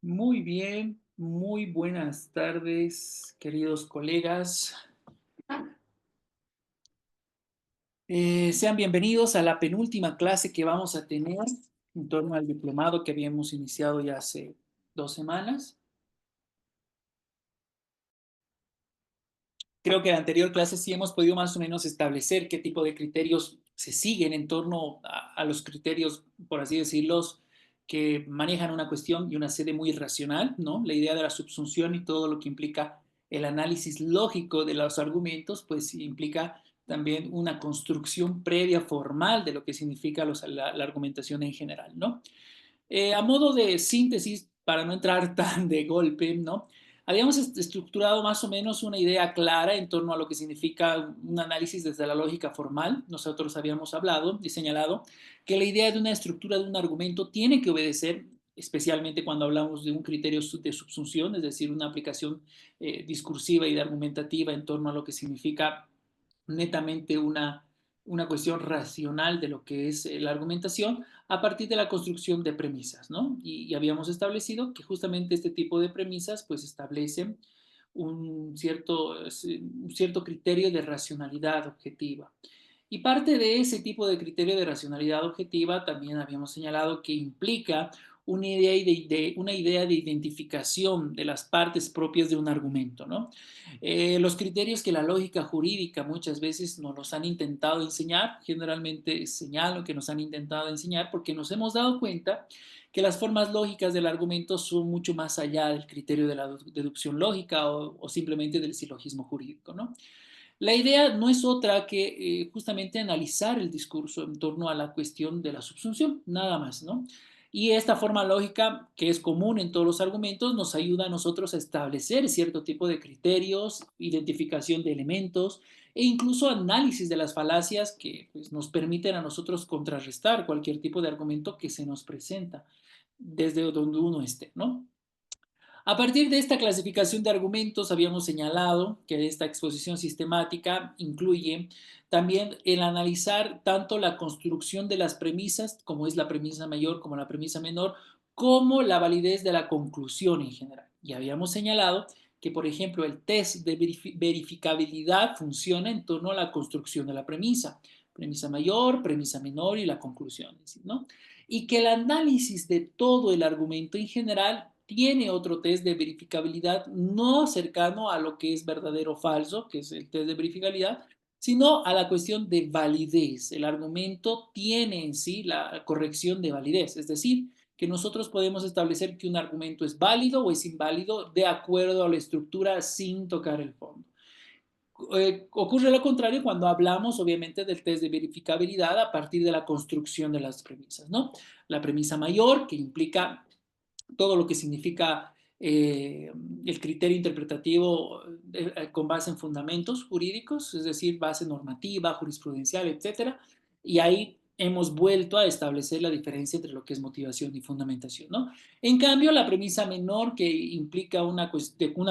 Muy bien, muy buenas tardes, queridos colegas. Sean bienvenidos a la penúltima clase que vamos a tener en torno al diplomado que habíamos iniciado ya hace 2 semanas. Creo que en la anterior clase sí hemos podido más o menos establecer qué tipo de criterios se siguen en torno a los criterios, por así decirlos, que manejan una cuestión y una sede muy racional, ¿no? La idea de la subsunción y todo lo que implica el análisis lógico de los argumentos, pues implica también una construcción previa formal de lo que significa la argumentación en general, ¿no? A modo de síntesis, para no entrar tan de golpe, ¿no? Habíamos estructurado más o menos una idea clara en torno a lo que significa un análisis desde la lógica formal. Nosotros habíamos hablado y señalado que la idea de una estructura de un argumento tiene que obedecer, especialmente cuando hablamos de un criterio de subsunción, es decir, una aplicación discursiva y argumentativa en torno a lo que significa netamente una cuestión racional de lo que es la argumentación a partir de la construcción de premisas, ¿no? Y habíamos establecido que justamente este tipo de premisas pues establecen un cierto criterio de racionalidad objetiva. Y parte de ese tipo de criterio de racionalidad objetiva también habíamos señalado que implica una idea de identificación de las partes propias de un argumento, ¿no? Los criterios que la lógica jurídica muchas veces nos los han intentado enseñar, generalmente señalo que nos han intentado enseñar porque nos hemos dado cuenta que las formas lógicas del argumento son mucho más allá del criterio de la deducción lógica o simplemente del silogismo jurídico, ¿no? La idea no es otra que justamente analizar el discurso en torno a la cuestión de la subsunción, nada más, ¿no? Y esta forma lógica, que es común en todos los argumentos, nos ayuda a nosotros a establecer cierto tipo de criterios, identificación de elementos e incluso análisis de las falacias que pues, nos permiten a nosotros contrarrestar cualquier tipo de argumento que se nos presenta desde donde uno esté, ¿no? A partir de esta clasificación de argumentos, habíamos señalado que esta exposición sistemática incluye también el analizar tanto la construcción de las premisas, como es la premisa mayor como la premisa menor, como la validez de la conclusión en general. Y habíamos señalado que, por ejemplo, el test de verificabilidad funciona en torno a la construcción de la premisa mayor, premisa menor y la conclusión, ¿no? Y que el análisis de todo el argumento en general tiene otro test de verificabilidad no cercano a lo que es verdadero o falso, que es el test de verificabilidad, sino a la cuestión de validez. El argumento tiene en sí la corrección de validez, es decir, que nosotros podemos establecer que un argumento es válido o es inválido de acuerdo a la estructura sin tocar el fondo. Ocurre lo contrario cuando hablamos, obviamente, del test de verificabilidad a partir de la construcción de las premisas, ¿no? La premisa mayor, que implica todo lo que significa el criterio interpretativo con base en fundamentos jurídicos, es decir, base normativa, jurisprudencial, etcétera. Y ahí hemos vuelto a establecer la diferencia entre lo que es motivación y fundamentación, ¿no? En cambio, la premisa menor que implica una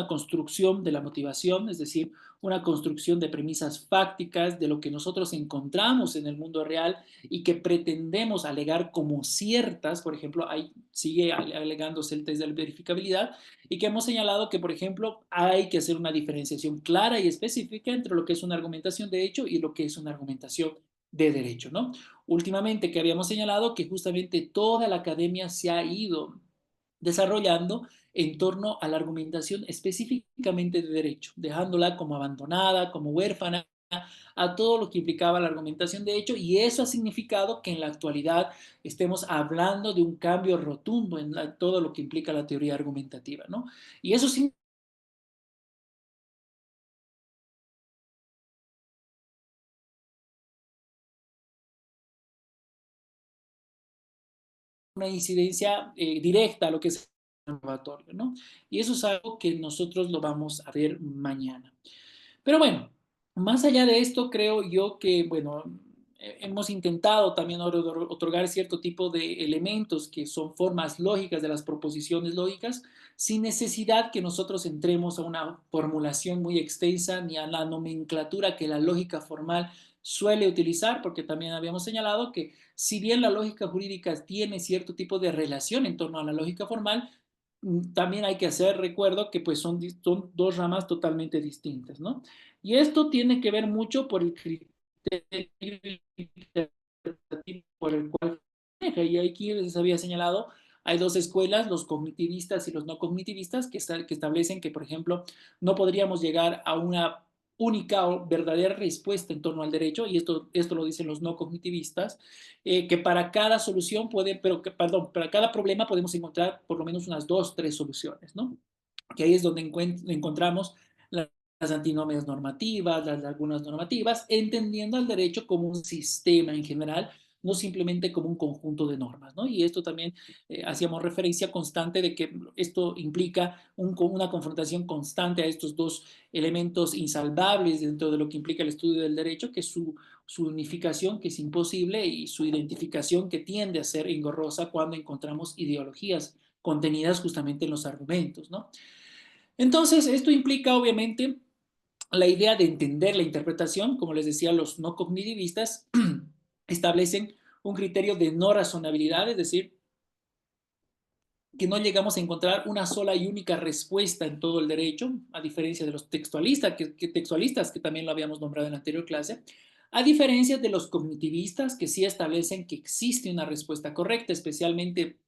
construcción de la motivación, es decir, una construcción de premisas fácticas de lo que nosotros encontramos en el mundo real y que pretendemos alegar como ciertas, por ejemplo, ahí sigue alegándose el test de verificabilidad, y que hemos señalado que, por ejemplo, hay que hacer una diferenciación clara y específica entre lo que es una argumentación de hecho y lo que es una argumentación de derecho, ¿no? Últimamente que habíamos señalado que justamente toda la academia se ha ido desarrollando en torno a la argumentación específicamente de derecho, dejándola como abandonada, como huérfana, a todo lo que implicaba la argumentación de hecho, y eso ha significado que en la actualidad estemos hablando de un cambio rotundo en todo lo que implica la teoría argumentativa, ¿no? Y eso sí, una incidencia directa a lo que es el observatorio, ¿no? Y eso es algo que nosotros lo vamos a ver mañana. Pero bueno, más allá de esto, creo yo que, bueno, hemos intentado también otorgar cierto tipo de elementos que son formas lógicas de las proposiciones lógicas, sin necesidad que nosotros entremos a una formulación muy extensa ni a la nomenclatura que la lógica formal suele utilizar, porque también habíamos señalado que si bien la lógica jurídica tiene cierto tipo de relación en torno a la lógica formal, también hay que hacer recuerdo que pues son dos ramas totalmente distintas, ¿no? Y esto tiene que ver mucho por el criterio interpretativo por el cual y aquí les había señalado, hay dos escuelas, los cognitivistas y los no cognitivistas, que establecen que, por ejemplo, no podríamos llegar a una única o verdadera respuesta en torno al derecho, y esto lo dicen los no cognitivistas, que para cada solución perdón, para cada problema podemos encontrar por lo menos unas dos, tres soluciones, ¿no? Que ahí es donde encontramos las antinomias normativas, las lagunas normativas, entendiendo al derecho como un sistema en general, no simplemente como un conjunto de normas, ¿no? Y esto también hacíamos referencia constante de que esto implica una confrontación constante a estos dos elementos insalvables dentro de lo que implica el estudio del derecho, que es su unificación, que es imposible, y su identificación, que tiende a ser engorrosa cuando encontramos ideologías contenidas justamente en los argumentos, ¿no? Entonces, esto implica obviamente la idea de entender la interpretación, como les decía, los no cognitivistas establecen un criterio de no razonabilidad, es decir, que no llegamos a encontrar una sola y única respuesta en todo el derecho, a diferencia de los textualistas, que también lo habíamos nombrado en la anterior clase, a diferencia de los cognitivistas, que sí establecen que existe una respuesta correcta, especialmente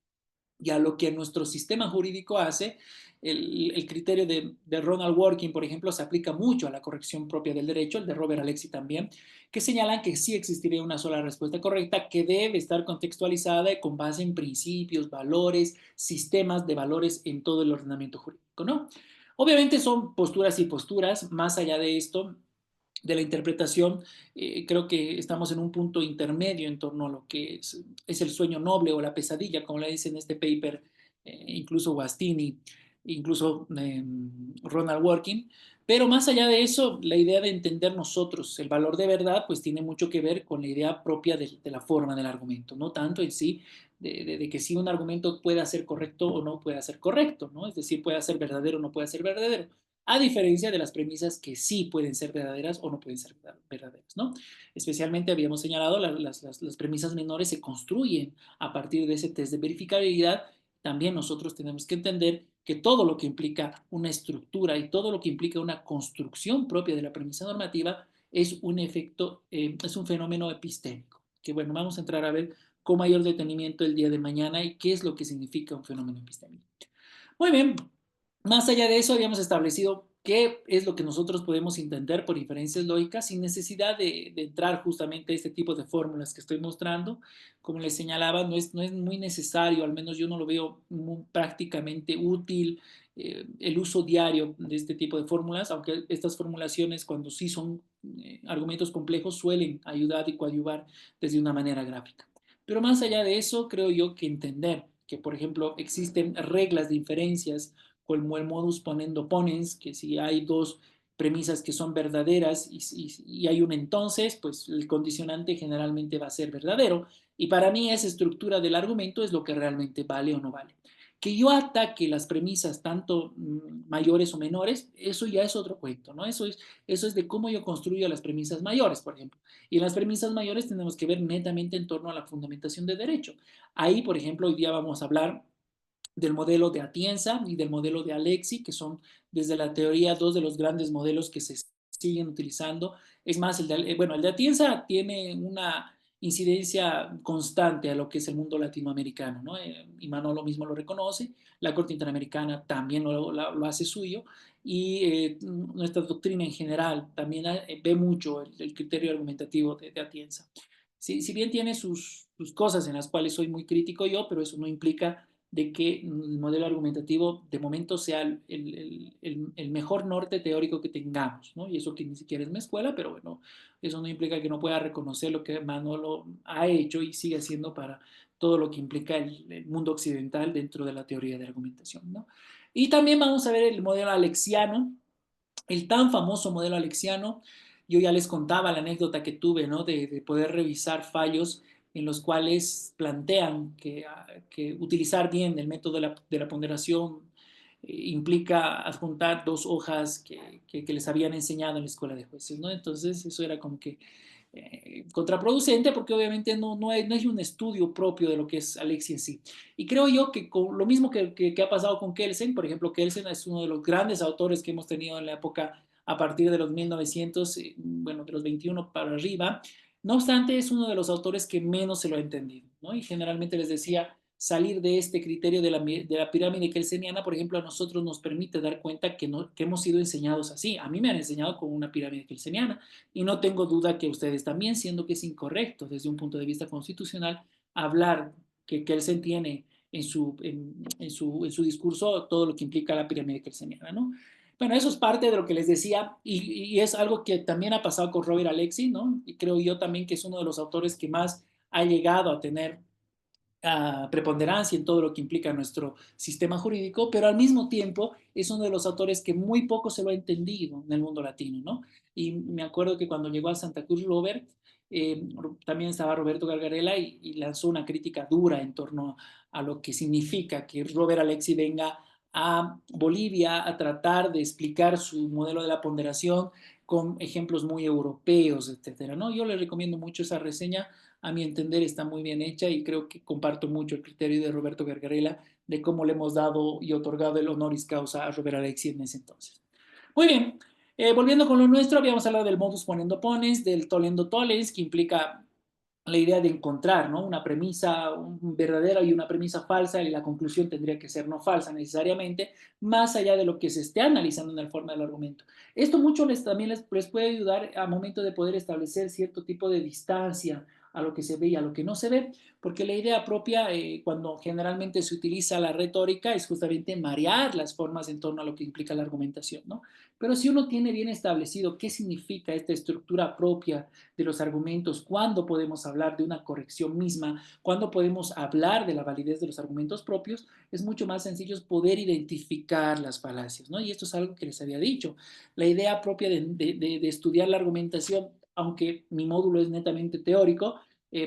y a lo que nuestro sistema jurídico hace, el criterio de Ronald Working, por ejemplo, se aplica mucho a la corrección propia del derecho, el de Robert Alexi también, que señalan que sí existiría una sola respuesta correcta que debe estar contextualizada y con base en principios, valores, sistemas de valores en todo el ordenamiento jurídico, ¿no? Obviamente son posturas y posturas, más allá de esto, de la interpretación, creo que estamos en un punto intermedio en torno a lo que es el sueño noble o la pesadilla, como le dice en este paper, incluso Guastini, incluso Ronald Working. Pero más allá de eso, la idea de entender nosotros el valor de verdad, pues tiene mucho que ver con la idea propia de la forma del argumento, no tanto en sí de que si un argumento pueda ser correcto o no pueda ser correcto, ¿no? Es decir, pueda ser verdadero o no pueda ser verdadero, a diferencia de las premisas que sí pueden ser verdaderas o no pueden ser verdaderas, ¿no? Especialmente habíamos señalado las premisas menores se construyen a partir de ese test de verificabilidad. También nosotros tenemos que entender que todo lo que implica una estructura y todo lo que implica una construcción propia de la premisa normativa es un efecto, es un fenómeno epistémico, que bueno, vamos a entrar a ver con mayor detenimiento el día de mañana y qué es lo que significa un fenómeno epistémico. Muy bien, más allá de eso, habíamos establecido qué es lo que nosotros podemos entender por inferencias lógicas sin necesidad de entrar justamente a este tipo de fórmulas que estoy mostrando. Como les señalaba, no es muy necesario, al menos yo no lo veo prácticamente útil el uso diario de este tipo de fórmulas, aunque estas formulaciones, cuando sí son argumentos complejos, suelen ayudar y coadyuvar desde una manera gráfica. Pero más allá de eso, creo yo que entender que, por ejemplo, existen reglas de inferencias como el modus ponendo ponens, que si hay dos premisas que son verdaderas y hay un entonces, pues el condicionante generalmente va a ser verdadero. Y para mí esa estructura del argumento es lo que realmente vale o no vale. Que yo ataque las premisas tanto mayores o menores, eso ya es otro cuento, ¿no? Eso es de cómo yo construyo las premisas mayores, por ejemplo. Y en las premisas mayores tenemos que ver netamente en torno a la fundamentación de derecho. Ahí, por ejemplo, hoy día vamos a hablar del modelo de Atienza y del modelo de Alexi, que son desde la teoría dos de los grandes modelos que se siguen utilizando. Es más, el de Atienza tiene una incidencia constante a lo que es el mundo latinoamericano, ¿no? Y Manolo mismo lo reconoce, la Corte Interamericana también lo hace suyo, y nuestra doctrina en general también ve mucho el criterio argumentativo de Atienza. Si bien tiene sus cosas en las cuales soy muy crítico yo, pero eso no implica de que el modelo argumentativo de momento sea el mejor norte teórico que tengamos, ¿no? Y eso que ni siquiera es mi escuela, pero bueno, eso no implica que no pueda reconocer lo que Manolo ha hecho y sigue haciendo para todo lo que implica el mundo occidental dentro de la teoría de argumentación, ¿no? Y también vamos a ver el modelo alexiano, el tan famoso modelo alexiano. Yo ya les contaba la anécdota que tuve, ¿no? De poder revisar fallos en los cuales plantean que utilizar bien el método de la ponderación implica adjuntar dos hojas que les habían enseñado en la escuela de jueces, ¿no? Entonces eso era como que contraproducente porque obviamente no hay un estudio propio de lo que es Alexia en sí. Y creo yo que con lo mismo que ha pasado con Kelsen, por ejemplo, Kelsen es uno de los grandes autores que hemos tenido en la época a partir de los 1900, bueno, de los 21 para arriba. No obstante, es uno de los autores que menos se lo ha entendido, ¿no? Y generalmente les decía, salir de este criterio de la pirámide kelseniana, por ejemplo, a nosotros nos permite dar cuenta que, no, que hemos sido enseñados así. A mí me han enseñado con una pirámide kelseniana y no tengo duda que ustedes también, siendo que es incorrecto desde un punto de vista constitucional hablar que Kelsen tiene en su discurso todo lo que implica la pirámide kelseniana, ¿no? Bueno, eso es parte de lo que les decía y es algo que también ha pasado con Robert Alexi, ¿no? Y creo yo también que es uno de los autores que más ha llegado a tener preponderancia en todo lo que implica nuestro sistema jurídico, pero al mismo tiempo es uno de los autores que muy poco se lo ha entendido en el mundo latino, ¿no? Y me acuerdo que cuando llegó a Santa Cruz Robert, también estaba Roberto Gargarella y lanzó una crítica dura en torno a lo que significa que Robert Alexi venga a Bolivia a tratar de explicar su modelo de la ponderación con ejemplos muy europeos, etcétera, ¿no? Yo le recomiendo mucho esa reseña. A mi entender está muy bien hecha y creo que comparto mucho el criterio de Roberto Gargarella de cómo le hemos dado y otorgado el honoris causa a Robert Alexi en ese entonces. Muy bien, volviendo con lo nuestro, habíamos hablado del modus ponendo pones, del tollendo tollens, que implica la idea de encontrar, ¿no? Una premisa verdadera y una premisa falsa y la conclusión tendría que ser no falsa necesariamente, más allá de lo que se esté analizando en la forma del argumento. Esto mucho también les puede ayudar a momento de poder establecer cierto tipo de distancia a lo que se ve y a lo que no se ve, porque la idea propia, cuando generalmente se utiliza la retórica, es justamente marear las formas en torno a lo que implica la argumentación, ¿no? Pero si uno tiene bien establecido qué significa esta estructura propia de los argumentos, cuándo podemos hablar de una corrección misma, cuándo podemos hablar de la validez de los argumentos propios, es mucho más sencillo poder identificar las falacias, ¿no? Y esto es algo que les había dicho. La idea propia de estudiar la argumentación, aunque mi módulo es netamente teórico,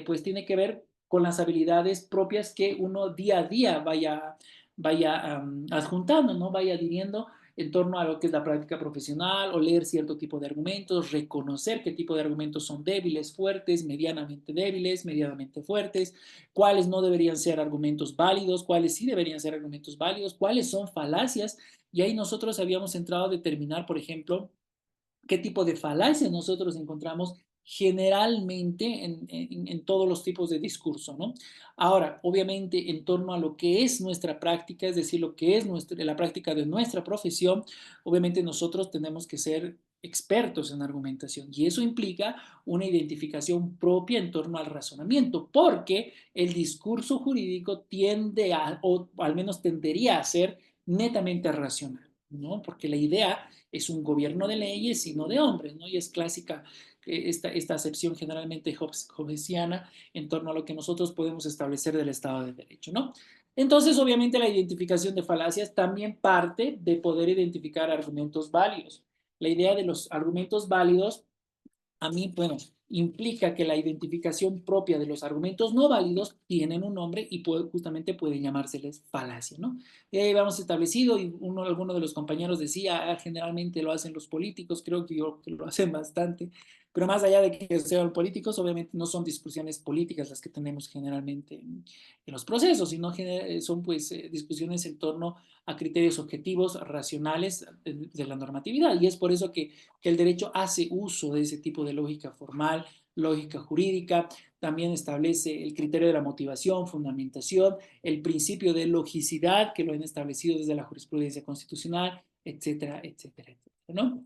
pues tiene que ver con las habilidades propias que uno día a día vaya adjuntando, ¿no? Vaya adhiriendo en torno a lo que es la práctica profesional o leer cierto tipo de argumentos, reconocer qué tipo de argumentos son débiles, fuertes, medianamente fuertes, cuáles no deberían ser argumentos válidos, cuáles sí deberían ser argumentos válidos, cuáles son falacias. Y ahí nosotros habíamos entrado a determinar, por ejemplo, qué tipo de falacias nosotros encontramos generalmente en todos los tipos de discurso, ¿no? Ahora, obviamente, en torno a lo que es nuestra práctica, es decir, lo que es la práctica de nuestra profesión, obviamente nosotros tenemos que ser expertos en argumentación y eso implica una identificación propia en torno al razonamiento, porque el discurso jurídico tiende a, o al menos tendería a ser netamente racional, ¿no? Porque la idea es un gobierno de leyes y no de hombres, ¿no? Y es clásica esta acepción generalmente hobbesiana en torno a lo que nosotros podemos establecer del Estado de Derecho, ¿no? Entonces, obviamente, la identificación de falacias también parte de poder identificar argumentos válidos. La idea de los argumentos válidos a mí, bueno, implica que la identificación propia de los argumentos no válidos tienen un nombre y justamente pueden llamárseles falacia, ¿no? Habíamos establecido, y alguno de los compañeros decía, generalmente lo hacen los políticos, creo que yo que lo hacen bastante, pero más allá de que sean políticos, obviamente no son discusiones políticas las que tenemos generalmente en los procesos, sino son pues discusiones en torno a criterios objetivos, racionales de la normatividad, y es por eso que el derecho hace uso de ese tipo de lógica formal, lógica jurídica, también establece el criterio de la motivación, fundamentación, el principio de logicidad que lo han establecido desde la jurisprudencia constitucional, etcétera, etcétera, etcétera, ¿no?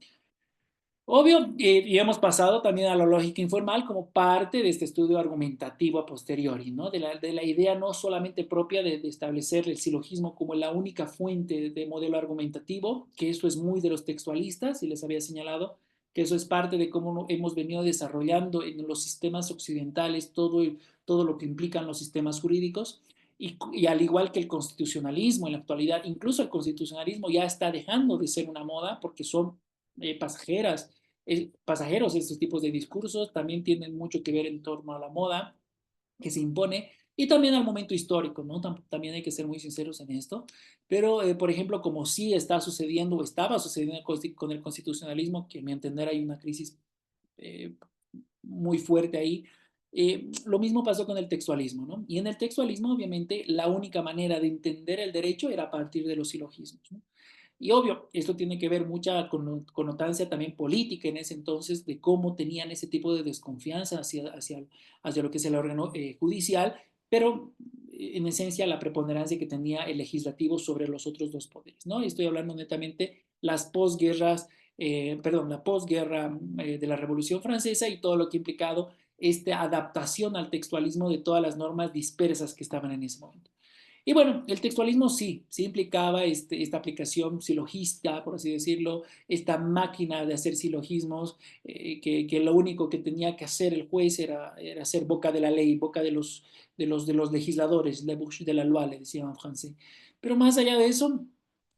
Obvio, y hemos pasado también a la lógica informal como parte de este estudio argumentativo a posteriori, ¿no? De la idea no solamente propia de establecer el silogismo como la única fuente de modelo argumentativo, que eso es muy de los textualistas, y les había señalado que eso es parte de cómo hemos venido desarrollando en los sistemas occidentales todo lo que implican los sistemas jurídicos, y al igual que el constitucionalismo en la actualidad, incluso el constitucionalismo ya está dejando de ser una moda porque son pasajeras pasajeros estos tipos de discursos, también tienen mucho que ver en torno a la moda que se impone y también al momento histórico, ¿no? También hay que ser muy sinceros en esto, pero por ejemplo, como sí está sucediendo o estaba sucediendo con el constitucionalismo, que a mi entender hay una crisis eh, muy fuerte ahí. Lo mismo pasó con el textualismo, ¿no? Y en el textualismo, obviamente, la única manera de entender el derecho era a partir de los silogismos, ¿no? Y obvio, esto tiene que ver mucha connotancia también política en ese entonces de cómo tenían ese tipo de desconfianza hacia lo que es el órgano judicial, pero en esencia la preponderancia que tenía el legislativo sobre los otros dos poderes, ¿no? Y estoy hablando netamente las posguerras, la posguerra de la Revolución Francesa y todo lo que ha implicado esta adaptación al textualismo de todas las normas dispersas que estaban en ese momento. Y bueno, el textualismo sí implicaba esta aplicación silogista, por así decirlo, esta máquina de hacer silogismos, que lo único que tenía que hacer el juez era ser boca de la ley, boca de los legisladores, la bouche de la loi, le decían en francés. Pero más allá de eso,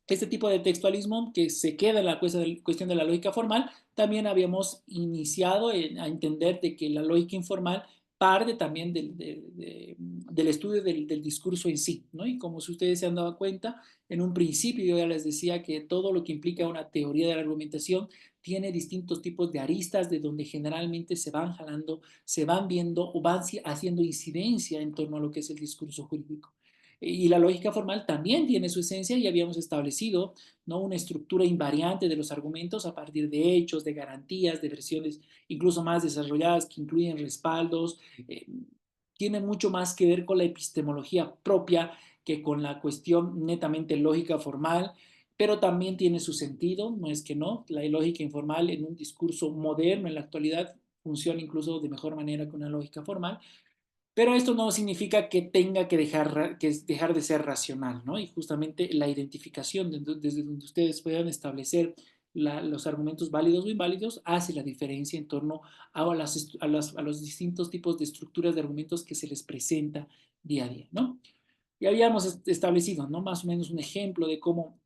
este tipo de textualismo que se queda en la cuestión de la lógica formal, también habíamos iniciado a entender de que la lógica informal parte también del estudio del discurso en sí, ¿no? Y como si ustedes se han dado cuenta, en un principio yo ya les decía que todo lo que implica una teoría de la argumentación tiene distintos tipos de aristas de donde generalmente se van jalando, se van viendo o van haciendo incidencia en torno a lo que es el discurso jurídico. Y la lógica formal también tiene su esencia y habíamos establecido, ¿no?, una estructura invariante de los argumentos a partir de hechos, de garantías, de versiones incluso más desarrolladas que incluyen respaldos, eh, tiene mucho más que ver con la epistemología propia que con la cuestión netamente lógica formal, pero también tiene su sentido, no es que no, la lógica informal en un discurso moderno en la actualidad funciona incluso de mejor manera que una lógica formal, pero esto no significa que tenga que dejar de ser racional, ¿no? Y justamente la identificación desde donde ustedes puedan establecer los argumentos válidos o inválidos hace la diferencia en torno a los distintos tipos de estructuras de argumentos que se les presenta día a día, ¿no? Y habíamos establecido, ¿no?, más o menos un ejemplo de cómo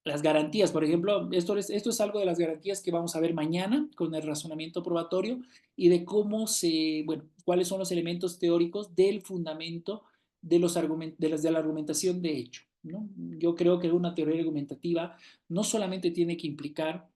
las garantías, por ejemplo, esto es algo de las garantías que vamos a ver mañana con el razonamiento probatorio y de bueno, cuáles son los elementos teóricos del fundamento de la argumentación de hecho, ¿no? Yo creo que una teoría argumentativa no solamente tiene que implicar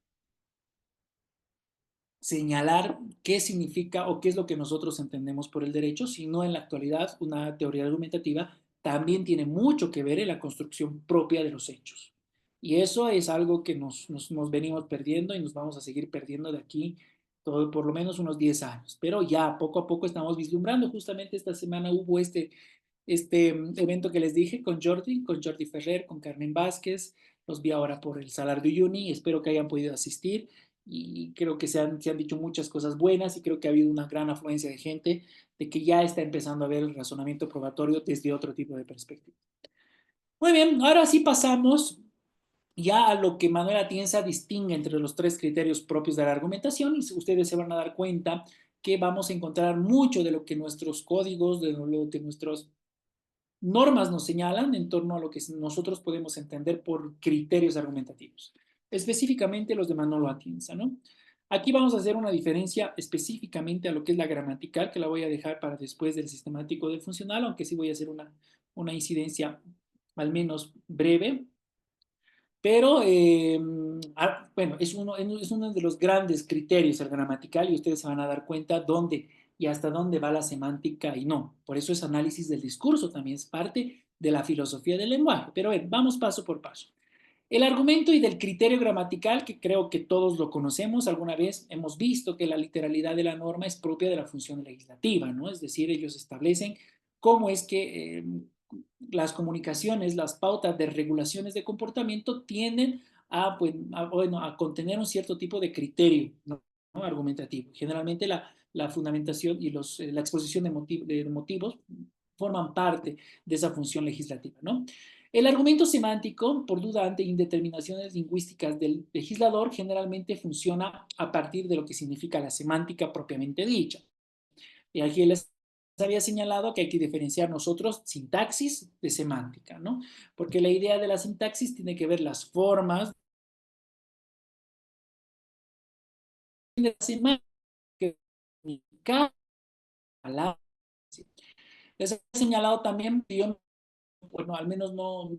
señalar qué significa o qué es lo que nosotros entendemos por el derecho, sino en la actualidad una teoría argumentativa también tiene mucho que ver en la construcción propia de los hechos. Y eso es algo que nos venimos perdiendo y nos vamos a seguir perdiendo de aquí por lo menos unos 10 años. Pero ya poco a poco estamos vislumbrando. Justamente esta semana hubo este evento que les dije con Jordi Ferrer, con Carmen Vázquez. Los vi ahora por el Salar de Uyuni. Espero que hayan podido asistir y creo que se han dicho muchas cosas buenas y creo que ha habido una gran afluencia de gente de que ya está empezando a ver el razonamiento probatorio desde otro tipo de perspectiva. Muy bien, ahora sí pasamos ya a lo que Manuel Atienza distingue entre los tres criterios propios de la argumentación y ustedes se van a dar cuenta que vamos a encontrar mucho de lo que nuestros códigos, de lo que nuestros normas nos señalan en torno a lo que nosotros podemos entender por criterios argumentativos, específicamente los de Manolo Atienza, ¿no? Aquí vamos a hacer una diferencia específicamente a lo que es la gramatical, que la voy a dejar para después del sistemático del funcional, aunque sí voy a hacer una incidencia al menos breve, pero bueno, es uno de los grandes criterios el gramatical y ustedes se van a dar cuenta dónde y hasta dónde va la semántica y no. Por eso es análisis del discurso, también es parte de la filosofía del lenguaje. Pero vamos paso por paso. El argumento y del criterio gramatical, que creo que todos lo conocemos, alguna vez hemos visto que la literalidad de la norma es propia de la función legislativa, ¿no? Es decir, ellos establecen cómo es que las comunicaciones, las pautas de regulaciones de comportamiento tienden bueno, a contener un cierto tipo de criterio, ¿no?, argumentativo. Generalmente la fundamentación y la exposición de motivos forman parte de esa función legislativa, ¿no? El argumento semántico, por duda ante indeterminaciones lingüísticas del legislador, generalmente funciona a partir de lo que significa la semántica propiamente dicha. Y aquí les había señalado que hay que diferenciar nosotros sintaxis de semántica, ¿no? Porque la idea de la sintaxis tiene que ver las formas de la semántica, cada palabra. Les he señalado también que yo, bueno, al menos no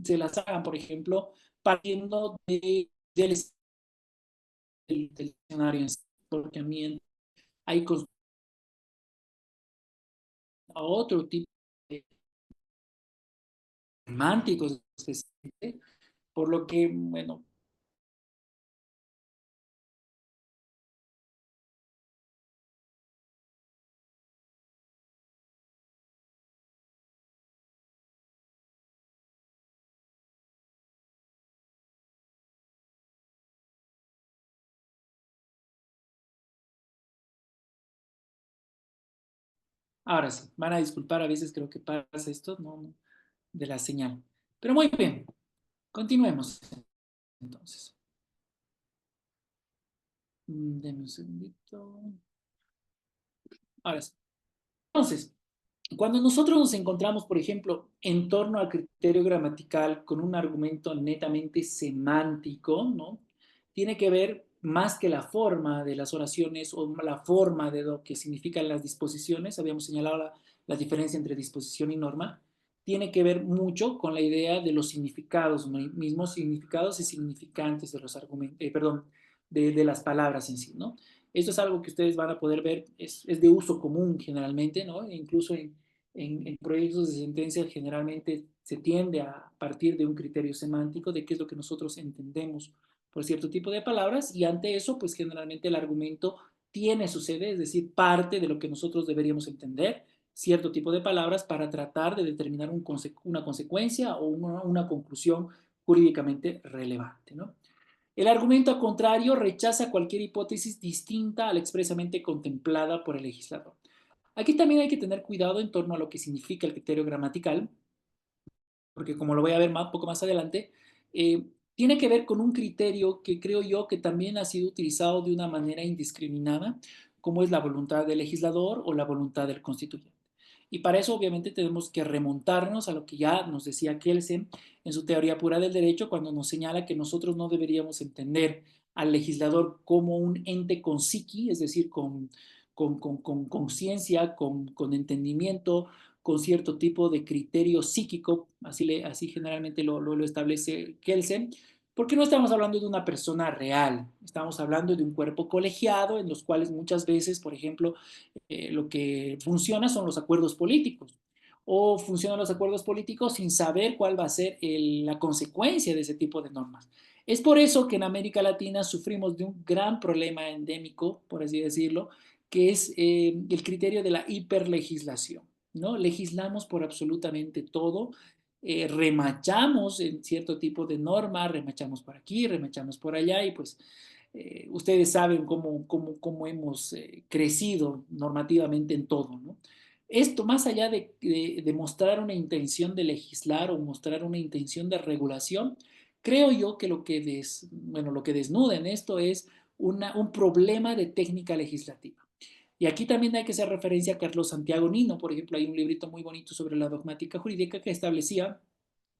se las hagan, por ejemplo, partiendo del del diccionario en sí, porque a mí hay a otro tipo de semánticos, por lo que, bueno, ahora sí, van a disculpar, a veces creo que pasa esto, no, de la señal. Pero muy bien, continuemos entonces. Deme un segundito. Ahora sí. Entonces, cuando nosotros nos encontramos, por ejemplo, en torno al criterio gramatical con un argumento netamente semántico, ¿no? Tiene que ver más que la forma de las oraciones o la forma de lo que significan las disposiciones, habíamos señalado la diferencia entre disposición y norma, tiene que ver mucho con la idea de los significados, mismos significados y significantes de los argumentos, perdón, de las palabras en sí, ¿no? Esto es algo que ustedes van a poder ver, es de uso común generalmente, ¿no? E incluso en proyectos de sentencia generalmente se tiende a partir de un criterio semántico de qué es lo que nosotros entendemos por cierto tipo de palabras y ante eso, pues generalmente el argumento tiene su sede, es decir, parte de lo que nosotros deberíamos entender cierto tipo de palabras para tratar de determinar una consecuencia o una conclusión jurídicamente relevante, ¿no? El argumento a contrario rechaza cualquier hipótesis distinta a la expresamente contemplada por el legislador. Aquí también hay que tener cuidado en torno a lo que significa el criterio gramatical, porque como lo voy a ver un poco más adelante, tiene que ver con un criterio que creo yo que también ha sido utilizado de una manera indiscriminada, como es la voluntad del legislador o la voluntad del constituyente. Y para eso obviamente tenemos que remontarnos a lo que ya nos decía Kelsen en su teoría pura del derecho, cuando nos señala que nosotros no deberíamos entender al legislador como un ente con psiqui, es decir, con conciencia, con entendimiento, con cierto tipo de criterio psíquico, así generalmente lo establece Kelsen, porque no estamos hablando de una persona real, estamos hablando de un cuerpo colegiado en los cuales muchas veces, por ejemplo, lo que funciona son los acuerdos políticos o funcionan los acuerdos políticos sin saber cuál va a ser la consecuencia de ese tipo de normas. Es por eso que en América Latina sufrimos de un gran problema endémico, por así decirlo, que es el criterio de la hiperlegislación, ¿no? Legislamos por absolutamente todo, remachamos en cierto tipo de norma, remachamos por aquí, remachamos por allá y pues ustedes saben cómo hemos crecido normativamente en todo, ¿no? Esto, más allá de mostrar una intención de legislar o mostrar una intención de regulación, creo yo que lo que desnuda en esto es un problema de técnica legislativa. Y aquí también hay que hacer referencia a Carlos Santiago Nino, por ejemplo, hay un librito muy bonito sobre la dogmática jurídica que establecía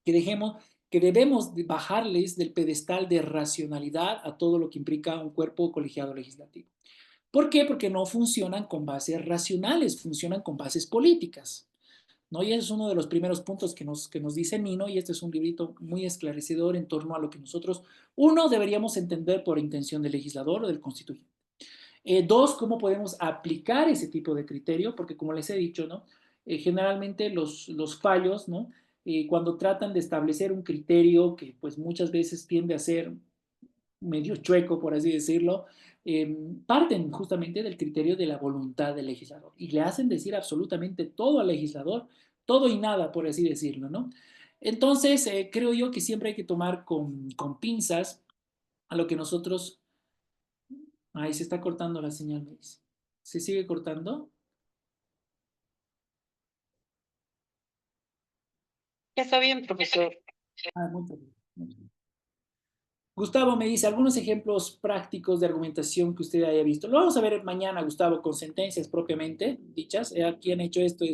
que dejemos que debemos bajarles del pedestal de racionalidad a todo lo que implica un cuerpo colegiado legislativo. ¿Por qué? Porque no funcionan con bases racionales, funcionan con bases políticas, ¿no? Y ese es uno de los primeros puntos que nos dice Nino, y este es un librito muy esclarecedor en torno a lo que nosotros, uno, deberíamos entender por intención del legislador o del constituyente. Dos, cómo podemos aplicar ese tipo de criterio, porque como les he dicho, ¿no? Generalmente los fallos, ¿no? Cuando tratan de establecer un criterio que pues muchas veces tiende a ser medio chueco, por así decirlo, parten justamente del criterio de la voluntad del legislador y le hacen decir absolutamente todo al legislador, todo y nada, por así decirlo, ¿no? Entonces, creo yo que siempre hay que tomar con pinzas a lo que nosotros. Ahí se está cortando la señal, me dice. ¿Se sigue cortando? Ya está bien, profesor. Ah, muy bien. Muy bien. Gustavo me dice algunos ejemplos prácticos de argumentación que usted haya visto. Lo vamos a ver mañana, Gustavo, con sentencias propiamente dichas. Aquí han hecho esto,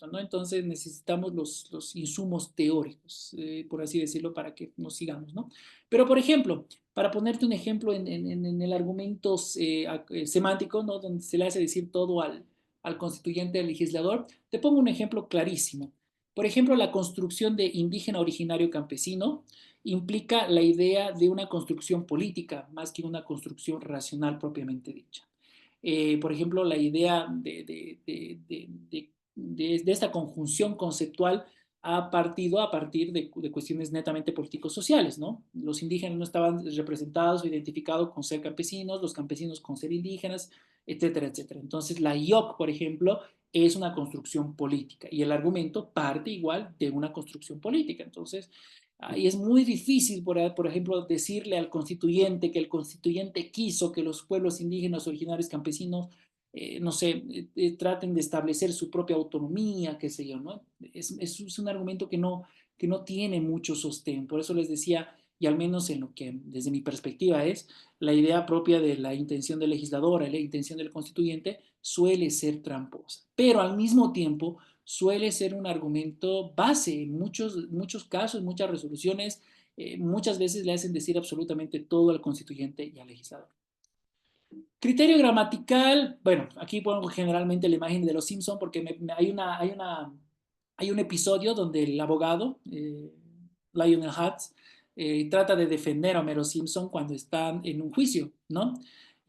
¿no? Entonces necesitamos los insumos teóricos, por así decirlo, para que nos sigamos, ¿no? Pero, por ejemplo, para ponerte un ejemplo en el argumento semántico, ¿no? Donde se le hace decir todo al constituyente, al legislador, te pongo un ejemplo clarísimo. Por ejemplo, la construcción de indígena originario campesino implica la idea de una construcción política más que una construcción racional propiamente dicha. Por ejemplo, la idea de esta conjunción conceptual ha partido a partir de cuestiones netamente políticos-sociales, ¿no? Los indígenas no estaban representados o identificados con ser campesinos, los campesinos con ser indígenas, etcétera, etcétera. Entonces, la IOC, por ejemplo, es una construcción política y el argumento parte igual de una construcción política. Entonces, ahí es muy difícil, por ejemplo, decirle al constituyente que el constituyente quiso que los pueblos indígenas originarios campesinos, no sé, traten de establecer su propia autonomía, qué sé yo, ¿no? Es un argumento que no tiene mucho sostén. Por eso les decía, y al menos en lo que desde mi perspectiva es, la idea propia de la intención del legislador, la intención del constituyente, suele ser tramposa. Pero al mismo tiempo suele ser un argumento base en muchos casos, muchas resoluciones, muchas veces le hacen decir absolutamente todo al constituyente y al legislador. Criterio gramatical, bueno, aquí pongo generalmente la imagen de los Simpson porque hay un episodio donde el abogado, Lionel Hutz, trata de defender a Homero Simpson cuando están en un juicio, ¿no?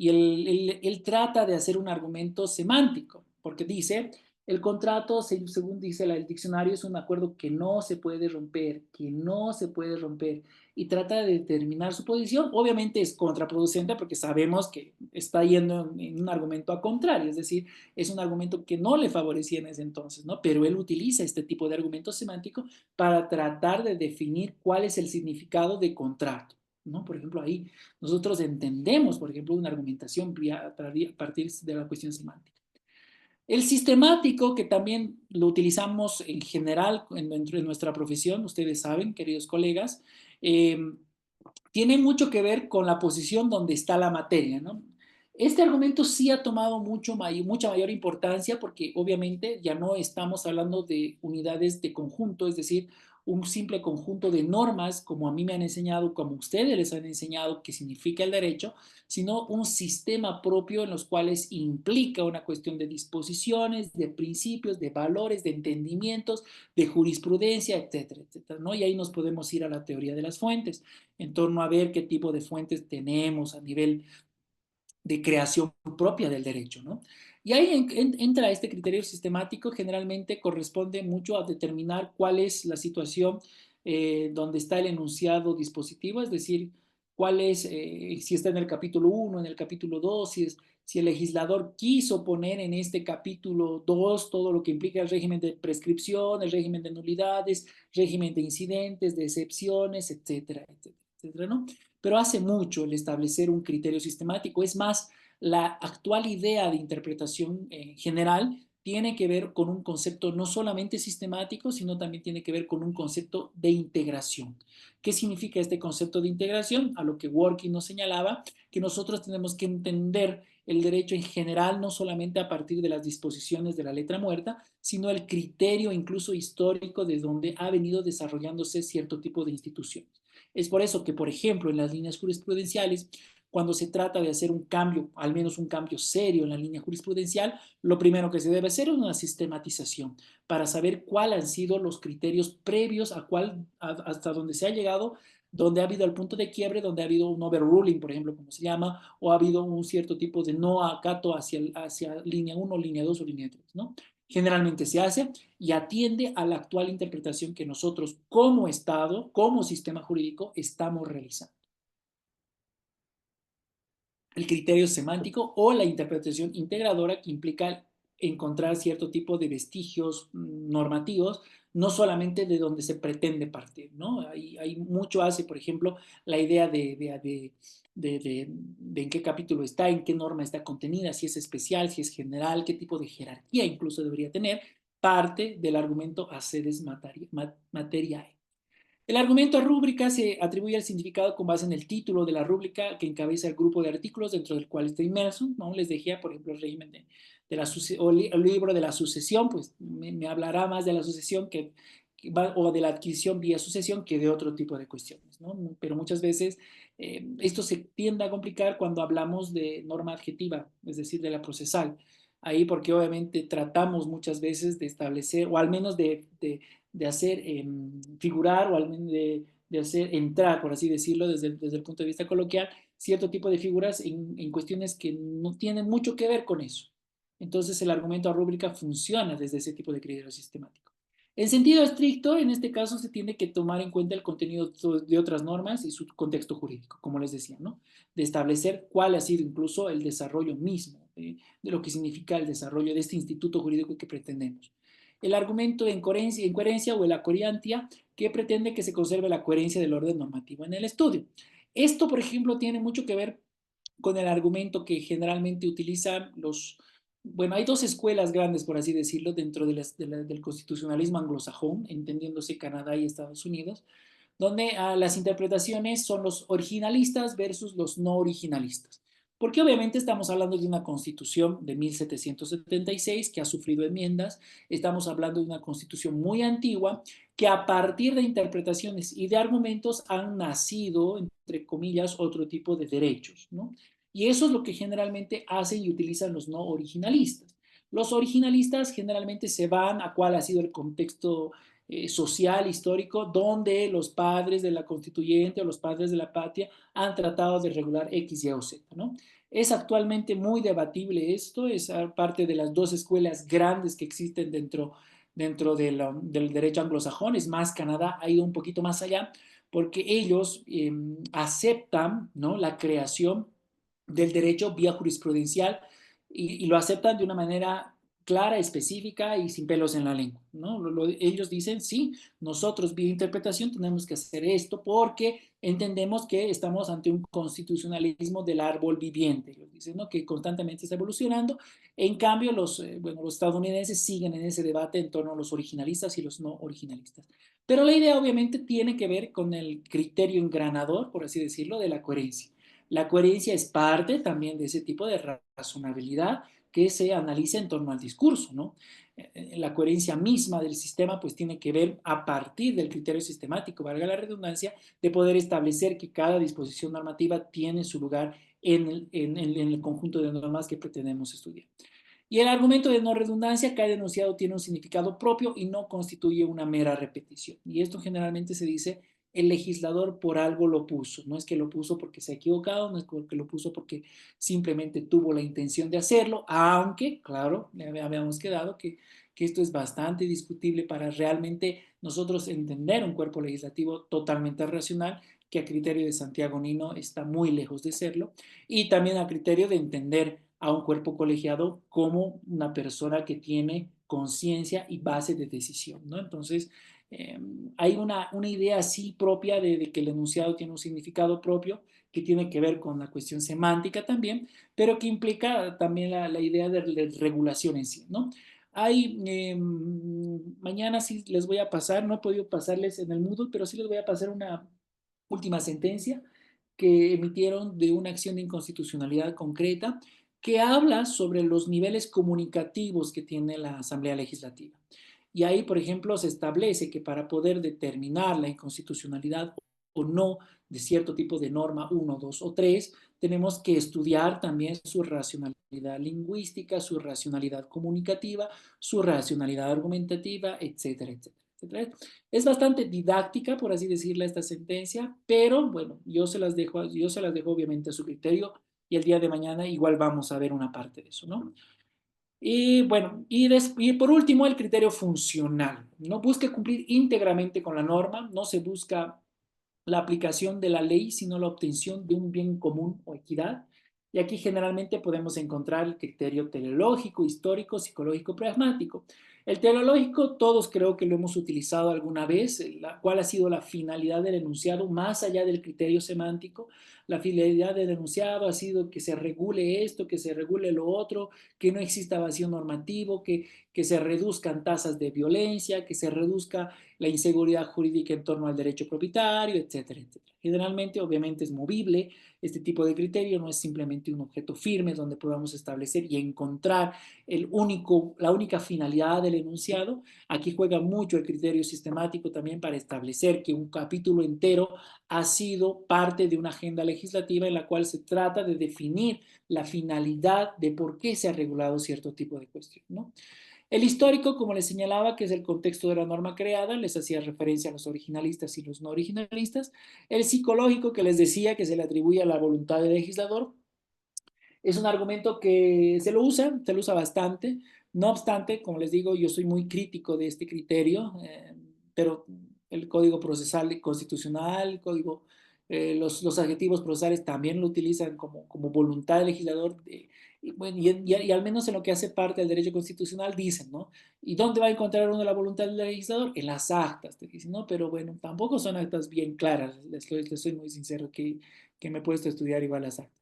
Y él trata de hacer un argumento semántico, porque dice, el contrato, según dice el diccionario, es un acuerdo que no se puede romper, que no se puede romper y trata de determinar su posición. Obviamente es contraproducente porque sabemos que está yendo en un argumento a contrario, es decir, es un argumento que no le favorecía en ese entonces, ¿no? Pero él utiliza este tipo de argumento semántico para tratar de definir cuál es el significado de contrato, ¿no? Por ejemplo, ahí nosotros entendemos, por ejemplo, una argumentación a partir de la cuestión semántica. El sistemático, que también lo utilizamos en general dentro de nuestra profesión, ustedes saben, queridos colegas, eh, tiene mucho que ver con la posición donde está la materia, ¿no? Este argumento sí ha tomado mucha mayor importancia porque obviamente ya no estamos hablando de unidades de conjunto, es decir, un simple conjunto de normas, como a mí me han enseñado, como ustedes les han enseñado, que significa el derecho, sino un sistema propio en los cuales implica una cuestión de disposiciones, de principios, de valores, de entendimientos, de jurisprudencia, etcétera, etcétera, ¿no? Y ahí nos podemos ir a la teoría de las fuentes en torno a ver qué tipo de fuentes tenemos a nivel de creación propia del derecho, ¿no? Y ahí entra este criterio sistemático, generalmente corresponde mucho a determinar cuál es la situación donde está el enunciado dispositivo, es decir, cuál es, si está en el capítulo 1, en el capítulo 2, si el legislador quiso poner en este capítulo 2 todo lo que implica el régimen de prescripción, el régimen de nulidades, régimen de incidentes, de excepciones, etcétera, etcétera, etcétera, ¿no? Pero hace mucho el establecer un criterio sistemático. Es más, la actual idea de interpretación general tiene que ver con un concepto no solamente sistemático, sino también tiene que ver con un concepto de integración. ¿Qué significa este concepto de integración? A lo que Working nos señalaba, que nosotros tenemos que entender el derecho en general, no solamente a partir de las disposiciones de la letra muerta, sino el criterio incluso histórico de donde ha venido desarrollándose cierto tipo de instituciones. Es por eso que, por ejemplo, en las líneas jurisprudenciales, cuando se trata de hacer un cambio, al menos un cambio serio en la línea jurisprudencial, lo primero que se debe hacer es una sistematización para saber cuáles han sido los criterios previos hasta donde se ha llegado, donde ha habido el punto de quiebre, donde ha habido un overruling, por ejemplo, como se llama, o ha habido un cierto tipo de no acato hacia línea 1, línea 2 o línea 3, ¿no? Generalmente se hace y atiende a la actual interpretación que nosotros como Estado, como sistema jurídico, estamos realizando. El criterio semántico o la interpretación integradora que implica encontrar cierto tipo de vestigios normativos, no solamente de donde se pretende partir, ¿no? Hay mucho hace, por ejemplo, la idea de en qué capítulo está, en qué norma está contenida, si es especial, si es general, qué tipo de jerarquía incluso debería tener, parte del argumento a sedes materiae. El argumento a rúbrica se atribuye al significado con base en el título de la rúbrica que encabeza el grupo de artículos dentro del cual está inmerso, ¿no? Les dejé, por ejemplo, el régimen o el libro de la sucesión, pues me hablará más de la sucesión o de la adquisición vía sucesión que de otro tipo de cuestiones, ¿no? Pero muchas veces esto se tiende a complicar cuando hablamos de norma adjetiva, es decir, de la procesal. Ahí porque obviamente tratamos muchas veces de establecer, o al menos de de hacer figurar o al menos de hacer entrar, por así decirlo, desde el punto de vista coloquial, cierto tipo de figuras en cuestiones que no tienen mucho que ver con eso. Entonces el argumento a rúbrica funciona desde ese tipo de criterio sistemático. En sentido estricto, en este caso se tiene que tomar en cuenta el contenido de otras normas y su contexto jurídico, como les decía, ¿no? De establecer cuál ha sido incluso el desarrollo mismo de lo que significa el desarrollo de este instituto jurídico que pretendemos. El argumento en coherencia o el acoriantia, que pretende que se conserve la coherencia del orden normativo en el estudio. Esto, por ejemplo, tiene mucho que ver con el argumento que generalmente utilizan bueno, hay dos escuelas grandes, por así decirlo, dentro del constitucionalismo anglosajón, entendiéndose Canadá y Estados Unidos, donde las interpretaciones son los originalistas versus los no originalistas. Porque obviamente estamos hablando de una constitución de 1776 que ha sufrido enmiendas, estamos hablando de una constitución muy antigua que a partir de interpretaciones y de argumentos han nacido, entre comillas, otro tipo de derechos, ¿no? Y eso es lo que generalmente hacen y utilizan los no originalistas. Los originalistas generalmente se van a cuál ha sido el contexto social, histórico, donde los padres de la constituyente o los padres de la patria han tratado de regular X, Y o Z, ¿no? Es actualmente muy debatible esto, es parte de las dos escuelas grandes que existen del derecho anglosajón, es más, Canadá ha ido un poquito más allá, porque ellos aceptan, ¿no?, la creación del derecho vía jurisprudencial y lo aceptan de una manera clara, específica y sin pelos en la lengua, ¿no? Ellos dicen, sí, nosotros vía interpretación tenemos que hacer esto porque entendemos que estamos ante un constitucionalismo del árbol viviente, ellos dicen, ¿no?, que constantemente está evolucionando. En cambio, bueno, los estadounidenses siguen en ese debate en torno a los originalistas y los no originalistas. Pero la idea obviamente tiene que ver con el criterio engranador, por así decirlo, de la coherencia. La coherencia es parte también de ese tipo de razonabilidad que se analiza en torno al discurso, ¿no? La coherencia misma del sistema pues tiene que ver a partir del criterio sistemático, valga la redundancia, de poder establecer que cada disposición normativa tiene su lugar en el conjunto de normas que pretendemos estudiar. Y el argumento de no redundancia, cada enunciado tiene un significado propio y no constituye una mera repetición. Y esto generalmente se dice, el legislador por algo lo puso. No es que lo puso porque se ha equivocado, no es porque lo puso porque simplemente tuvo la intención de hacerlo, aunque, claro, ya habíamos quedado que esto es bastante discutible para realmente nosotros entender un cuerpo legislativo totalmente racional, que a criterio de Santiago Nino está muy lejos de serlo, y también a criterio de entender a un cuerpo colegiado como una persona que tiene conciencia y base de decisión, ¿no? Entonces, hay una idea así propia de que el enunciado tiene un significado propio que tiene que ver con la cuestión semántica también, pero que implica también la idea de regulación en sí, ¿no? Mañana sí les voy a pasar, no he podido pasarles en el Moodle, pero sí les voy a pasar una última sentencia que emitieron de una acción de inconstitucionalidad concreta que habla sobre los niveles comunicativos que tiene la Asamblea Legislativa. Y ahí, por ejemplo, se establece que para poder determinar la inconstitucionalidad o no de cierto tipo de norma 1, 2 o 3, tenemos que estudiar también su racionalidad lingüística, su racionalidad comunicativa, su racionalidad argumentativa, etcétera, etcétera, etcétera. Es bastante didáctica, por así decirla, esta sentencia, pero bueno, yo se las dejo obviamente a su criterio y el día de mañana igual vamos a ver una parte de eso, ¿no? Y bueno, y por último, el criterio funcional. No busca cumplir íntegramente con la norma, no se busca la aplicación de la ley, sino la obtención de un bien común o equidad. Y aquí generalmente podemos encontrar el criterio teleológico, histórico, psicológico, pragmático. El teleológico, todos creo que lo hemos utilizado alguna vez, cuál ha sido la finalidad del enunciado, más allá del criterio semántico. La finalidad del enunciado ha sido que se regule esto, que se regule lo otro, que no exista vacío normativo, que se reduzcan tasas de violencia, que se reduzca la inseguridad jurídica en torno al derecho propietario, etcétera, etcétera. Generalmente, obviamente, es movible. Este tipo de criterio no es simplemente un objeto firme donde podamos establecer y encontrar la única finalidad del enunciado. Aquí juega mucho el criterio sistemático también para establecer que un capítulo entero ha sido parte de una agenda legislativa en la cual se trata de definir la finalidad de por qué se ha regulado cierto tipo de cuestión, ¿no? El histórico, como les señalaba, que es el contexto de la norma creada, les hacía referencia a los originalistas y los no originalistas. El psicológico, que les decía que se le atribuye a la voluntad del legislador, es un argumento que se lo usa bastante. No obstante, como les digo, yo soy muy crítico de este criterio, pero el Código Procesal Constitucional, los adjetivos procesales también lo utilizan como voluntad del legislador. Y, bueno, y al menos en lo que hace parte del derecho constitucional dicen, ¿no? ¿Y dónde va a encontrar uno la voluntad del legislador? En las actas, te dicen, ¿no? Pero bueno, tampoco son actas bien claras, les soy muy sincero que me he puesto a estudiar igual las actas.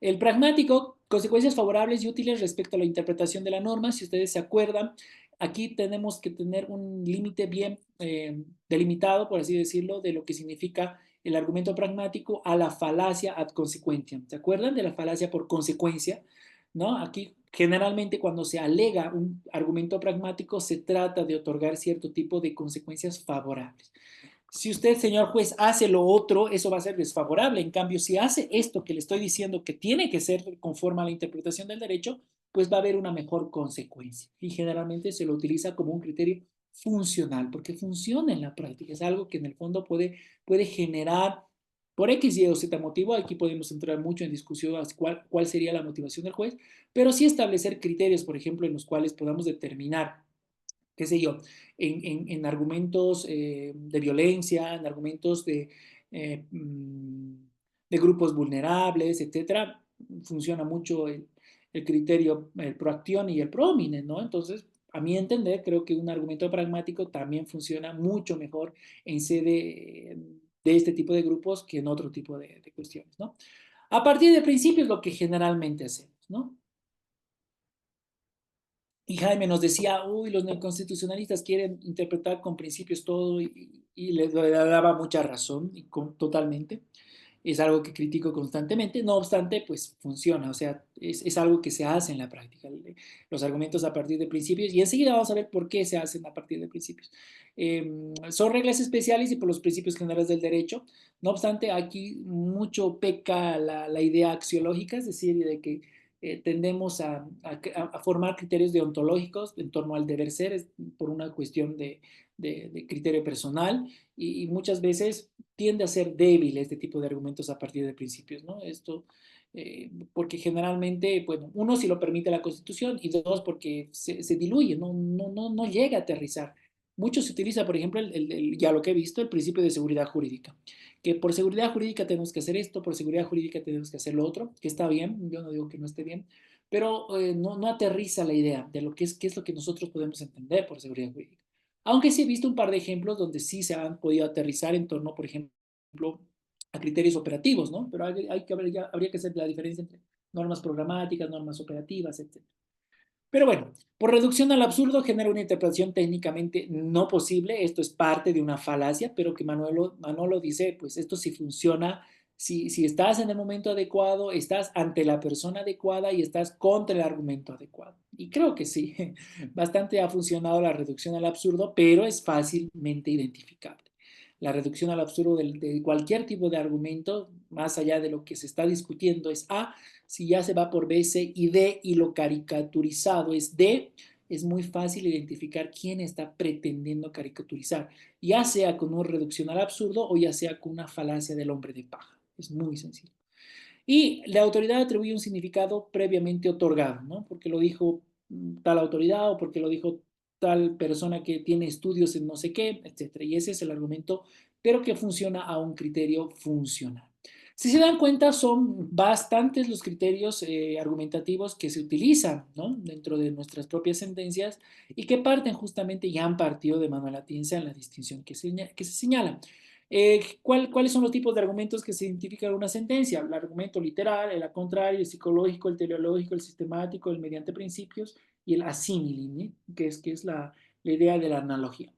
El pragmático, consecuencias favorables y útiles respecto a la interpretación de la norma. Si ustedes se acuerdan, aquí tenemos que tener un límite bien delimitado, por así decirlo, de lo que significa el argumento pragmático a la falacia ad consequentiam. ¿Se acuerdan de la falacia por consecuencia? ¿No? Aquí generalmente cuando se alega un argumento pragmático se trata de otorgar cierto tipo de consecuencias favorables. Si usted, señor juez, hace lo otro, eso va a ser desfavorable. En cambio, si hace esto que le estoy diciendo que tiene que ser conforme a la interpretación del derecho, pues va a haber una mejor consecuencia. Y generalmente se lo utiliza como un criterio funcional, porque funciona en la práctica. Es algo que en el fondo puede generar, por X, Y o Z motivo, aquí podemos entrar mucho en discusión a cuál sería la motivación del juez, pero sí establecer criterios, por ejemplo, en los cuales podamos determinar qué sé yo, argumentos de violencia, en argumentos eh, mm, de grupos vulnerables, etcétera, funciona mucho el criterio, el proacción y el pro hominem, ¿no? Entonces, a mi entender, creo que un argumento pragmático también funciona mucho mejor en sede de este tipo de grupos que en otro tipo de cuestiones, ¿no? A partir de principios, lo que generalmente hacemos, ¿no? Y Jaime nos decía, uy, los neoconstitucionalistas quieren interpretar con principios todo y le daba mucha razón y totalmente. Es algo que critico constantemente, no obstante, pues funciona, o sea, es algo que se hace en la práctica, los argumentos a partir de principios, y enseguida vamos a ver por qué se hacen a partir de principios. Son reglas especiales y por los principios generales del derecho, no obstante, aquí mucho peca la idea axiológica, es decir, de que tendemos a formar criterios deontológicos en torno al deber ser por una cuestión de criterio personal y muchas veces tiende a ser débil este tipo de argumentos a partir de principios, ¿no? Esto, porque generalmente, bueno, uno, si lo permite la Constitución y dos, porque se diluye, no llega a aterrizar. Mucho se utiliza, por ejemplo, ya lo que he visto, el principio de seguridad jurídica, que por seguridad jurídica tenemos que hacer esto, por seguridad jurídica tenemos que hacer lo otro, que está bien, yo no digo que no esté bien, pero no aterriza la idea de lo que qué es lo que nosotros podemos entender por seguridad jurídica. Aunque sí he visto un par de ejemplos donde sí se han podido aterrizar en torno, por ejemplo, a criterios operativos, ¿no? Pero habría que hacer la diferencia entre normas programáticas, normas operativas, etc. Pero bueno, por reducción al absurdo genera una interpretación técnicamente no posible. Esto es parte de una falacia, pero que Manolo dice, pues esto sí funciona. Si estás en el momento adecuado, estás ante la persona adecuada y estás contra el argumento adecuado. Y creo que sí, bastante ha funcionado la reducción al absurdo, pero es fácilmente identificable. La reducción al absurdo de cualquier tipo de argumento, más allá de lo que se está discutiendo, es A. Si ya se va por B, C y D y lo caricaturizado es D, es muy fácil identificar quién está pretendiendo caricaturizar, ya sea con una reducción al absurdo o ya sea con una falacia del hombre de paja. Es muy sencillo. Y la autoridad atribuye un significado previamente otorgado, ¿no? Porque lo dijo tal autoridad o porque lo dijo tal persona que tiene estudios en no sé qué, etcétera. Y ese es el argumento, pero que funciona a un criterio funcional. Si se dan cuenta, son bastantes los criterios argumentativos que se utilizan, ¿no? Dentro de nuestras propias sentencias y que parten justamente y han partido de Manuel Atienza en la distinción que se señala. ¿Cuáles son los tipos de argumentos que se identifican en una sentencia? El argumento literal, el a contrario, el psicológico, el teleológico, el sistemático, el mediante principios y el asímile, ¿eh? que es la idea de la analogía.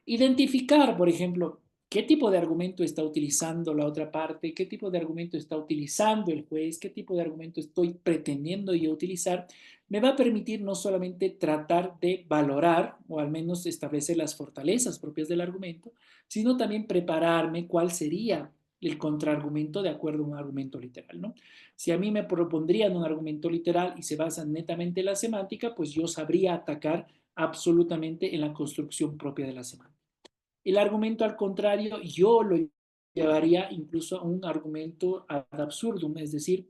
Identificar, por ejemplo, qué tipo de argumento está utilizando la otra parte, qué tipo de argumento está utilizando el juez, qué tipo de argumento estoy pretendiendo yo utilizar, me va a permitir no solamente tratar de valorar o al menos establecer las fortalezas propias del argumento, sino también prepararme cuál sería el contraargumento de acuerdo a un argumento literal, ¿no? Si a mí me propondrían un argumento literal y se basa netamente en la semántica, pues yo sabría atacar absolutamente en la construcción propia de la semántica. El argumento al contrario, yo lo llevaría incluso a un argumento ad absurdum, es decir,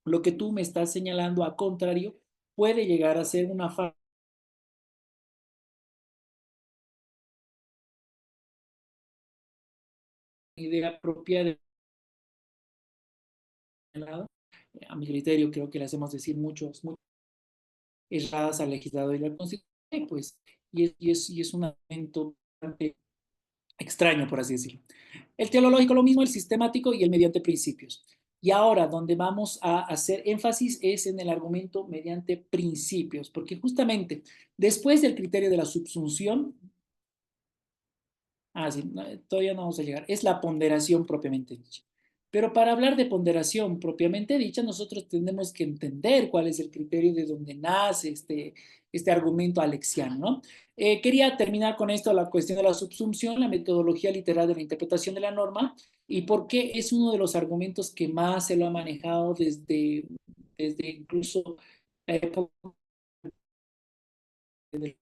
lo que tú me estás señalando a contrario puede llegar a ser una idea propia de lado. A mi criterio, creo que le hacemos decir muchos, muchas erradas al legislador y al constitucional, pues, y es un argumento bastante extraño, por así decirlo. El teleológico lo mismo, el sistemático y el mediante principios. Y ahora, donde vamos a hacer énfasis es en el argumento mediante principios, porque justamente después del criterio de la subsunción, sí, todavía no vamos a llegar, es la ponderación propiamente dicha. Pero para hablar de ponderación propiamente dicha, nosotros tenemos que entender cuál es el criterio de donde nace este argumento alexiano, ¿no? Quería terminar con esto, la cuestión de la subsunción, la metodología literal de la interpretación de la norma y por qué es uno de los argumentos que más se lo ha manejado desde incluso la época de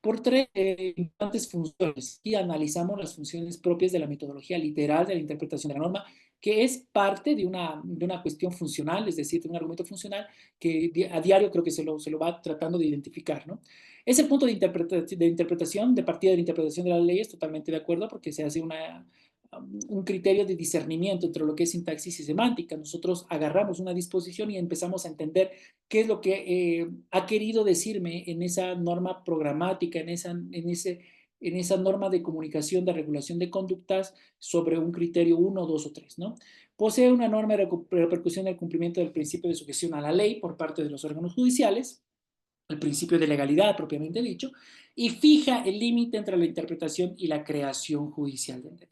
por tres importantes funciones y analizamos las funciones propias de la metodología literal de la interpretación de la norma, que es parte de una cuestión funcional, es decir, de un argumento funcional que a diario creo que se lo va tratando de identificar, ¿no? Es el punto de interpretación, de partida de la interpretación de las leyes, totalmente de acuerdo, porque se hace un criterio de discernimiento entre lo que es sintaxis y semántica. Nosotros agarramos una disposición y empezamos a entender qué es lo que ha querido decirme en esa norma programática, en esa norma de comunicación de regulación de conductas sobre un criterio uno, 2 o 3, ¿no? Posee una norma de repercusión del cumplimiento del principio de sujeción a la ley por parte de los órganos judiciales, el principio de legalidad propiamente dicho, y fija el límite entre la interpretación y la creación judicial del derecho.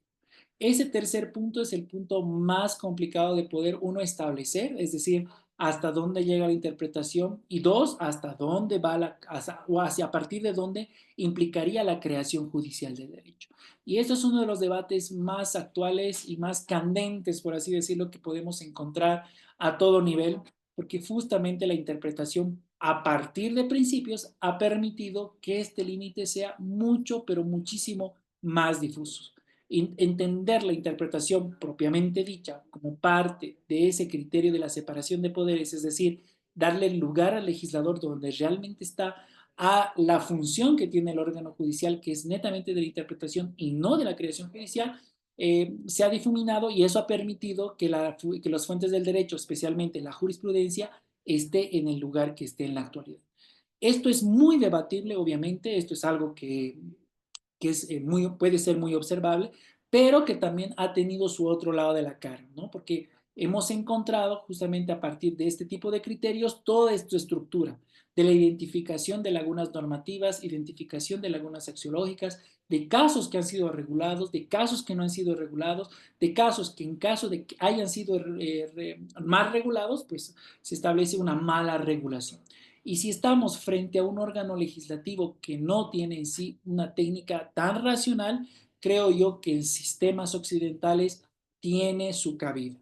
Ese tercer punto es el punto más complicado de poder uno establecer, es decir, hasta dónde llega la interpretación y dos, hasta dónde va o hacia a partir de dónde implicaría la creación judicial del derecho. Y esto es uno de los debates más actuales y más candentes, por así decirlo, que podemos encontrar a todo nivel, porque justamente la interpretación a partir de principios ha permitido que este límite sea mucho, pero muchísimo más difuso. Entender la interpretación propiamente dicha como parte de ese criterio de la separación de poderes, es decir, darle lugar al legislador donde realmente está a la función que tiene el órgano judicial, que es netamente de la interpretación y no de la creación judicial, se ha difuminado y eso ha permitido que las fuentes del derecho, especialmente la jurisprudencia, esté en el lugar que esté en la actualidad. Esto es muy debatible, obviamente, esto es algo que es, puede ser muy observable, pero que también ha tenido su otro lado de la cara, ¿no? Porque hemos encontrado justamente a partir de este tipo de criterios toda esta estructura de la identificación de lagunas normativas, identificación de lagunas axiológicas, de casos que han sido regulados, de casos que no han sido regulados, de casos que en caso de que hayan sido mal regulados, pues se establece una mala regulación. Y si estamos frente a un órgano legislativo que no tiene en sí una técnica tan racional, creo yo que en sistemas occidentales tiene su cabida.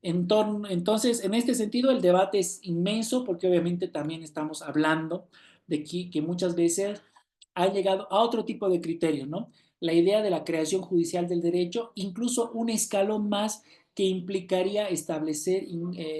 Entonces, en este sentido, el debate es inmenso porque obviamente también estamos hablando de que muchas veces ha llegado a otro tipo de criterio, ¿no? La idea de la creación judicial del derecho, incluso un escalón más que implicaría establecer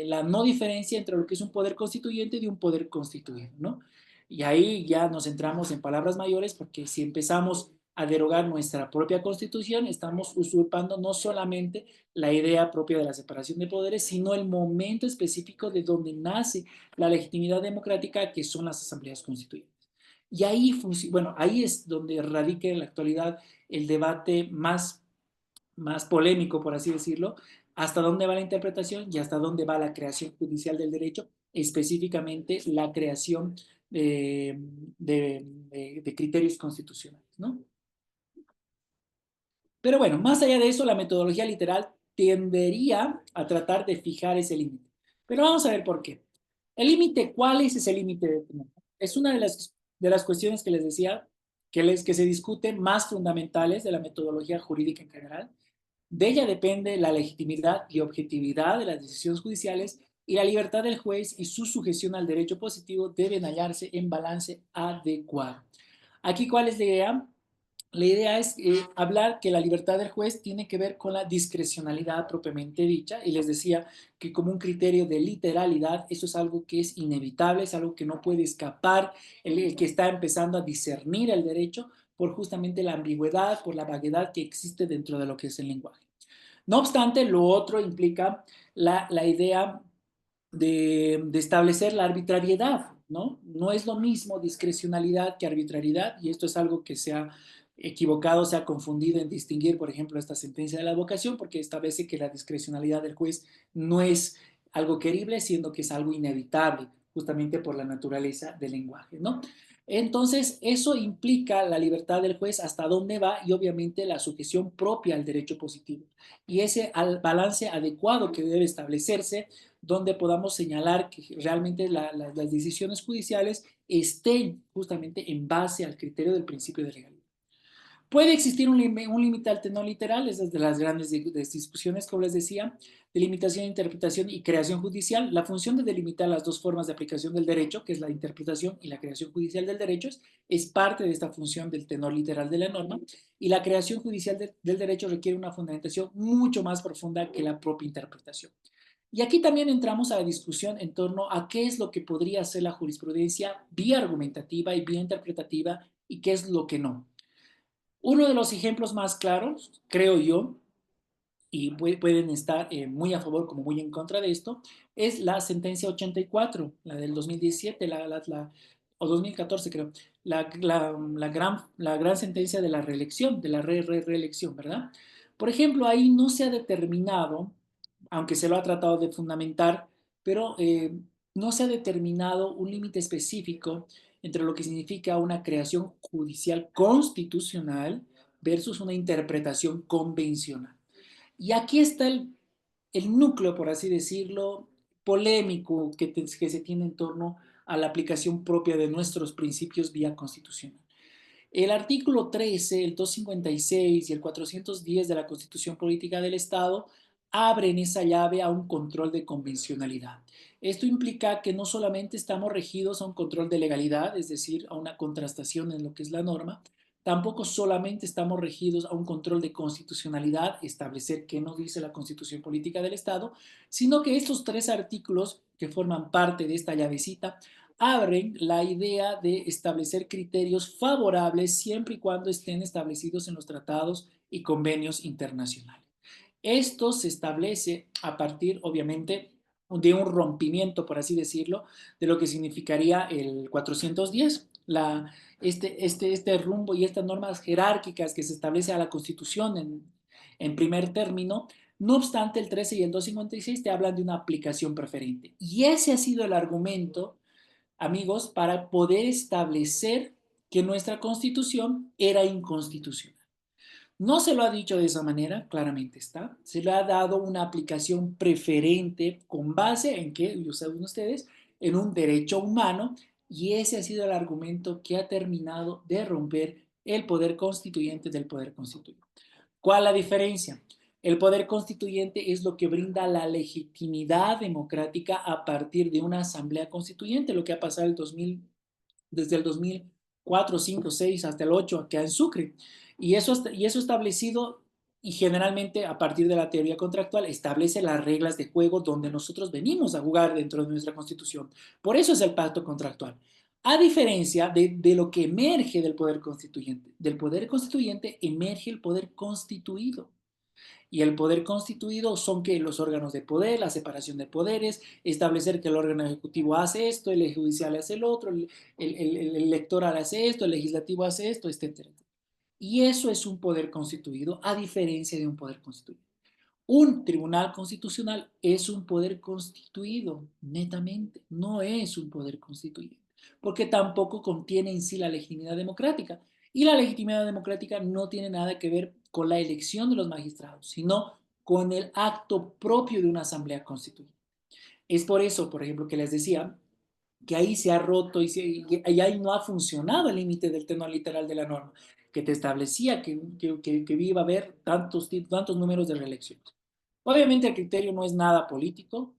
la no diferencia entre lo que es un poder constituyente y un poder constituido, ¿no? Y ahí ya nos entramos en palabras mayores porque si empezamos a derogar nuestra propia constitución, estamos usurpando no solamente la idea propia de la separación de poderes, sino el momento específico de donde nace la legitimidad democrática, que son las asambleas constituyentes. Y ahí, bueno, ahí es donde radica en la actualidad el debate más polémico, por así decirlo, hasta dónde va la interpretación y hasta dónde va la creación judicial del derecho, específicamente la creación de criterios constitucionales, ¿no? Pero bueno, más allá de eso, la metodología literal tendería a tratar de fijar ese límite. Pero vamos a ver por qué. El límite, ¿cuál es ese límite? Es una de las cuestiones que les decía que se discuten más fundamentales de la metodología jurídica en general. De ella depende la legitimidad y objetividad de las decisiones judiciales y la libertad del juez y su sujeción al derecho positivo deben hallarse en balance adecuado. Aquí, ¿cuál es la idea? La idea es hablar que la libertad del juez tiene que ver con la discrecionalidad propiamente dicha, y les decía que como un criterio de literalidad, eso es algo que es inevitable, es algo que no puede escapar el que está empezando a discernir el derecho por justamente la ambigüedad, por la vaguedad que existe dentro de lo que es el lenguaje. No obstante, lo otro implica la idea de establecer la arbitrariedad, ¿no? No es lo mismo discrecionalidad que arbitrariedad, y esto es algo que se ha equivocado, se ha confundido en distinguir, por ejemplo, esta sentencia de la advocación, porque establece que la discrecionalidad del juez no es algo querible, siendo que es algo inevitable, justamente por la naturaleza del lenguaje, ¿no? Entonces, eso implica la libertad del juez hasta dónde va y obviamente la sujeción propia al derecho positivo. Y ese balance adecuado que debe establecerse donde podamos señalar que realmente las decisiones judiciales estén justamente en base al criterio del principio de legalidad. Puede existir un límite al tenor literal, esa es de las grandes discusiones, como les decía, delimitación, interpretación y creación judicial. La función de delimitar las dos formas de aplicación del derecho, que es la interpretación y la creación judicial del derecho, es parte de esta función del tenor literal de la norma, y la creación judicial del derecho requiere una fundamentación mucho más profunda que la propia interpretación. Y aquí también entramos a la discusión en torno a qué es lo que podría ser la jurisprudencia vía argumentativa y vía interpretativa y qué es lo que no. Uno de los ejemplos más claros, creo yo, y pueden estar muy a favor como muy en contra de esto, es la sentencia 84, la del 2017, o 2014 creo, la gran sentencia de la reelección, de la reelección, ¿verdad? Por ejemplo, ahí no se ha determinado, aunque se lo ha tratado de fundamentar, pero no se ha determinado un límite específico entre lo que significa una creación judicial constitucional versus una interpretación convencional. Y aquí está el núcleo, por así decirlo, polémico que se tiene en torno a la aplicación propia de nuestros principios vía constitucional. El artículo 13, el 256 y el 410 de la Constitución Política del Estado abren esa llave a un control de convencionalidad. Esto implica que no solamente estamos regidos a un control de legalidad, es decir, a una contrastación en lo que es la norma, tampoco solamente estamos regidos a un control de constitucionalidad, establecer qué nos dice la Constitución Política del Estado, sino que estos tres artículos que forman parte de esta llavecita abren la idea de establecer criterios favorables siempre y cuando estén establecidos en los tratados y convenios internacionales. Esto se establece a partir, obviamente, de un rompimiento, por así decirlo, de lo que significaría el 410, este rumbo y estas normas jerárquicas que se establece a la Constitución en primer término. No obstante, el 13 y el 256 te hablan de una aplicación preferente. Y ese ha sido el argumento, amigos, para poder establecer que nuestra constitución era inconstitucional. No se lo ha dicho de esa manera, claramente está. Se le ha dado una aplicación preferente con base en que, lo saben ustedes, en un derecho humano, y ese ha sido el argumento que ha terminado de romper el poder constituyente del poder constituyente. ¿Cuál es la diferencia? El poder constituyente es lo que brinda la legitimidad democrática a partir de una asamblea constituyente, lo que ha pasado desde el 2004, 5, 6 hasta el 8 acá en Sucre. Y eso establecido, y generalmente a partir de la teoría contractual, establece las reglas de juego donde nosotros venimos a jugar dentro de nuestra constitución. Por eso es el pacto contractual. A diferencia de lo que emerge del poder constituyente. Del poder constituyente emerge el poder constituido. Y el poder constituido son que los órganos de poder, la separación de poderes, establecer que el órgano ejecutivo hace esto, el judicial hace el otro, el electoral hace esto, el legislativo hace esto, etcétera. Y eso es un poder constituido a diferencia de un poder constituido. Un tribunal constitucional es un poder constituido, netamente, no es un poder constituyente, porque tampoco contiene en sí la legitimidad democrática. Y la legitimidad democrática no tiene nada que ver con la elección de los magistrados, sino con el acto propio de una asamblea constituyente. Es por eso, por ejemplo, que les decía que ahí se ha roto y ahí no ha funcionado el límite del tenor literal de la norma, que te establecía que iba a haber tantos números de reelecciones. Obviamente el criterio no es nada político,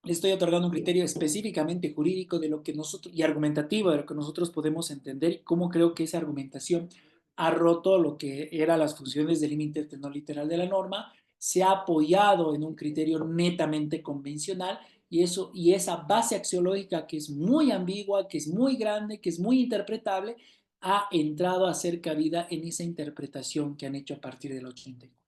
le estoy otorgando un criterio específicamente jurídico de lo que nosotros, y argumentativo de lo que nosotros podemos entender y cómo creo que esa argumentación ha roto lo que eran las funciones del límite no literal de la norma, se ha apoyado en un criterio netamente convencional y, eso, y esa base axiológica que es muy ambigua, que es muy grande, que es muy interpretable, ha entrado a ser cabida en esa interpretación que han hecho a partir del 84.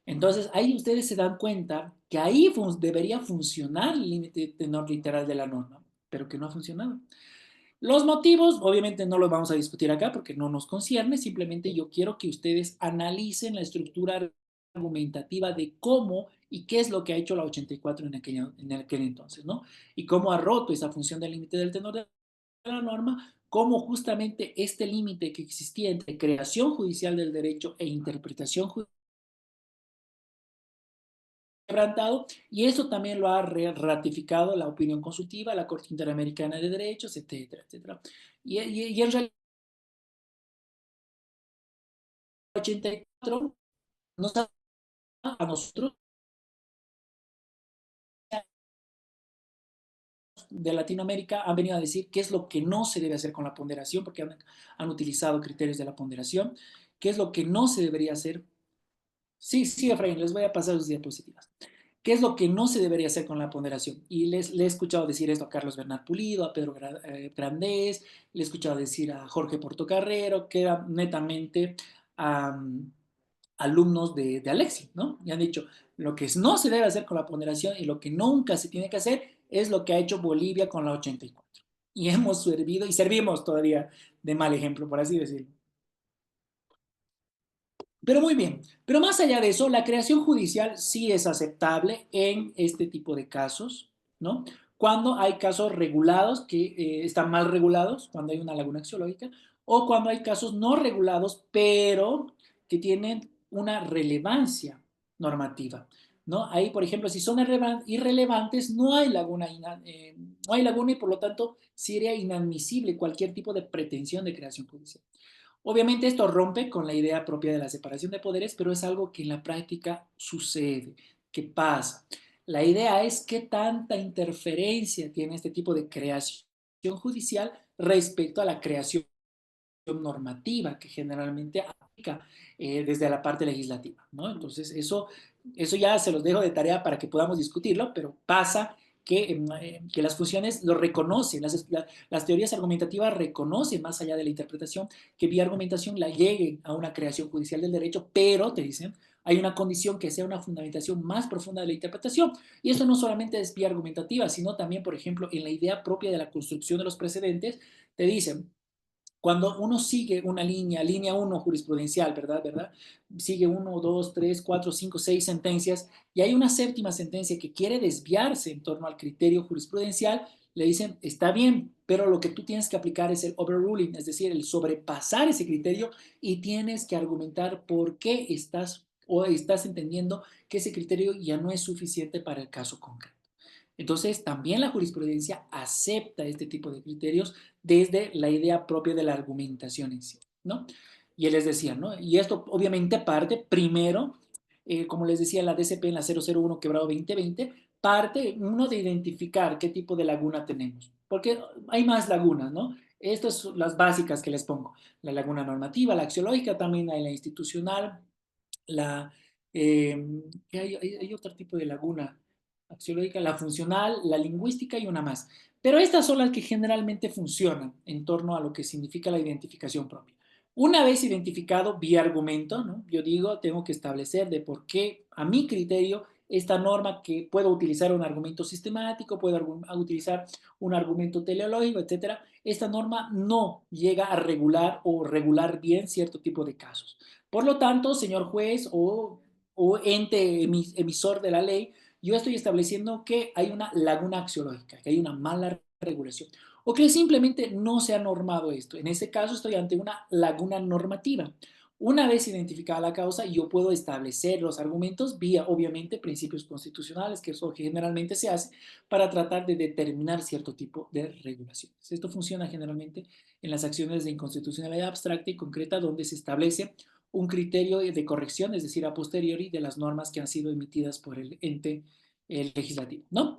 Entonces, ahí ustedes se dan cuenta que ahí debería funcionar el límite tenor literal de la norma, pero que no ha funcionado. Los motivos, obviamente no los vamos a discutir acá porque no nos concierne, simplemente yo quiero que ustedes analicen la estructura argumentativa de cómo y qué es lo que ha hecho la 84 en aquel entonces, ¿no? Y cómo ha roto esa función del límite del tenor de la norma, cómo justamente este límite que existía entre creación judicial del derecho e interpretación judicial quebrantado, y eso también lo ha ratificado la opinión consultiva, la Corte Interamericana de Derechos, etcétera, etcétera. Y en realidad, 84 nos ha, a nosotros de Latinoamérica han venido a decir qué es lo que no se debe hacer con la ponderación, porque han utilizado criterios de la ponderación, qué es lo que no se debería hacer. Sí, sí, Efraín, les voy a pasar sus diapositivas. ¿Qué es lo que no se debería hacer con la ponderación? Y le he escuchado decir esto a Carlos Bernal Pulido, a Pedro Grandés, le he escuchado decir a Jorge Portocarrero, que eran netamente um, alumnos de Alexi, ¿no? Y han dicho, lo que no se debe hacer con la ponderación y lo que nunca se tiene que hacer es lo que ha hecho Bolivia con la 84. Y hemos servido y servimos todavía de mal ejemplo, por así decirlo. Pero muy bien, pero más allá de eso, la creación judicial sí es aceptable en este tipo de casos, ¿no? Cuando hay casos regulados que están mal regulados, cuando hay una laguna axiológica, o cuando hay casos no regulados, pero que tienen una relevancia normativa, ¿no? Ahí, por ejemplo, si son irrelevantes, no hay laguna, no hay laguna y por lo tanto sería inadmisible cualquier tipo de pretensión de creación judicial. Obviamente esto rompe con la idea propia de la separación de poderes, pero es algo que en la práctica sucede, que pasa. La idea es qué tanta interferencia tiene este tipo de creación judicial respecto a la creación normativa que generalmente aplica desde la parte legislativa, ¿no? Entonces, eso ya se los dejo de tarea para que podamos discutirlo, pero pasa que las funciones lo reconocen, las teorías argumentativas reconocen más allá de la interpretación que vía argumentación la lleguen a una creación judicial del derecho, pero te dicen, hay una condición que sea una fundamentación más profunda de la interpretación. Y eso no solamente es vía argumentativa, sino también, por ejemplo, en la idea propia de la construcción de los precedentes, te dicen, cuando uno sigue una línea uno jurisprudencial, ¿verdad? ¿verdad? Sigue uno, dos, tres, cuatro, cinco, seis sentencias y hay una séptima sentencia que quiere desviarse en torno al criterio jurisprudencial, le dicen, está bien, pero lo que tú tienes que aplicar es el overruling, es decir, el sobrepasar ese criterio y tienes que argumentar por qué estás entendiendo que ese criterio ya no es suficiente para el caso concreto. Entonces, también la jurisprudencia acepta este tipo de criterios desde la idea propia de la argumentación en sí, ¿no? Y él les decía, ¿no? Y esto obviamente parte primero, como les decía, la DCP en la 001 quebrado 2020, parte uno de identificar qué tipo de laguna tenemos, porque hay más lagunas, ¿no? Estas son las básicas que les pongo, la laguna normativa, la axiológica, también hay la institucional, la, hay otro tipo de laguna axiológica, la funcional, la lingüística y una más. Pero estas son las que generalmente funcionan en torno a lo que significa la identificación propia. Una vez identificado vía argumento, ¿no? Yo digo, tengo que establecer de por qué, a mi criterio, esta norma que puedo utilizar un argumento sistemático, puedo utilizar un argumento teleológico, etcétera, esta norma no llega a regular o regular bien cierto tipo de casos. Por lo tanto, señor juez o ente emisor de la ley, yo estoy estableciendo que hay una laguna axiológica, que hay una mala regulación, o que simplemente no se ha normado esto. En este caso estoy ante una laguna normativa. Una vez identificada la causa, yo puedo establecer los argumentos vía, obviamente, principios constitucionales, que es lo que generalmente se hace para tratar de determinar cierto tipo de regulaciones. Esto funciona generalmente en las acciones de inconstitucionalidad abstracta y concreta, donde se establece un criterio de corrección, es decir, a posteriori de las normas que han sido emitidas por el ente legislativo, ¿no?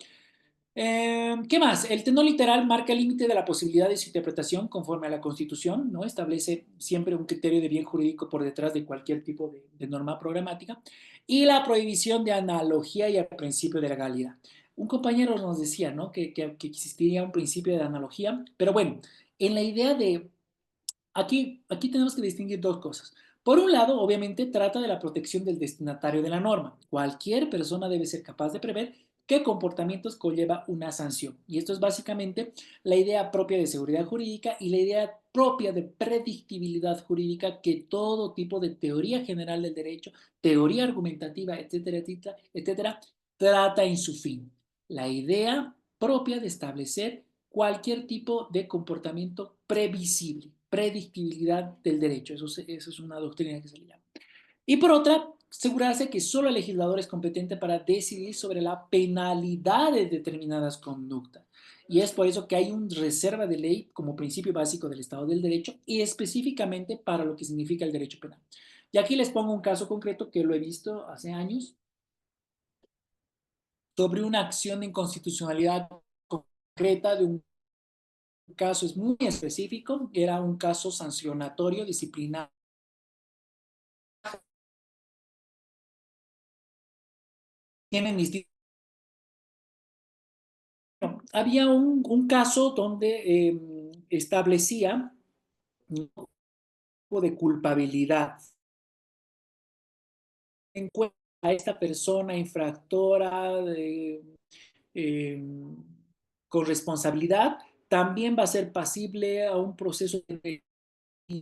¿Qué más? El tenor literal marca el límite de la posibilidad de su interpretación conforme a la Constitución, ¿no? Establece siempre un criterio de bien jurídico por detrás de cualquier tipo de norma programática y la prohibición de analogía y el principio de legalidad. Un compañero nos decía, ¿no? Que existiría un principio de analogía, pero bueno, en la idea de aquí tenemos que distinguir dos cosas. Por un lado, obviamente, trata de la protección del destinatario de la norma. Cualquier persona debe ser capaz de prever qué comportamientos conlleva una sanción. Y esto es básicamente la idea propia de seguridad jurídica y la idea propia de predictibilidad jurídica que todo tipo de teoría general del derecho, teoría argumentativa, etcétera, etcétera, etcétera, trata en su fin. La idea propia de establecer cualquier tipo de comportamiento previsible, predictibilidad del derecho. Eso es una doctrina que se le llama. Y por otra, asegurarse que solo el legislador es competente para decidir sobre la penalidad de determinadas conductas. Y es por eso que hay una reserva de ley como principio básico del Estado del Derecho y específicamente para lo que significa el derecho penal. Y aquí les pongo un caso concreto que lo he visto hace años sobre una acción de inconstitucionalidad concreta de un caso es muy específico, era un caso sancionatorio disciplinario. Tienen distintos. Había un caso donde establecía un tipo de culpabilidad en cuenta a esta persona infractora eh, con responsabilidad, también va a ser pasible a un proceso de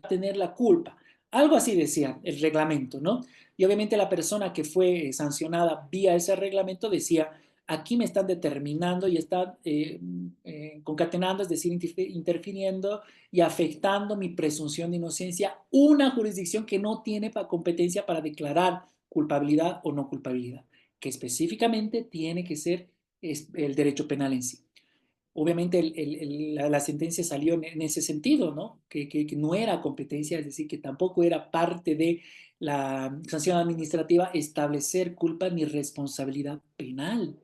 tener la culpa. Algo así decía el reglamento, ¿no? Y obviamente la persona que fue sancionada vía ese reglamento decía, aquí me están determinando y están concatenando, es decir, interfiriendo y afectando mi presunción de inocencia, una jurisdicción que no tiene competencia para declarar culpabilidad o no culpabilidad, que específicamente tiene que ser el derecho penal en sí. Obviamente la sentencia salió en ese sentido, ¿no? Que no era competencia, es decir, que tampoco era parte de la sanción administrativa establecer culpa ni responsabilidad penal.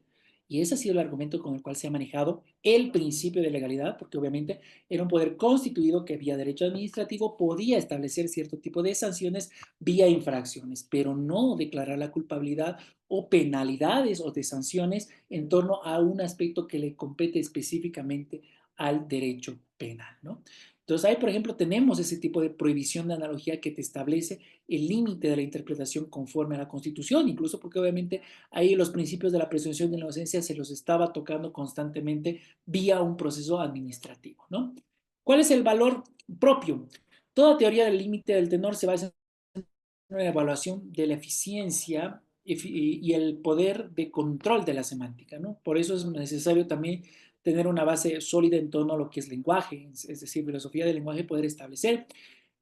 Y ese ha sido el argumento con el cual se ha manejado el principio de legalidad, porque obviamente era un poder constituido que vía derecho administrativo podía establecer cierto tipo de sanciones vía infracciones, pero no declarar la culpabilidad o penalidades o de sanciones en torno a un aspecto que le compete específicamente al derecho penal, ¿no? Entonces ahí, por ejemplo, tenemos ese tipo de prohibición de analogía que te establece el límite de la interpretación conforme a la Constitución, incluso porque obviamente ahí los principios de la presunción de inocencia se los estaba tocando constantemente vía un proceso administrativo, ¿no? ¿Cuál es el valor propio? Toda teoría del límite del tenor se basa en una evaluación de la eficiencia y el poder de control de la semántica, ¿no? Por eso es necesario también tener una base sólida en torno a lo que es lenguaje, es decir, filosofía del lenguaje, poder establecer.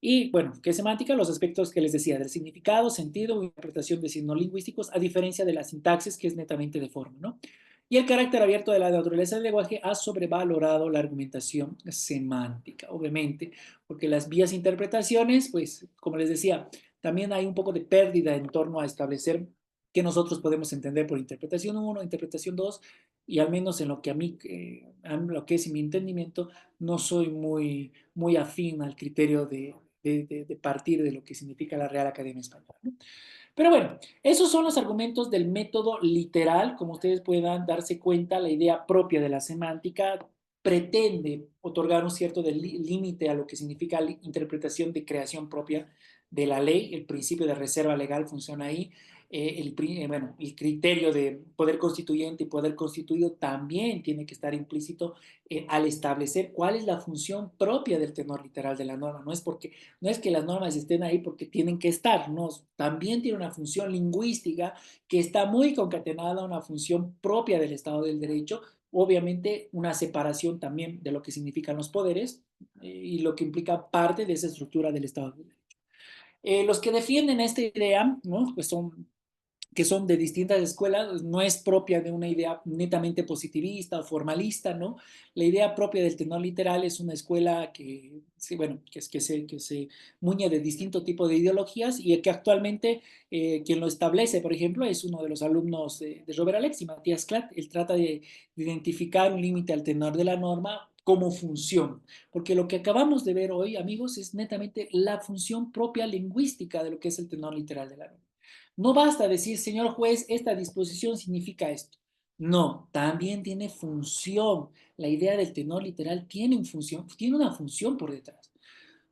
Y bueno, ¿qué es semántica? Los aspectos que les decía, del significado, sentido o interpretación de signos lingüísticos, a diferencia de la sintaxis, que es netamente de forma, ¿no? Y el carácter abierto de la naturaleza del lenguaje ha sobrevalorado la argumentación semántica, obviamente, porque las vías interpretaciones, pues, como les decía, también hay un poco de pérdida en torno a establecer qué nosotros podemos entender por interpretación uno, interpretación 2, y al menos en lo que a mí, lo que es mi entendimiento, no soy muy afín al criterio de partir de lo que significa la Real Academia Española, ¿no? Pero bueno, esos son los argumentos del método literal. Como ustedes puedan darse cuenta, la idea propia de la semántica pretende otorgar un cierto límite a lo que significa la interpretación de creación propia de la ley. El principio de reserva legal funciona ahí. Bueno, el criterio de poder constituyente y poder constituido también tiene que estar implícito al establecer cuál es la función propia del tenor literal de la norma. No es que las normas estén ahí porque tienen que estar, no, también tiene una función lingüística que está muy concatenada a una función propia del Estado del Derecho, obviamente una separación también de lo que significan los poderes y lo que implica parte de esa estructura del Estado del Derecho. Los que defienden esta idea, ¿no? Pues son que son de distintas escuelas, no es propia de una idea netamente positivista o formalista, ¿no? La idea propia del tenor literal es una escuela que, sí, bueno, que se muñe de distinto tipo de ideologías y que actualmente quien lo establece, por ejemplo, es uno de los alumnos de Robert Alexy, Matías Clat. Él trata de identificar un límite al tenor de la norma como función, porque lo que acabamos de ver hoy, amigos, es netamente la función propia lingüística de lo que es el tenor literal de la norma. No basta decir, señor juez, esta disposición significa esto. No, también tiene función. La idea del tenor literal tiene una función por detrás.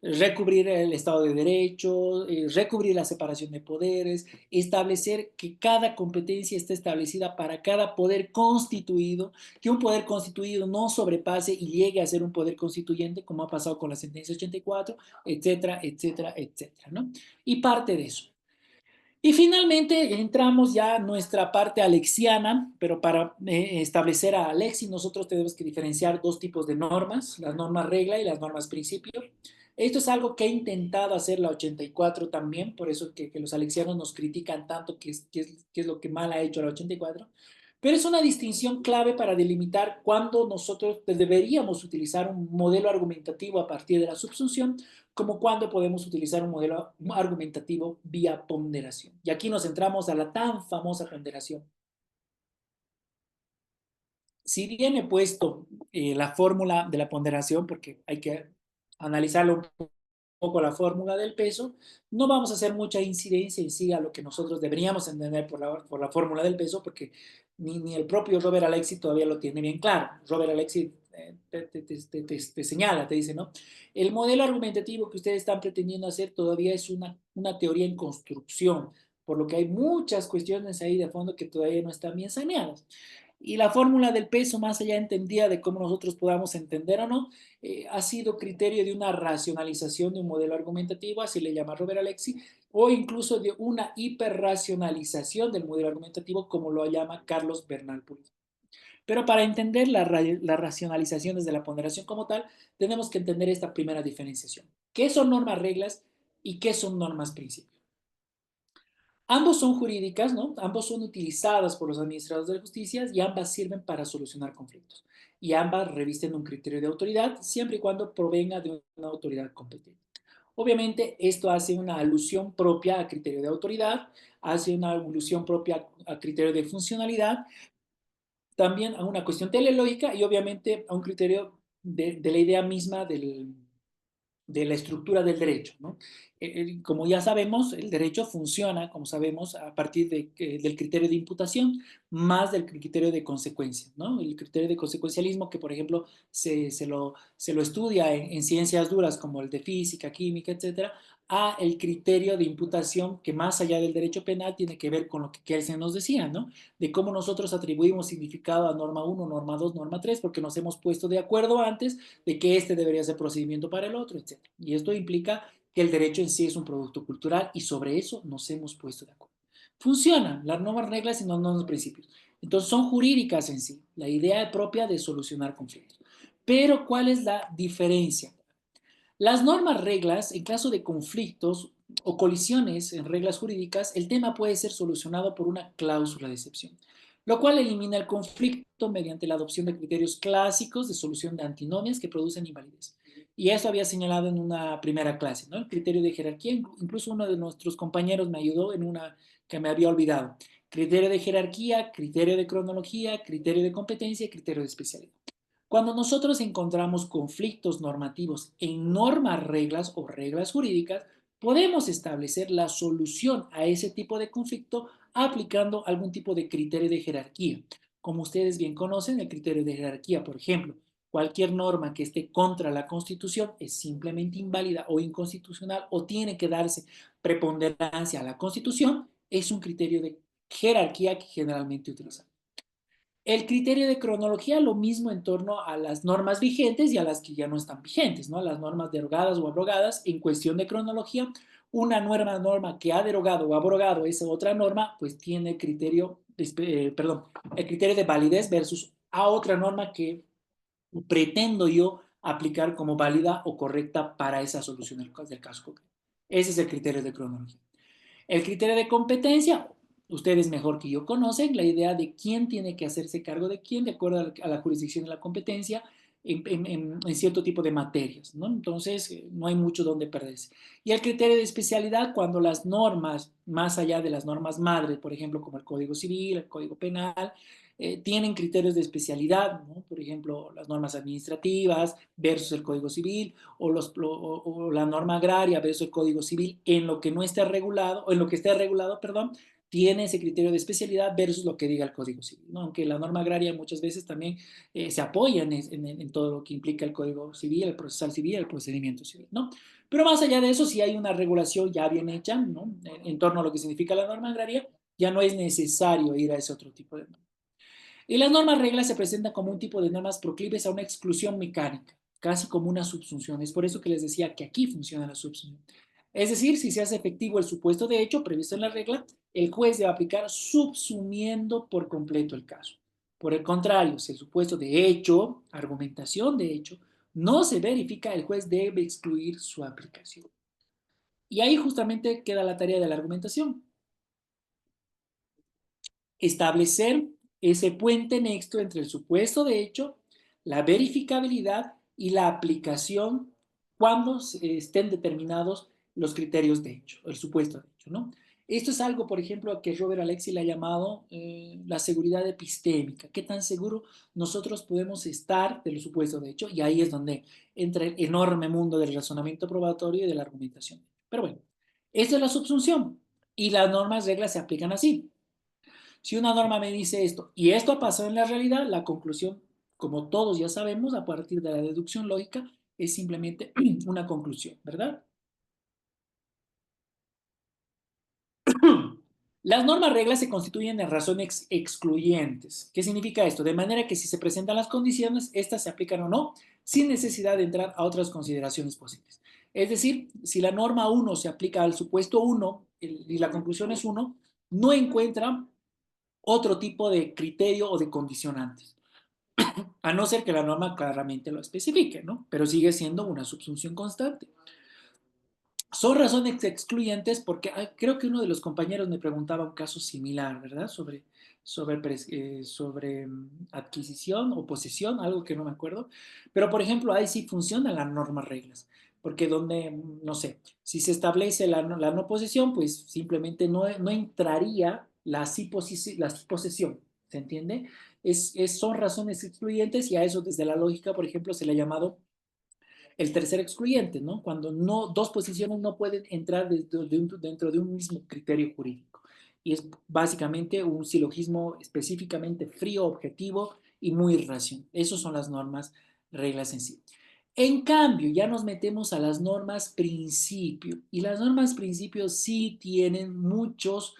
Recubrir el Estado de Derecho, recubrir la separación de poderes, establecer que cada competencia esté establecida para cada poder constituido, que un poder constituido no sobrepase y llegue a ser un poder constituyente, como ha pasado con la sentencia 84, etcétera, etcétera, etcétera, ¿no? Y parte de eso. Y finalmente entramos ya a nuestra parte alexiana, pero para establecer a Alexi nosotros tenemos que diferenciar dos tipos de normas, las normas regla y las normas principio. Esto es algo que ha intentado hacer la 84 también, por eso que los alexianos nos critican tanto que es lo que mal ha hecho la 84, pero es una distinción clave para delimitar cuándo nosotros deberíamos utilizar un modelo argumentativo a partir de la subsunción como cuando podemos utilizar un modelo argumentativo vía ponderación. Y aquí nos centramos a la tan famosa ponderación. Si bien he puesto la fórmula de la ponderación, porque hay que analizarlo un poco la fórmula del peso, no vamos a hacer mucha incidencia en sí a lo que nosotros deberíamos entender por la fórmula del peso, porque ni el propio Robert Alexy todavía lo tiene bien claro. Robert Alexy te señala, te dice, ¿no? El modelo argumentativo que ustedes están pretendiendo hacer todavía es una teoría en construcción, por lo que hay muchas cuestiones ahí de fondo que todavía no están bien saneadas. Y la fórmula del peso, más allá entendida de cómo nosotros podamos entender o no, ha sido criterio de una racionalización de un modelo argumentativo, así le llama Robert Alexy, o incluso de una hiperracionalización del modelo argumentativo, como lo llama Carlos Bernal Puig. Pero para entender las racionalizaciones de la ponderación como tal, tenemos que entender esta primera diferenciación. ¿Qué son normas reglas y qué son normas principios? Ambos son jurídicas, ¿no? Ambos son utilizadas por los administradores de justicia y ambas sirven para solucionar conflictos. Y ambas revisten un criterio de autoridad siempre y cuando provenga de una autoridad competente. Obviamente, esto hace una alusión propia a criterio de autoridad, hace una alusión propia a criterio de funcionalidad, también a una cuestión teleológica y obviamente a un criterio de la idea misma de la estructura del derecho, ¿no? Como ya sabemos, el derecho funciona, como sabemos, a partir del criterio de imputación más del criterio de consecuencia, ¿no? El criterio de consecuencialismo que, por ejemplo, se lo estudia en ciencias duras como el de física, química, etcétera, a el criterio de imputación que más allá del derecho penal tiene que ver con lo que Kelsen nos decía, ¿no? De cómo nosotros atribuimos significado a norma 1, norma 2, norma 3, porque nos hemos puesto de acuerdo antes de que este debería ser procedimiento para el otro, etc. Y esto implica que el derecho en sí es un producto cultural y sobre eso nos hemos puesto de acuerdo. Funcionan las nuevas reglas y los nuevos principios. Entonces son jurídicas en sí, la idea propia de solucionar conflictos. Pero ¿cuál es la diferencia? Las normas reglas, en caso de conflictos o colisiones en reglas jurídicas, el tema puede ser solucionado por una cláusula de excepción, lo cual elimina el conflicto mediante la adopción de criterios clásicos de solución de antinomias que producen invalidez. Y eso había señalado en una primera clase, ¿no? El criterio de jerarquía, incluso uno de nuestros compañeros me ayudó en una que me había olvidado. Criterio de jerarquía, criterio de cronología, criterio de competencia y criterio de especialidad. Cuando nosotros encontramos conflictos normativos en normas, reglas o reglas jurídicas, podemos establecer la solución a ese tipo de conflicto aplicando algún tipo de criterio de jerarquía. Como ustedes bien conocen, el criterio de jerarquía, por ejemplo, cualquier norma que esté contra la Constitución es simplemente inválida o inconstitucional o tiene que darse preponderancia a la Constitución, es un criterio de jerarquía que generalmente utilizamos. El criterio de cronología, lo mismo en torno a las normas vigentes y a las que ya no están vigentes, ¿no? Las normas derogadas o abrogadas en cuestión de cronología. Una nueva norma que ha derogado o abrogado esa otra norma, pues tiene criterio, el criterio de validez versus a otra norma que pretendo yo aplicar como válida o correcta para esa solución del caso concreto. Ese es el criterio de cronología. El criterio de competencia, ustedes mejor que yo conocen la idea de quién tiene que hacerse cargo de quién de acuerdo a la jurisdicción y la competencia en cierto tipo de materias, ¿no? Entonces, no hay mucho donde perderse. Y el criterio de especialidad, cuando las normas, más allá de las normas madres, por ejemplo, como el Código Civil, el Código Penal, tienen criterios de especialidad, ¿no? Por ejemplo, las normas administrativas versus el Código Civil, o la norma agraria versus el Código Civil, en lo que no esté regulado, o en lo que esté regulado, perdón, tiene ese criterio de especialidad versus lo que diga el Código Civil, ¿no? Aunque la norma agraria muchas veces también se apoya en todo lo que implica el Código Civil, el procesal civil, el procedimiento civil, ¿no? Pero más allá de eso, si hay una regulación ya bien hecha, ¿no? En torno a lo que significa la norma agraria, ya no es necesario ir a ese otro tipo de norma. Y las normas reglas se presentan como un tipo de normas proclives a una exclusión mecánica, casi como una subsunción. Es por eso que les decía que aquí funciona la subsunción. Es decir, si se hace efectivo el supuesto de hecho previsto en la regla, el juez debe aplicar subsumiendo por completo el caso. Por el contrario, si el supuesto de hecho, argumentación de hecho, no se verifica, el juez debe excluir su aplicación. Y ahí justamente queda la tarea de la argumentación. Establecer ese puente nexo entre el supuesto de hecho, la verificabilidad y la aplicación cuando estén determinados los criterios de hecho, el supuesto de hecho, ¿no? Esto es algo, por ejemplo, que Robert Alexi le ha llamado la seguridad epistémica. ¿Qué tan seguro nosotros podemos estar del supuesto de hecho? Y ahí es donde entra el enorme mundo del razonamiento probatorio y de la argumentación. Pero bueno, esta es la subsunción y las normas reglas se aplican así. Si una norma me dice esto y esto ha pasado en la realidad, la conclusión, como todos ya sabemos, a partir de la deducción lógica, es simplemente una conclusión, ¿verdad? Las normas reglas se constituyen en razones excluyentes. ¿Qué significa esto? De manera que si se presentan las condiciones, estas se aplican o no, sin necesidad de entrar a otras consideraciones posibles. Es decir, si la norma 1 se aplica al supuesto 1 y la conclusión es 1, no encuentra otro tipo de criterio o de condicionantes, a no ser que la norma claramente lo especifique, ¿no? Pero sigue siendo una subsunción constante. Son razones excluyentes porque creo que uno de los compañeros me preguntaba un caso similar, ¿verdad? Sobre adquisición o posesión, algo que no me acuerdo. Pero, por ejemplo, ahí sí funcionan las normas reglas, porque donde, no sé, si se establece la no posesión, pues simplemente no entraría la sí posesión, ¿se entiende? Son razones excluyentes y a eso desde la lógica, por ejemplo, se le ha llamado el tercer excluyente, ¿no? Cuando no, dos posiciones no pueden entrar dentro de un mismo criterio jurídico. Y es básicamente un silogismo específicamente frío, objetivo y muy racional. Esas son las normas, reglas en sí. En cambio, ya nos metemos a las normas principio. Y las normas principios sí tienen muchos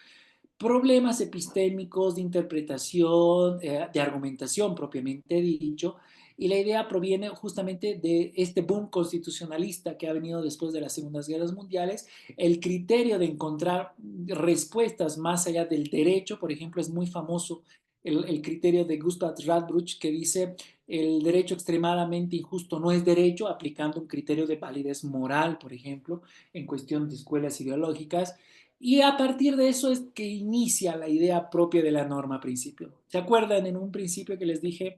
problemas epistémicos de interpretación, de argumentación propiamente dicho, y la idea proviene justamente de este boom constitucionalista que ha venido después de las Segundas Guerras Mundiales. El criterio de encontrar respuestas más allá del derecho, por ejemplo, es muy famoso el criterio de Gustav Radbruch que dice el derecho extremadamente injusto no es derecho, aplicando un criterio de validez moral, por ejemplo, en cuestión de escuelas ideológicas. Y a partir de eso es que inicia la idea propia de la norma principio. ¿Se acuerdan en un principio que les dije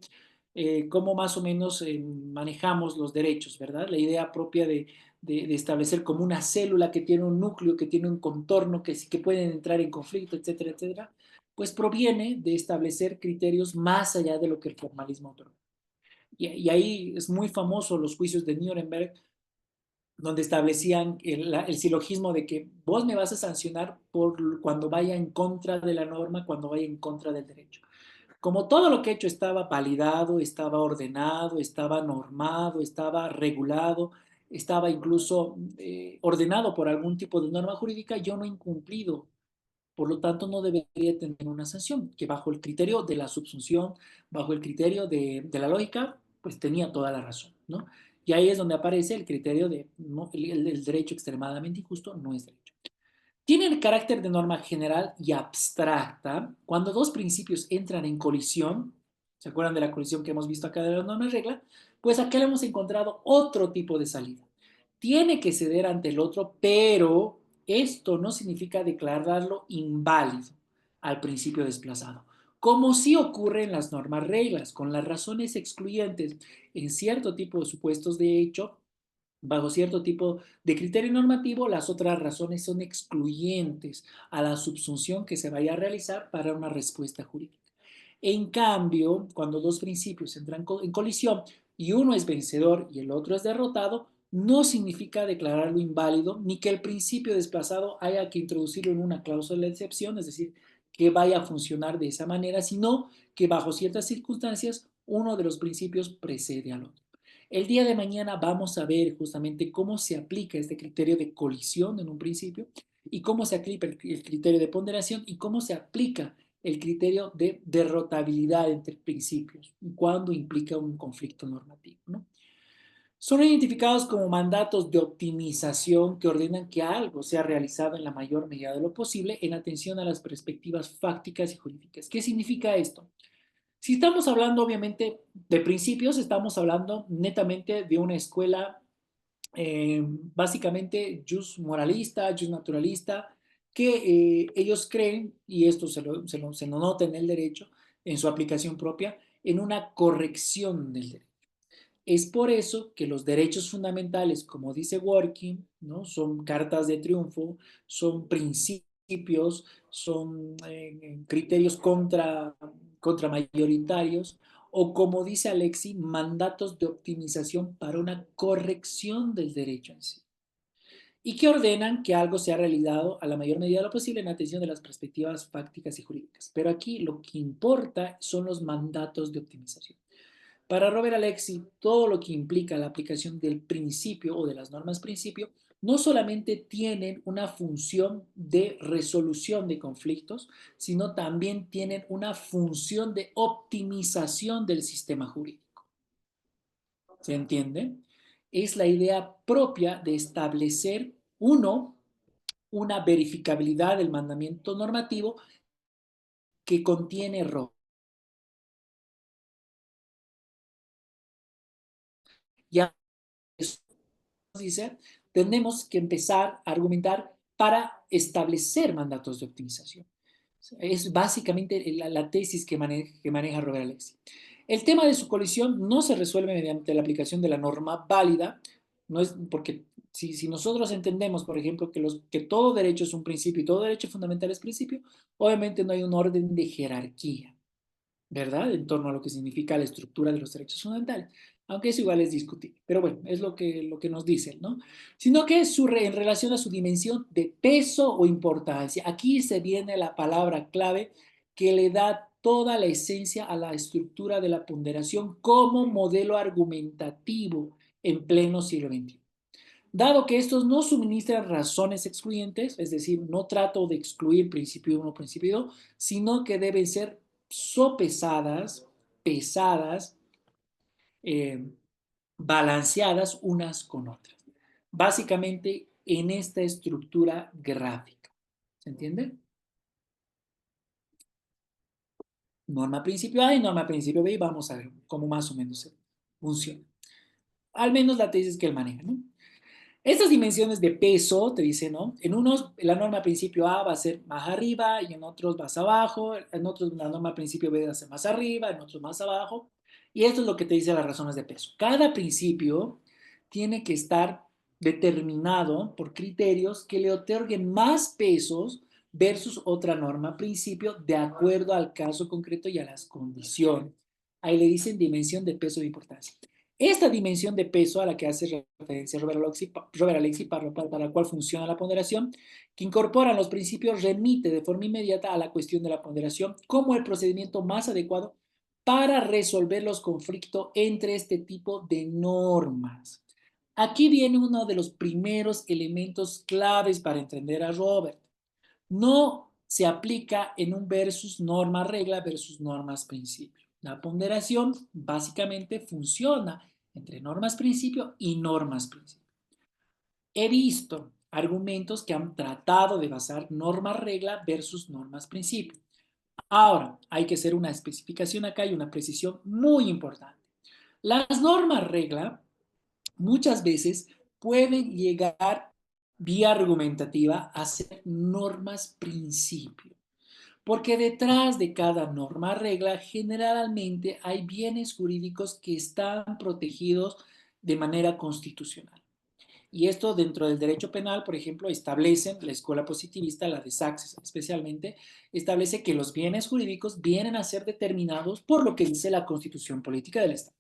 cómo más o menos manejamos los derechos, ¿verdad? La idea propia de establecer como una célula que tiene un núcleo, que tiene un contorno, que pueden entrar en conflicto, etcétera, etcétera, pues proviene de establecer criterios más allá de lo que el formalismo otorga. Y ahí es muy famoso los juicios de Nuremberg, donde establecían el silogismo de que vos me vas a sancionar por cuando vaya en contra de la norma, cuando vaya en contra del derecho. Como todo lo que he hecho estaba validado, estaba ordenado, estaba normado, estaba regulado, estaba incluso ordenado por algún tipo de norma jurídica, yo no he incumplido. Por lo tanto, no debería tener una sanción, que bajo el criterio de la subsunción, bajo el criterio de la lógica, pues tenía toda la razón, ¿no? Y ahí es donde aparece el criterio de no, el derecho extremadamente injusto no es derecho. Tiene el carácter de norma general y abstracta cuando dos principios entran en colisión. ¿Se acuerdan de la colisión que hemos visto acá de la norma regla? Pues acá le hemos encontrado otro tipo de salida. Tiene que ceder ante el otro, pero esto no significa declararlo inválido. al principio desplazado, como sí ocurre en las normas reglas, con las razones excluyentes en cierto tipo de supuestos de hecho. Bajo cierto tipo de criterio normativo, las otras razones son excluyentes a la subsunción que se vaya a realizar para una respuesta jurídica. En cambio, cuando dos principios entran en colisión y uno es vencedor y el otro es derrotado, no significa declararlo inválido ni que el principio desplazado haya que introducirlo en una cláusula de excepción, es decir, que vaya a funcionar de esa manera, sino que bajo ciertas circunstancias uno de los principios precede al otro. El día de mañana vamos a ver justamente cómo se aplica este criterio de colisión en un principio y cómo se aplica el criterio de ponderación y cómo se aplica el criterio de derrotabilidad entre principios cuando implica un conflicto normativo, ¿no? Son identificados como mandatos de optimización que ordenan que algo sea realizado en la mayor medida de lo posible en atención a las perspectivas fácticas y jurídicas. ¿Qué significa esto? Si estamos hablando obviamente de principios, estamos hablando netamente de una escuela básicamente jus moralista, jus naturalista, que ellos creen, y esto se lo nota en el derecho, en su aplicación propia, en una corrección del derecho. Es por eso que los derechos fundamentales, como dice Working, ¿no? Son cartas de triunfo, son principios, son criterios contra mayoritarios, o como dice Alexi, mandatos de optimización para una corrección del derecho en sí. Y que ordenan que algo sea realizado a la mayor medida de lo posible en atención de las perspectivas fácticas y jurídicas. Pero aquí lo que importa son los mandatos de optimización. Para Robert Alexi, todo lo que implica la aplicación del principio o de las normas principio no solamente tienen una función de resolución de conflictos, sino también tienen una función de optimización del sistema jurídico. ¿Se entiende? Es la idea propia de establecer, uno, una verificabilidad del mandamiento normativo que contiene error. Ya dice, tenemos que empezar a argumentar para establecer mandatos de optimización. Es básicamente la tesis que maneja Robert Alexi. El tema de su colisión no se resuelve mediante la aplicación de la norma válida, no es porque si nosotros entendemos, por ejemplo, que todo derecho es un principio y todo derecho fundamental es principio, obviamente no hay un orden de jerarquía. ¿Verdad? En torno a lo que significa la estructura de los derechos fundamentales. Aunque eso igual es discutible. Pero bueno, es lo que nos dicen, ¿no? Sino que en relación a su dimensión de peso o importancia. Aquí se viene la palabra clave que le da toda la esencia a la estructura de la ponderación como modelo argumentativo en pleno siglo XXI. Dado que estos no suministran razones excluyentes, es decir, no trato de excluir principio 1, principio 2, sino que deben ser sopesadas, pesadas, eh, balanceadas unas con otras. Básicamente en esta estructura gráfica. ¿Se entiende? Norma principio A y norma principio B y vamos a ver cómo más o menos funciona. Al menos la tesis que él maneja, ¿no? Estas dimensiones de peso, te dice, ¿no? En unos, la norma principio A va a ser más arriba y en otros más abajo, en otros la norma principio B va a ser más arriba, en otros más abajo. Y esto es lo que te dice las razones de peso. Cada principio tiene que estar determinado por criterios que le otorguen más pesos versus otra norma principio de acuerdo al caso concreto y a las condiciones. Ahí le dicen dimensión de peso de importancia. Esta dimensión de peso a la que hace referencia Robert Alexi para la cual funciona la ponderación, que incorpora los principios, remite de forma inmediata a la cuestión de la ponderación como el procedimiento más adecuado para resolver los conflictos entre este tipo de normas. Aquí viene uno de los primeros elementos claves para entender a Robert. No se aplica en un versus norma regla versus normas principio. La ponderación básicamente funciona entre normas principio y normas principio. He visto argumentos que han tratado de basar normas regla versus normas principio. Ahora, hay que hacer una especificación acá y una precisión muy importante. Las normas regla muchas veces pueden llegar vía argumentativa a ser normas principio. Porque detrás de cada norma regla generalmente hay bienes jurídicos que están protegidos de manera constitucional. Y esto dentro del derecho penal, por ejemplo, establecen, la escuela positivista, la de Sachs especialmente, establece que los bienes jurídicos vienen a ser determinados por lo que dice la Constitución Política del Estado,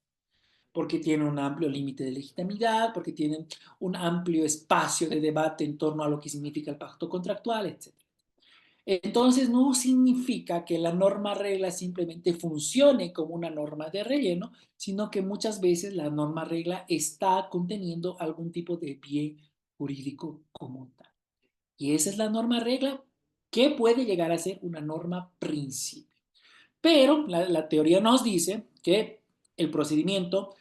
porque tienen un amplio límite de legitimidad, porque tienen un amplio espacio de debate en torno a lo que significa el pacto contractual, etc. Entonces no significa que la norma regla simplemente funcione como una norma de relleno, sino que muchas veces la norma regla está conteniendo algún tipo de bien jurídico como tal. Y esa es la norma regla que puede llegar a ser una norma principio. Pero la teoría nos dice que el procedimiento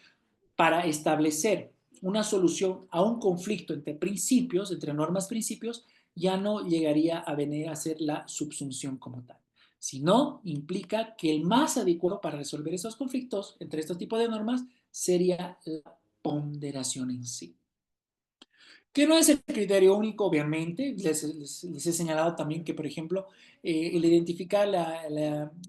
para establecer una solución a un conflicto entre principios, entre normas principios, ya no llegaría a venir a ser la subsunción como tal, sino implica que el más adecuado para resolver esos conflictos entre estos tipos de normas sería la ponderación en sí. Que no es el criterio único, obviamente. Les he señalado también que, por ejemplo, el identificar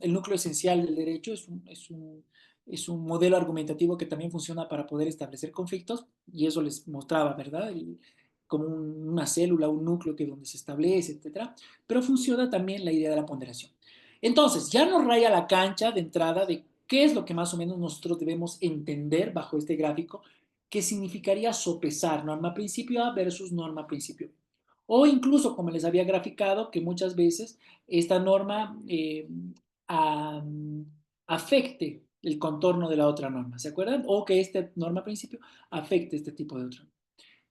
el núcleo esencial del derecho es un modelo argumentativo que también funciona para poder establecer conflictos, y eso les mostraba, ¿verdad? Como una célula, un núcleo que donde se establece, etcétera. Pero funciona también la idea de la ponderación. Entonces, ya nos raya la cancha de entrada de qué es lo que más o menos nosotros debemos entender bajo este gráfico, que significaría sopesar norma principio A versus norma principio B. O incluso, como les había graficado, que muchas veces esta norma a, afecte el contorno de la otra norma, ¿se acuerdan? O que esta norma principio afecte este tipo de otra.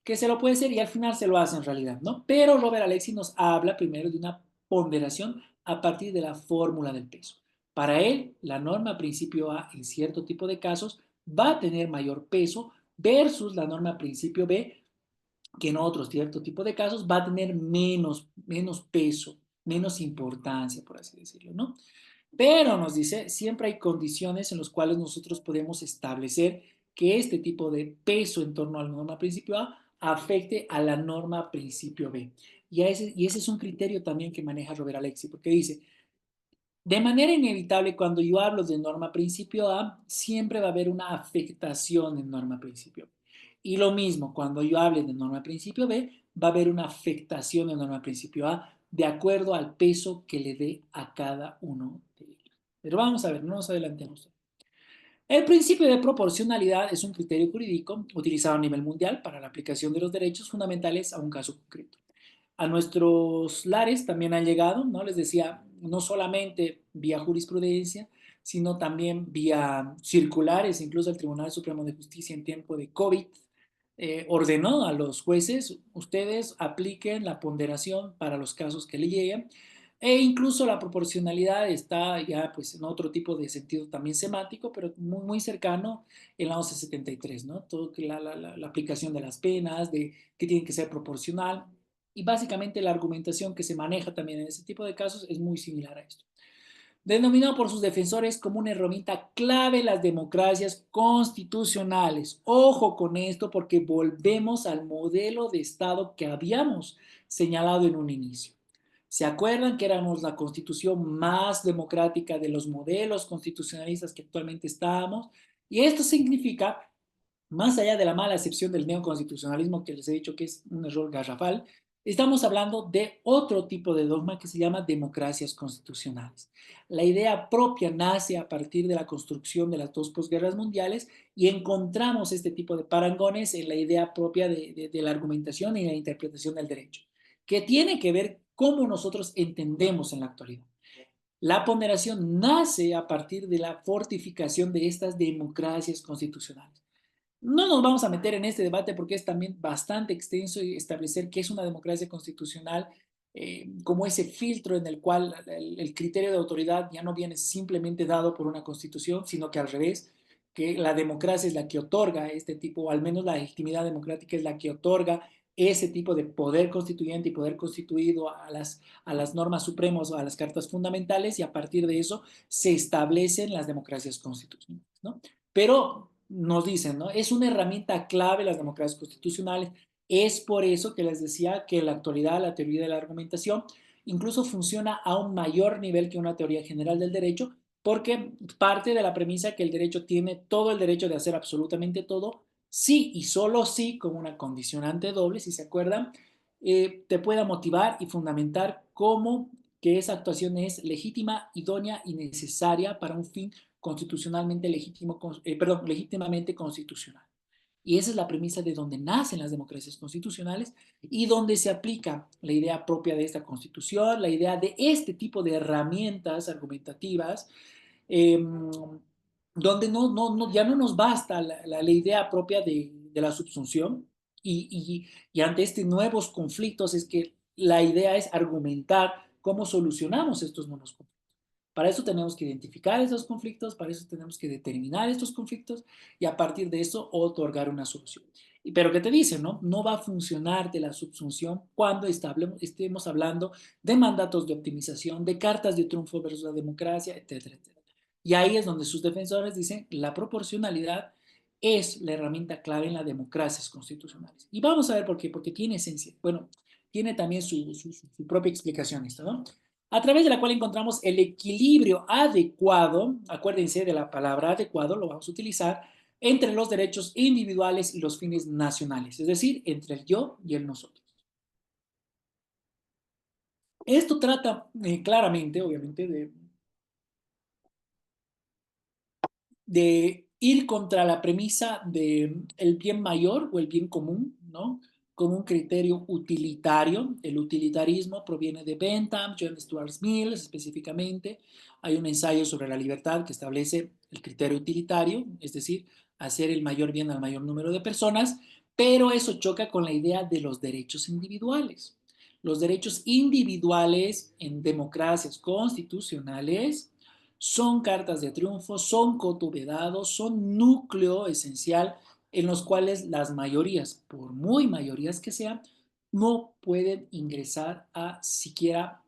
Que se lo puede hacer y al final se lo hace en realidad, ¿no? Pero Robert Alexis nos habla primero de una ponderación a partir de la fórmula del peso. Para él, la norma principio A en cierto tipo de casos va a tener mayor peso versus la norma principio B, que en otros cierto tipo de casos va a tener menos peso, menos importancia, por así decirlo, ¿no? Pero nos dice, siempre hay condiciones en las cuales nosotros podemos establecer que este tipo de peso en torno a la norma principio A afecte a la norma principio B. Y ese es un criterio también que maneja Robert Alexi, porque dice, de manera inevitable, cuando yo hablo de norma principio A, siempre va a haber una afectación en norma principio B. Y lo mismo, cuando yo hable de norma principio B, va a haber una afectación en norma principio A de acuerdo al peso que le dé a cada uno de ellos. Pero vamos a ver, no nos adelantemos. El principio de proporcionalidad es un criterio jurídico utilizado a nivel mundial para la aplicación de los derechos fundamentales a un caso concreto. A nuestros lares también han llegado, ¿no? Les decía, no solamente vía jurisprudencia, sino también vía circulares. Incluso el Tribunal Supremo de Justicia en tiempo de COVID ordenó a los jueces, ustedes apliquen la ponderación para los casos que le lleguen, e incluso la proporcionalidad está ya pues en otro tipo de sentido también semántico, pero muy cercano en la 1173, ¿no? Todo la aplicación de las penas, de que tiene que ser proporcional, y básicamente la argumentación que se maneja también en ese tipo de casos es muy similar a esto. Denominado por sus defensores como una herramienta clave en las democracias constitucionales. Ojo con esto porque volvemos al modelo de Estado que habíamos señalado en un inicio. ¿Se acuerdan que éramos la constitución más democrática de los modelos constitucionalistas que actualmente estábamos? Y esto significa, más allá de la mala acepción del neoconstitucionalismo que les he dicho que es un error garrafal, estamos hablando de otro tipo de dogma que se llama democracias constitucionales. La idea propia nace a partir de la construcción de las dos posguerras mundiales y encontramos este tipo de parangones en la idea propia de la argumentación y la interpretación del derecho, que tiene que ver cómo nosotros entendemos en la actualidad. La ponderación nace a partir de la fortificación de estas democracias constitucionales. No nos vamos a meter en este debate porque es también bastante extenso y establecer qué es una democracia constitucional, como ese filtro en el cual el criterio de autoridad ya no viene simplemente dado por una constitución, sino que al revés, que la democracia es la que otorga este tipo, o al menos la legitimidad democrática es la que otorga ese tipo de poder constituyente y poder constituido a las normas supremas o a las cartas fundamentales, y a partir de eso se establecen las democracias constitucionales, ¿no? Pero nos dicen, ¿no? Es una herramienta clave las democracias constitucionales. Es por eso que les decía que en la actualidad la teoría de la argumentación incluso funciona a un mayor nivel que una teoría general del derecho, porque parte de la premisa que el derecho tiene todo el derecho de hacer absolutamente todo, sí y solo sí, como una condicionante doble, si se acuerdan, te pueda motivar y fundamentar cómo que esa actuación es legítima, idónea y necesaria para un fin constitucionalmente legítimo, perdón, legítimamente constitucional. Y esa es la premisa de donde nacen las democracias constitucionales y donde se aplica la idea propia de esta constitución, la idea de este tipo de herramientas argumentativas, eh, donde ya no nos basta la idea propia de la subsunción y ante estos nuevos conflictos es que la idea es argumentar cómo solucionamos estos nuevos conflictos. Para eso tenemos que identificar estos conflictos, para eso tenemos que determinar estos conflictos y a partir de eso otorgar una solución. Pero ¿qué te dicen? No va a funcionar de la subsunción cuando estemos hablando de mandatos de optimización, de cartas de triunfo versus la democracia, etcétera, etcétera. Y ahí es donde sus defensores dicen la proporcionalidad es la herramienta clave en las democracias constitucionales. Y vamos a ver por qué, porque tiene esencia. Bueno, tiene también su propia explicación esto, ¿no? A través de la cual encontramos el equilibrio adecuado, acuérdense de la palabra adecuado, lo vamos a utilizar, entre los derechos individuales y los fines nacionales, es decir, entre el yo y el nosotros. Esto trata claramente, obviamente, de ir contra la premisa de el bien mayor o el bien común, ¿no? Como un criterio utilitario. El utilitarismo proviene de Bentham, John Stuart Mill específicamente. Hay un ensayo sobre la libertad que establece el criterio utilitario, es decir, hacer el mayor bien al mayor número de personas, pero eso choca con la idea de los derechos individuales. Los derechos individuales en democracias constitucionales son cartas de triunfo, son cotuvedados, son núcleo esencial en los cuales las mayorías, por muy mayorías que sean, no pueden ingresar a siquiera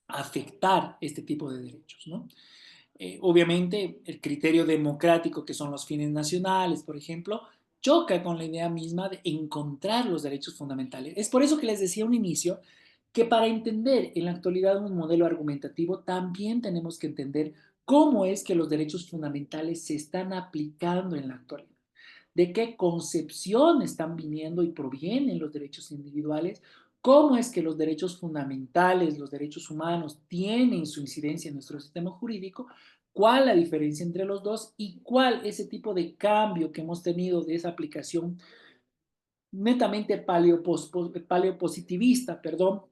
afectar este tipo de derechos, ¿no? Obviamente, el criterio democrático, que son los fines nacionales, por ejemplo, choca con la idea misma de encontrar los derechos fundamentales. Es por eso que les decía a un inicio que para entender en la actualidad un modelo argumentativo también tenemos que entender cómo es que los derechos fundamentales se están aplicando en la actualidad, de qué concepción están viniendo y provienen los derechos individuales, cómo es que los derechos fundamentales, los derechos humanos tienen su incidencia en nuestro sistema jurídico, cuál la diferencia entre los dos y cuál ese tipo de cambio que hemos tenido de esa aplicación netamente paleopositivista, perdón.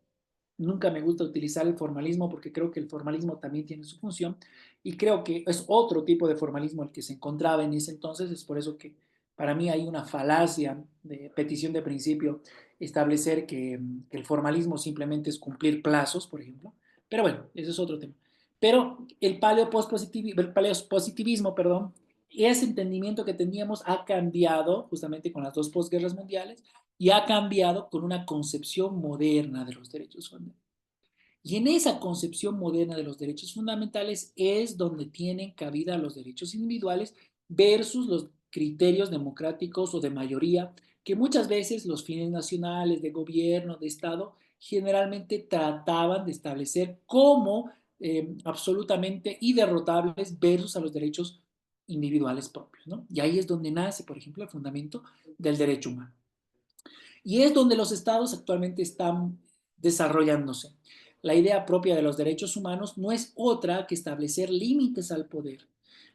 Nunca me gusta utilizar el formalismo porque creo que el formalismo también tiene su función y creo que es otro tipo de formalismo el que se encontraba en ese entonces. Es por eso que para mí hay una falacia de petición de principio establecer que el formalismo simplemente es cumplir plazos, por ejemplo. Pero bueno, ese es otro tema. Pero el paleopositivismo, perdón, ese entendimiento que teníamos ha cambiado justamente con las dos posguerras mundiales y ha cambiado con una concepción moderna de los derechos fundamentales. Y en esa concepción moderna de los derechos fundamentales es donde tienen cabida los derechos individuales versus los criterios democráticos o de mayoría que muchas veces los fines nacionales, de gobierno, de Estado, generalmente trataban de establecer como absolutamente irderrotables versus a los derechos individuales propios, ¿no? Y ahí es donde nace, por ejemplo, el fundamento del derecho humano. Y es donde los estados actualmente están desarrollándose. La idea propia de los derechos humanos no es otra que establecer límites al poder.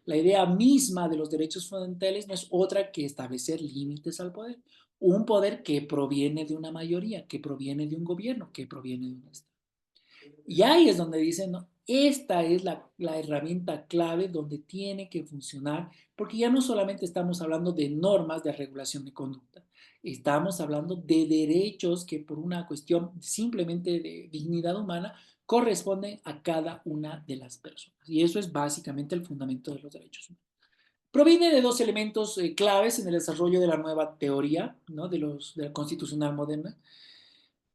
La idea misma de los derechos fundamentales no es otra que establecer límites al poder. Un poder que proviene de una mayoría, que proviene de un gobierno, que proviene de un Estado. Y ahí es donde dicen, no, esta es la herramienta clave donde tiene que funcionar, porque ya no solamente estamos hablando de normas de regulación de conducta, estamos hablando de derechos que por una cuestión simplemente de dignidad humana corresponden a cada una de las personas. Y eso es básicamente el fundamento de los derechos humanos. Proviene de dos elementos claves en el desarrollo de la nueva teoría, ¿no? De la constitucional moderna,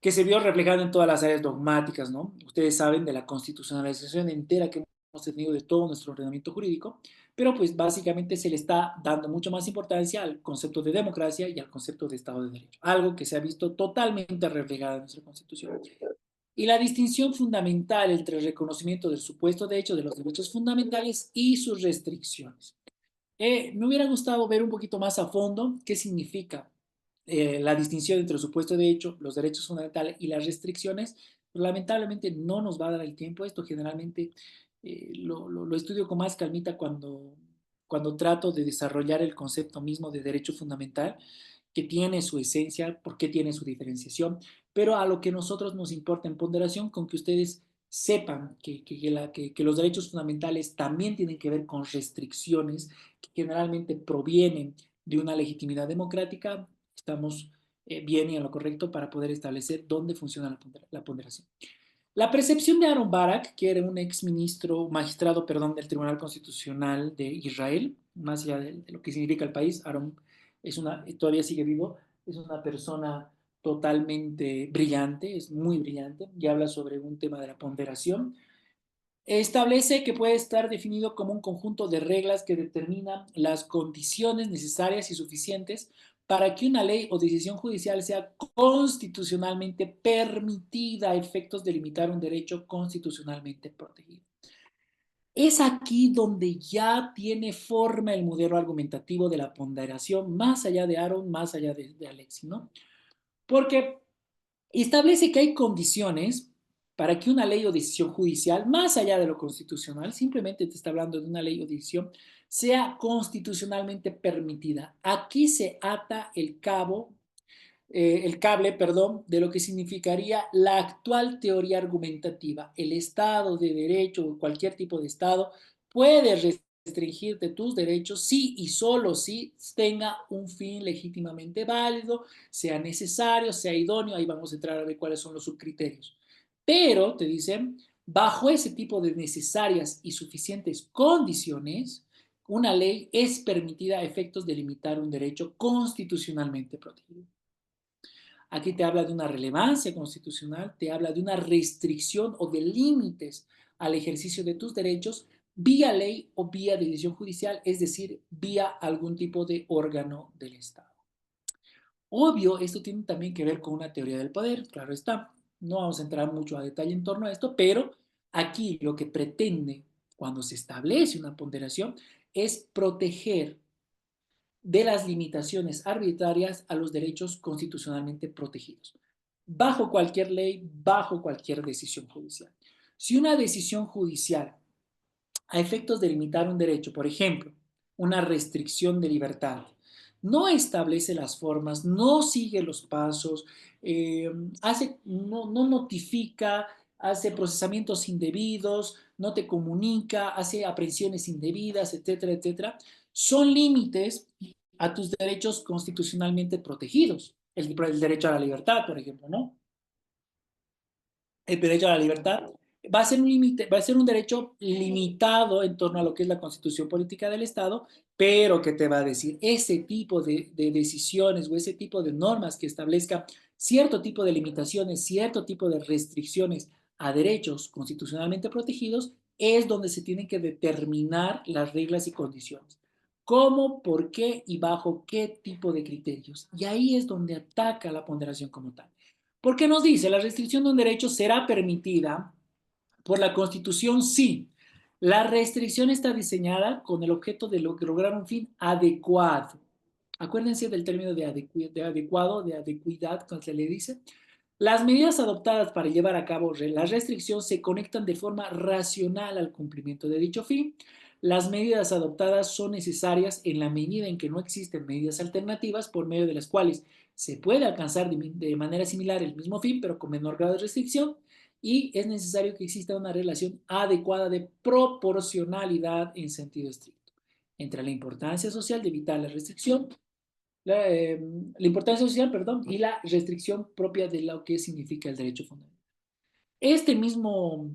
que se vio reflejado en todas las áreas dogmáticas, ¿no? Ustedes saben de la constitucionalización entera que hemos tenido de todo nuestro ordenamiento jurídico, pero pues básicamente se le está dando mucho más importancia al concepto de democracia y al concepto de Estado de Derecho, algo que se ha visto totalmente reflejado en nuestra Constitución. y la distinción fundamental entre el reconocimiento del supuesto derecho de los derechos fundamentales y sus restricciones. Me hubiera gustado ver un poquito más a fondo qué significa la distinción entre el supuesto de hecho, los derechos fundamentales y las restricciones. Pero lamentablemente no nos va a dar el tiempo. Esto generalmente lo estudio con más calmita cuando trato de desarrollar el concepto mismo de derecho fundamental, que tiene su esencia, por qué tiene su diferenciación, pero a lo que nosotros nos importa en ponderación, con que ustedes sepan que los derechos fundamentales también tienen que ver con restricciones que generalmente provienen de una legitimidad democrática. Estamos bien y en lo correcto para poder establecer dónde funciona la ponderación. La percepción de Aaron Barak, que era un ex ministro, magistrado, perdón, del Tribunal Constitucional de Israel, más allá de lo que significa el país, Aaron todavía sigue vivo, es una persona totalmente brillante, es muy brillante, y habla sobre un tema de la ponderación. Establece que puede estar definido como un conjunto de reglas que determinan las condiciones necesarias y suficientes para que una ley o decisión judicial sea constitucionalmente permitida a efectos de limitar un derecho constitucionalmente protegido. Es aquí donde ya tiene forma el modelo argumentativo de la ponderación, más allá de Aaron, más allá de Alexi, ¿no? Porque establece que hay condiciones para que una ley o decisión judicial, más allá de lo constitucional, simplemente te está hablando de una ley o decisión, sea constitucionalmente permitida. Aquí se ata el cable, perdón, de lo que significaría la actual teoría argumentativa. El Estado de Derecho o cualquier tipo de Estado puede restringirte tus derechos si y solo si tenga un fin legítimamente válido, sea necesario, sea idóneo. Ahí vamos a entrar a ver cuáles son los subcriterios. Pero, te dicen, bajo ese tipo de necesarias y suficientes condiciones, una ley es permitida a efectos de limitar un derecho constitucionalmente protegido. Aquí te habla de una relevancia constitucional, te habla de una restricción o de límites al ejercicio de tus derechos vía ley o vía decisión judicial, es decir, vía algún tipo de órgano del Estado. Obvio, esto tiene también que ver con una teoría del poder, claro está. No vamos a entrar mucho a detalle en torno a esto, pero aquí lo que pretende cuando se establece una ponderación es proteger de las limitaciones arbitrarias a los derechos constitucionalmente protegidos, bajo cualquier ley, bajo cualquier decisión judicial. Si una decisión judicial, a efectos de limitar un derecho, por ejemplo, una restricción de libertad, no establece las formas, no sigue los pasos, no notifica, hace procesamientos indebidos, no te comunica, hace aprehensiones indebidas, etcétera, etcétera, son límites a tus derechos constitucionalmente protegidos. El derecho a la libertad, por ejemplo, ¿no? El derecho a la libertad va a ser un límite, va a ser un derecho limitado en torno a lo que es la constitución política del Estado, pero que te va a decir ese tipo de decisiones o ese tipo de normas que establezca cierto tipo de limitaciones, cierto tipo de restricciones a derechos constitucionalmente protegidos, es donde se tienen que determinar las reglas y condiciones. ¿Cómo, por qué y bajo qué tipo de criterios? Y ahí es donde ataca la ponderación como tal. Porque nos dice, la restricción de un derecho será permitida por la Constitución si la restricción está diseñada con el objeto de lograr un fin adecuado. Acuérdense del término de adecuado, de adecuidad, como se le dice. Las medidas adoptadas para llevar a cabo la restricción se conectan de forma racional al cumplimiento de dicho fin. Las medidas adoptadas son necesarias en la medida en que no existen medidas alternativas por medio de las cuales se puede alcanzar de manera similar el mismo fin, pero con menor grado de restricción, y es necesario que exista una relación adecuada de proporcionalidad en sentido estricto entre la importancia social de evitar la restricción, la importancia social, perdón, y la restricción propia de lo que significa el derecho fundamental. Este mismo,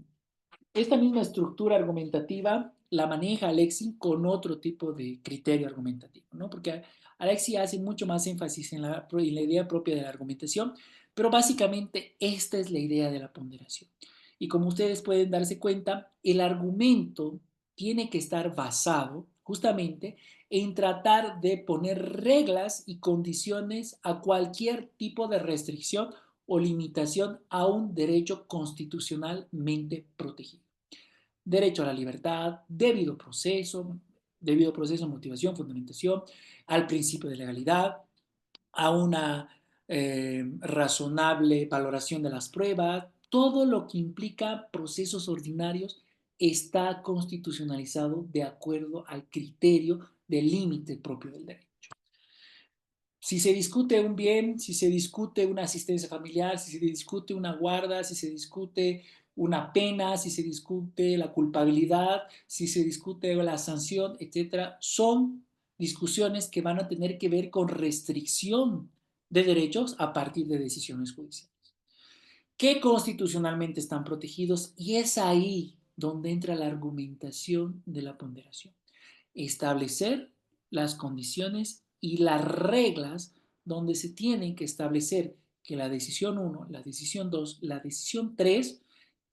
esta misma estructura argumentativa la maneja Alexi con otro tipo de criterio argumentativo, ¿no? Porque Alexi hace mucho más énfasis en la idea propia de la argumentación, pero básicamente esta es la idea de la ponderación. Y como ustedes pueden darse cuenta, el argumento tiene que estar basado justamente en tratar de poner reglas y condiciones a cualquier tipo de restricción o limitación a un derecho constitucionalmente protegido. Derecho a la libertad, debido proceso, motivación, fundamentación, al principio de legalidad, a una razonable valoración de las pruebas, todo lo que implica procesos ordinarios está constitucionalizado de acuerdo al criterio del límite propio del derecho. Si se discute un bien, si se discute una asistencia familiar, si se discute una guarda, si se discute una pena, si se discute la culpabilidad, si se discute la sanción, etcétera, son discusiones que van a tener que ver con restricción de derechos a partir de decisiones judiciales que constitucionalmente están protegidos, y es ahí donde entra la argumentación de la ponderación. Establecer las condiciones y las reglas donde se tienen que establecer que la decisión 1, la decisión 2, la decisión 3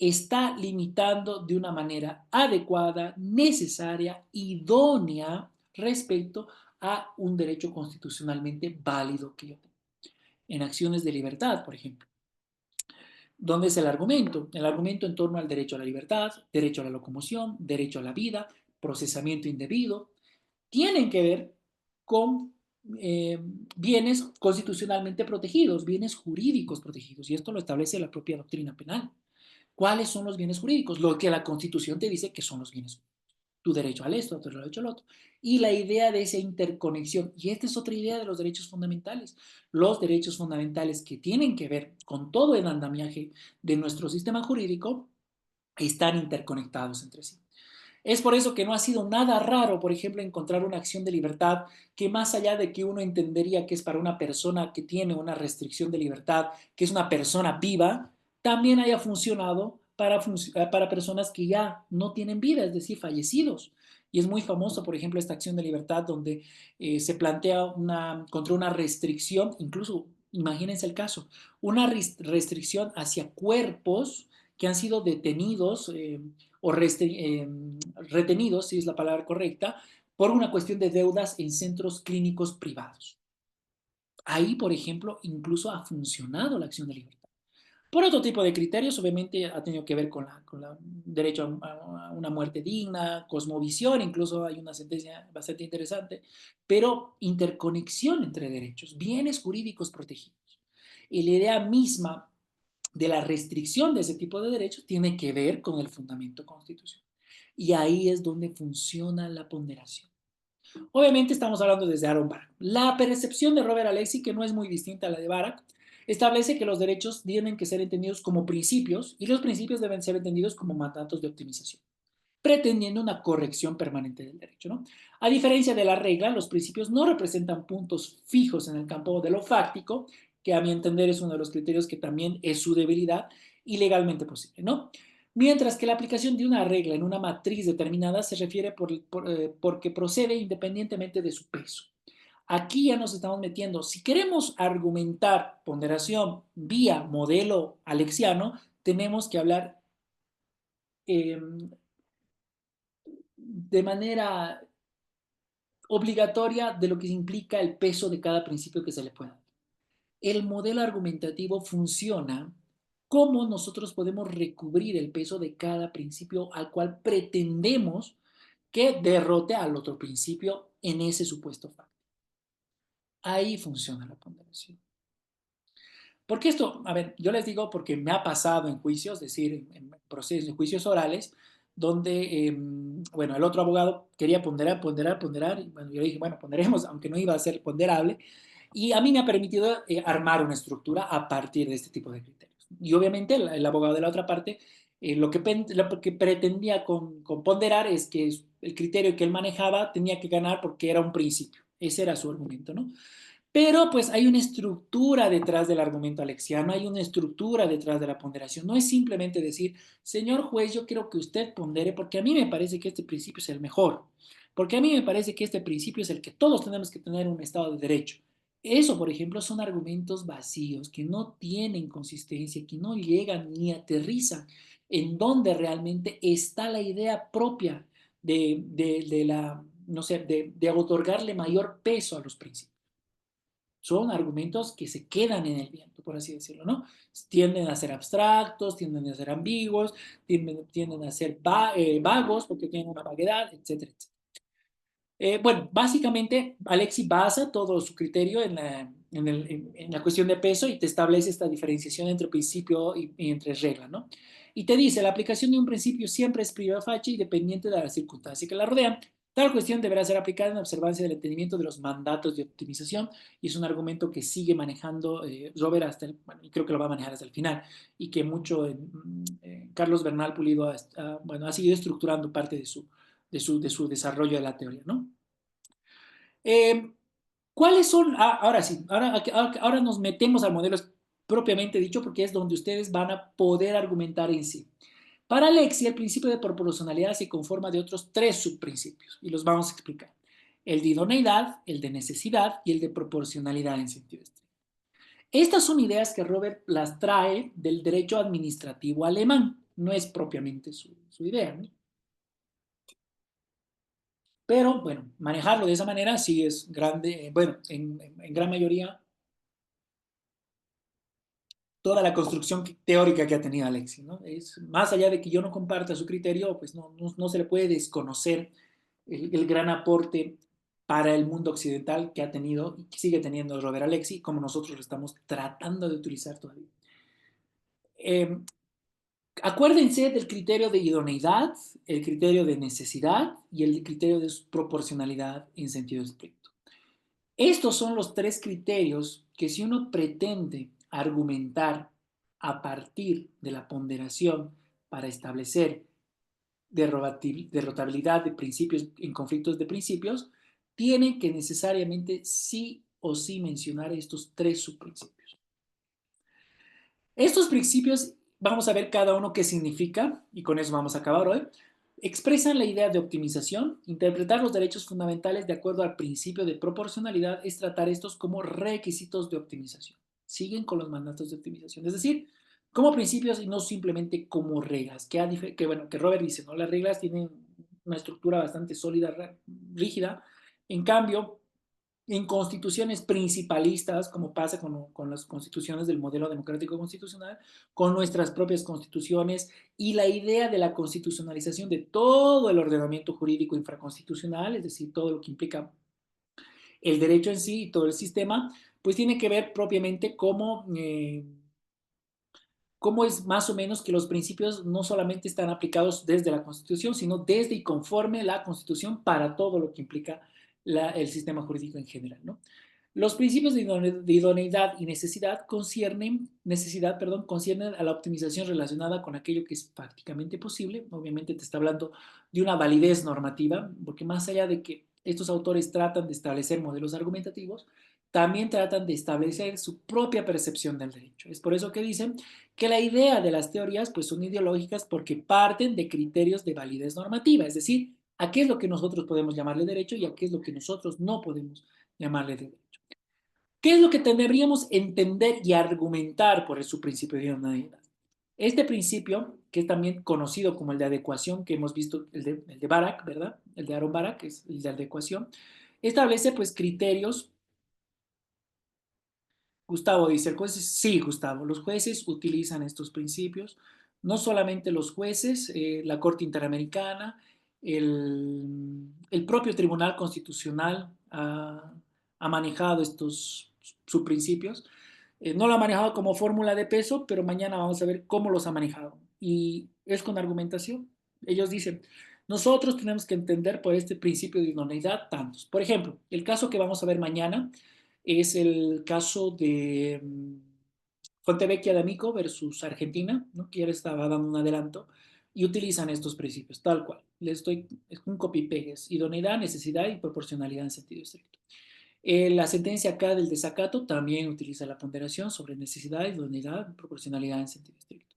está limitando de una manera adecuada, necesaria, idónea respecto a un derecho constitucionalmente válido que yo tengo. En acciones de libertad, por ejemplo. ¿Dónde es el argumento? El argumento en torno al derecho a la libertad, derecho a la locomoción, derecho a la vida, procesamiento indebido, tienen que ver con bienes constitucionalmente protegidos, bienes jurídicos protegidos, y esto lo establece la propia doctrina penal. ¿Cuáles son los bienes jurídicos? Lo que la Constitución te dice que son los bienes jurídicos. Tu derecho al esto, tu derecho al otro. Y la idea de esa interconexión, y esta es otra idea de los derechos fundamentales, los derechos fundamentales que tienen que ver con todo el andamiaje de nuestro sistema jurídico están interconectados entre sí. Es por eso que no ha sido nada raro, por ejemplo, encontrar una acción de libertad que, más allá de que uno entendería que es para una persona que tiene una restricción de libertad, que es una persona viva, también haya funcionado para personas que ya no tienen vida, es decir, fallecidos. Y es muy famoso, por ejemplo, esta acción de libertad donde se plantea contra una restricción, incluso imagínense el caso, una restricción hacia cuerpos que han sido detenidos o retenidos, si es la palabra correcta, por una cuestión de deudas en centros clínicos privados. Ahí, por ejemplo, incluso ha funcionado la acción de libertad. Por otro tipo de criterios, obviamente ha tenido que ver con derecho a una muerte digna, cosmovisión, incluso hay una sentencia bastante interesante, pero interconexión entre derechos, bienes jurídicos protegidos. Y la idea misma de la restricción de ese tipo de derechos tiene que ver con el fundamento constitucional. Y ahí es donde funciona la ponderación. Obviamente estamos hablando desde Aaron Barak. La percepción de Robert Alexy, que no es muy distinta a la de Barak, establece que los derechos tienen que ser entendidos como principios y los principios deben ser entendidos como mandatos de optimización, pretendiendo una corrección permanente del derecho, ¿no? A diferencia de la regla, los principios no representan puntos fijos en el campo de lo fáctico, que a mi entender es uno de los criterios que también es su debilidad y legalmente posible, ¿no? Mientras que la aplicación de una regla en una matriz determinada se refiere porque procede independientemente de su peso. Aquí ya nos estamos metiendo. Si queremos argumentar ponderación vía modelo alexiano, tenemos que hablar eh, de manera obligatoria de lo que implica el peso de cada principio que se le pueda dar. El modelo argumentativo funciona como nosotros podemos recubrir el peso de cada principio al cual pretendemos que derrote al otro principio en ese supuesto facto. Ahí funciona la ponderación. Porque esto, a ver, yo les digo porque me ha pasado en juicios, es decir, en procesos, en juicios orales, donde, bueno, el otro abogado quería ponderar, y bueno, yo le dije, bueno, ponderemos, aunque no iba a ser ponderable, y a mí me ha permitido armar una estructura a partir de este tipo de criterios. Y obviamente el abogado de la otra parte, lo que pretendía con ponderar es que el criterio que él manejaba tenía que ganar porque era un principio. Ese era su argumento, ¿no? Pero pues hay una estructura detrás del argumento alexiano, hay una estructura detrás de la ponderación. No es simplemente decir, señor juez, yo quiero que usted pondere porque a mí me parece que este principio es el mejor, porque a mí me parece que este principio es el que todos tenemos que tener en un Estado de Derecho. Eso, por ejemplo, son argumentos vacíos, que no tienen consistencia, que no llegan ni aterrizan en donde realmente está la idea propia de la, no sé, de otorgarle mayor peso a los principios. son argumentos que se quedan en el viento, por así decirlo, ¿no? Tienden a ser abstractos, tienden a ser ambiguos, tienden a ser vagos porque tienen una vaguedad, etcétera, etcétera. Bueno, básicamente Alexi basa todo su criterio en la cuestión de peso y te establece esta diferenciación entre principio y entre regla, ¿no? Y te dice, la aplicación de un principio siempre es prima facie y dependiente de las circunstancias que la rodean. Tal cuestión deberá ser aplicada en observancia del entendimiento de los mandatos de optimización y es un argumento que sigue manejando Robert bueno, y creo que lo va a manejar hasta el final y que mucho Carlos Bernal Pulido bueno, ha seguido estructurando parte de su desarrollo de la teoría, ¿no? Eh, ¿Cuáles son? Ahora sí, ahora nos metemos al modelo propiamente dicho porque es donde ustedes van a poder argumentar en sí. Para Alexia, el principio de proporcionalidad se conforma de otros tres subprincipios y los vamos a explicar. El de idoneidad, el de necesidad y el de proporcionalidad en sentido estricto. Estas son ideas que Robert las trae del derecho administrativo alemán, no es propiamente su idea, ¿no? Pero bueno, manejarlo de esa manera sí es grande, bueno, en gran mayoría toda la construcción teórica que ha tenido Alexis, ¿no? Es, más allá de que yo no comparta su criterio, pues no se le puede desconocer el gran aporte para el mundo occidental que ha tenido y que sigue teniendo Robert Alexi, como nosotros lo estamos tratando de utilizar todavía. Eh, Acuérdense del criterio de idoneidad, el criterio de necesidad y el criterio de proporcionalidad en sentido estricto. Estos son los tres criterios que si uno pretende argumentar a partir de la ponderación para establecer derrotabilidad de principios en conflictos de principios, tiene que necesariamente sí o sí mencionar estos tres subprincipios. Estos principios, vamos a ver cada uno qué significa, y con eso vamos a acabar hoy. Expresan la idea de optimización. Interpretar los derechos fundamentales de acuerdo al principio de proporcionalidad es tratar estos como requisitos de optimización. Siguen con los mandatos de optimización, es decir, como principios y no simplemente como reglas. Bueno, que Robert dice, ¿no? Las reglas tienen una estructura bastante sólida, rígida. En cambio, en constituciones principalistas, como pasa con las constituciones del modelo democrático constitucional, con nuestras propias constituciones y la idea de la constitucionalización de todo el ordenamiento jurídico infraconstitucional, es decir, todo lo que implica el derecho en sí y todo el sistema, pues tiene que ver propiamente cómo es más o menos que los principios no solamente están aplicados desde la Constitución, sino desde y conforme la Constitución para todo lo que implica el sistema jurídico en general, ¿no? Los principios de idoneidad y conciernen a la optimización relacionada con aquello que es prácticamente posible. Obviamente te está hablando de una validez normativa, porque más allá de que estos autores tratan de establecer modelos argumentativos, también tratan de establecer su propia percepción del derecho. Es por eso que dicen que la idea de las teorías pues son ideológicas porque parten de criterios de validez normativa, es decir, a qué es lo que nosotros podemos llamarle derecho y a qué es lo que nosotros no podemos llamarle derecho. ¿Qué es lo que deberíamos entender y argumentar por su principio de idoneidad? Este principio, que es también conocido como el de adecuación, que hemos visto, el de Barak, ¿verdad? El de Aaron Barak, que es el de adecuación, establece pues criterios. Gustavo dice, ¿el juez? Sí, Gustavo, los jueces utilizan estos principios, no solamente los jueces, la Corte Interamericana, el propio Tribunal Constitucional ha manejado estos subprincipios. No lo ha manejado como fórmula de peso, pero mañana vamos a ver cómo los ha manejado. Y es con argumentación. Ellos dicen, nosotros tenemos que entender por este principio de idoneidad tantos. Por ejemplo, el caso que vamos a ver mañana es el caso de Fontevecchia D'Amico versus Argentina, ¿no? Que ya les estaba dando un adelanto, y utilizan estos principios, tal cual. Es un copy-paste, es idoneidad, necesidad y proporcionalidad en sentido estricto. La sentencia acá del desacato también utiliza la ponderación sobre necesidad, idoneidad y proporcionalidad en sentido estricto.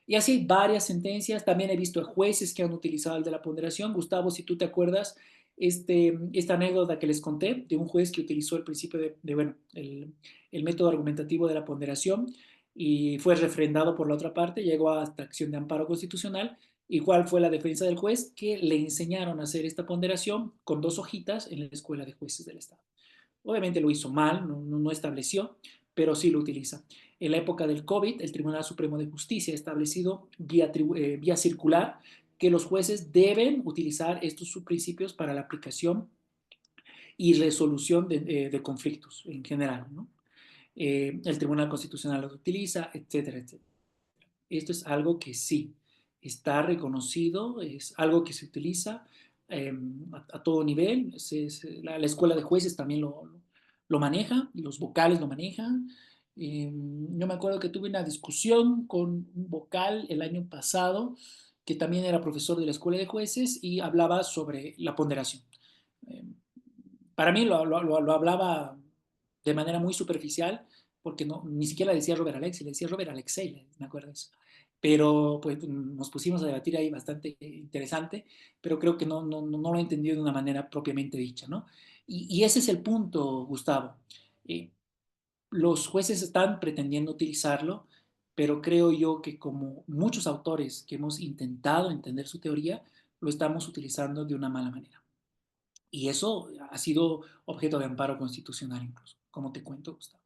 Y así hay varias sentencias. También he visto a jueces que han utilizado el de la ponderación. Gustavo, si tú te acuerdas, esta anécdota que les conté de un juez que utilizó el principio bueno, el método argumentativo de la ponderación y fue refrendado por la otra parte, llegó hasta acción de amparo constitucional. ¿Y cuál fue la defensa del juez? Que le enseñaron a hacer esta ponderación con dos hojitas en la Escuela de Jueces del Estado. Obviamente lo hizo mal, no estableció, pero sí lo utiliza. En la época del COVID, el Tribunal Supremo de Justicia ha establecido vía circular que los jueces deben utilizar estos subprincipios para la aplicación y resolución de conflictos en general, ¿no? El Tribunal Constitucional lo utiliza, etcétera, etcétera. Esto es algo que sí está reconocido, es algo que se utiliza a todo nivel. La escuela de jueces también lo maneja, los vocales lo manejan. Yo me acuerdo que tuve una discusión con un vocal el año pasado, que también era profesor de la escuela de jueces y hablaba sobre la ponderación. Eh, para mí lo hablaba de manera muy superficial, porque ni siquiera le decía Robert Alexei, le decía Robert Alexei, me acuerdo de eso. Pero pues nos pusimos a debatir ahí bastante interesante, pero creo que no lo he entendido de una manera propiamente dicha, ¿no? Y ese es el punto, Gustavo. Eh, los jueces están pretendiendo utilizarlo, pero creo yo que como muchos autores que hemos intentado entender su teoría, lo estamos utilizando de una mala manera. Y eso ha sido objeto de amparo constitucional incluso, como te cuento, Gustavo.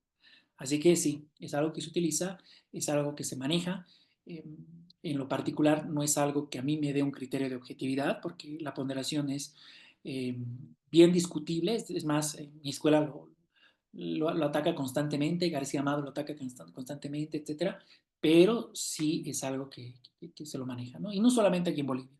Así que sí, es algo que se utiliza, es algo que se maneja. En lo particular, no es algo que a mí me dé un criterio de objetividad, porque la ponderación es eh, bien discutible. Es más, mi escuela lo ataca constantemente, García Amado lo ataca constantemente, etcétera, pero sí es algo que se lo maneja, ¿no? Y no solamente aquí en Bolivia,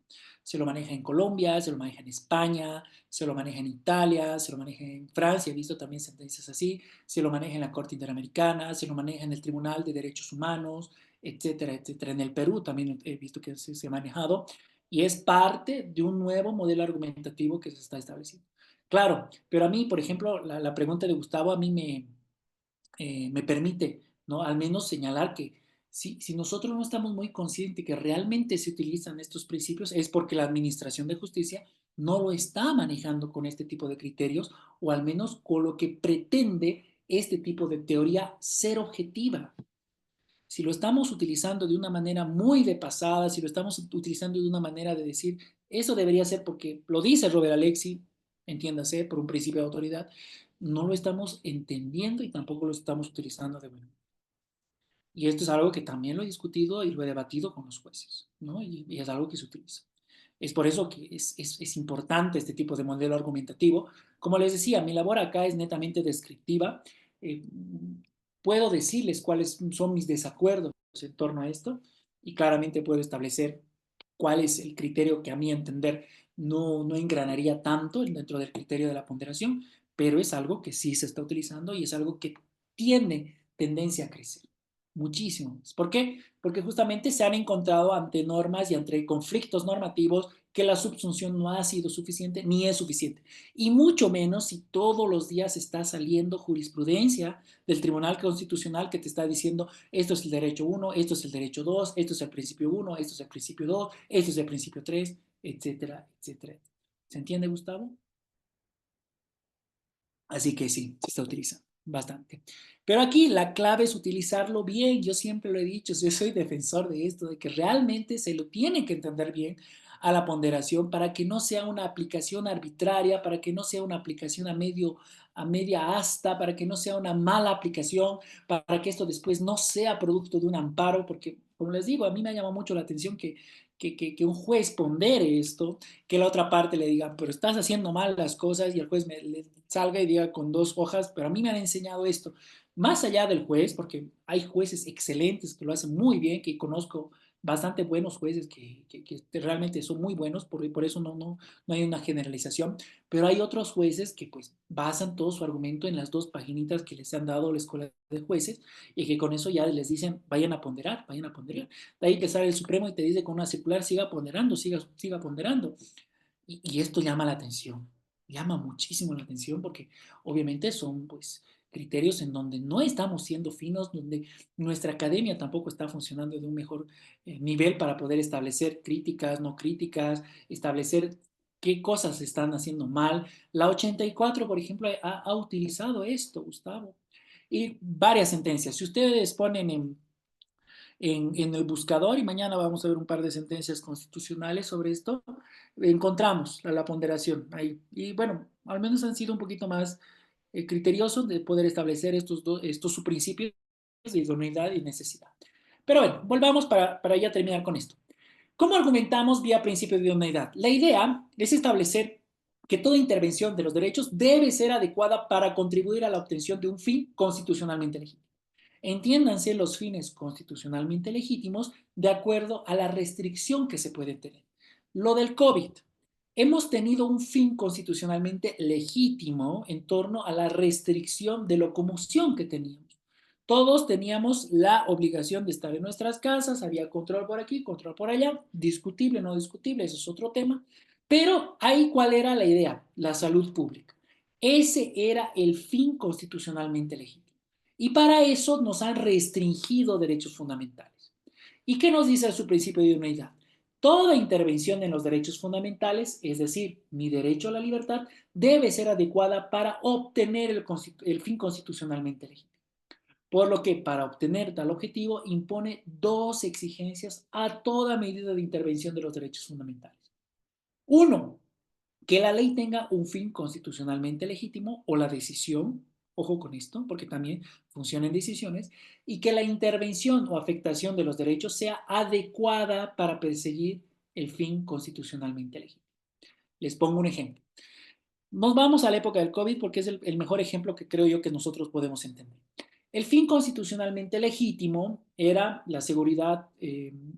se lo maneja en Colombia, se lo maneja en España, se lo maneja en Italia, se lo maneja en Francia, he visto también sentencias así, se lo maneja en la Corte Interamericana, se lo maneja en el Tribunal de Derechos Humanos, etcétera, etcétera. En el Perú también he visto que se ha manejado y es parte de un nuevo modelo argumentativo que se está estableciendo. Claro, pero a mí, por ejemplo, la pregunta de Gustavo a mí me permite, ¿no? Al menos señalar que si nosotros no estamos muy conscientes que realmente se utilizan estos principios, es porque la Administración de Justicia no lo está manejando con este tipo de criterios, o al menos con lo que pretende este tipo de teoría ser objetiva. Si lo estamos utilizando de una manera muy de pasada, si lo estamos utilizando de una manera de decir, eso debería ser porque lo dice Robert Alexi, entiéndase, por un principio de autoridad, no lo estamos entendiendo y tampoco lo estamos utilizando de buena. Y esto es algo que también lo he discutido y lo he debatido con los jueces, ¿no? Y es algo que se utiliza. Es por eso que es importante este tipo de modelo argumentativo. Como les decía, mi labor acá es netamente descriptiva. Eh, puedo decirles cuáles son mis desacuerdos en torno a esto y claramente puedo establecer cuál es el criterio que a mi entender no engranaría tanto dentro del criterio de la ponderación, pero es algo que sí se está utilizando y es algo que tiene tendencia a crecer muchísimo. ¿Por qué? Porque justamente se han encontrado ante normas y ante conflictos normativos que la subsunción no ha sido suficiente ni es suficiente. Y mucho menos si todos los días está saliendo jurisprudencia del Tribunal Constitucional que te está diciendo esto es el derecho 1, esto es el derecho 2, esto es el principio 1, esto es el principio 2, esto es el principio 3, etcétera, etcétera. ¿Se entiende, Gustavo? Así que sí, se está utilizando bastante. Pero aquí la clave es utilizarlo bien. Yo siempre lo he dicho, yo soy defensor de esto, de que realmente se lo tiene que entender bien a la ponderación para que no sea una aplicación arbitraria, para que no sea una aplicación a media asta, para que no sea una mala aplicación, para que esto después no sea producto de un amparo, porque como les digo, a mí me llama mucho la atención que un juez pondere esto, que la otra parte le diga, pero estás haciendo mal las cosas y el juez le salga y diga con dos hojas, pero a mí me han enseñado esto. Más allá del juez, porque hay jueces excelentes que lo hacen muy bien, que conozco bastante buenos jueces que realmente son muy buenos, por eso no hay una generalización, pero hay otros jueces que pues basan todo su argumento en las dos paginitas que les han dado la escuela de jueces y que con eso ya les dicen vayan a ponderar, vayan a ponderar. De ahí que sale el Supremo y te dice con una circular siga ponderando, siga ponderando. Y esto llama muchísimo la atención porque obviamente son pues criterios en donde no estamos siendo finos, donde nuestra academia tampoco está funcionando de un mejor nivel para poder establecer críticas, no críticas, establecer qué cosas se están haciendo mal. La 84, por ejemplo, ha utilizado esto, Gustavo, y varias sentencias. Si ustedes ponen en el buscador y mañana vamos a ver un par de sentencias constitucionales sobre esto, encontramos la ponderación ahí. Y bueno, al menos han sido un poquito más criterioso de poder establecer estos subprincipios de idoneidad y necesidad. Pero bueno, volvamos para ya terminar con esto. ¿Cómo argumentamos vía principio de idoneidad? La idea es establecer que toda intervención de los derechos debe ser adecuada para contribuir a la obtención de un fin constitucionalmente legítimo. Entiéndanse los fines constitucionalmente legítimos de acuerdo a la restricción que se puede tener. Lo del COVID. Hemos tenido un fin constitucionalmente legítimo en torno a la restricción de locomoción que teníamos. Todos teníamos la obligación de estar en nuestras casas, había control por aquí, control por allá, discutible, no discutible, eso es otro tema, pero ahí cuál era la idea, la salud pública. Ese era el fin constitucionalmente legítimo. Y para eso nos han restringido derechos fundamentales. ¿Y qué nos dice su principio de idoneidad? Toda intervención en los derechos fundamentales, es decir, mi derecho a la libertad, debe ser adecuada para obtener el fin constitucionalmente legítimo. Por lo que para obtener tal objetivo impone dos exigencias a toda medida de intervención de los derechos fundamentales. Uno, que la ley tenga un fin constitucionalmente legítimo o la decisión, ojo con esto, porque también funcionan decisiones, y que la intervención o afectación de los derechos sea adecuada para perseguir el fin constitucionalmente legítimo. Les pongo un ejemplo. Nos vamos a la época del COVID porque es el mejor ejemplo que creo yo que nosotros podemos entender. El fin constitucionalmente legítimo era la seguridad,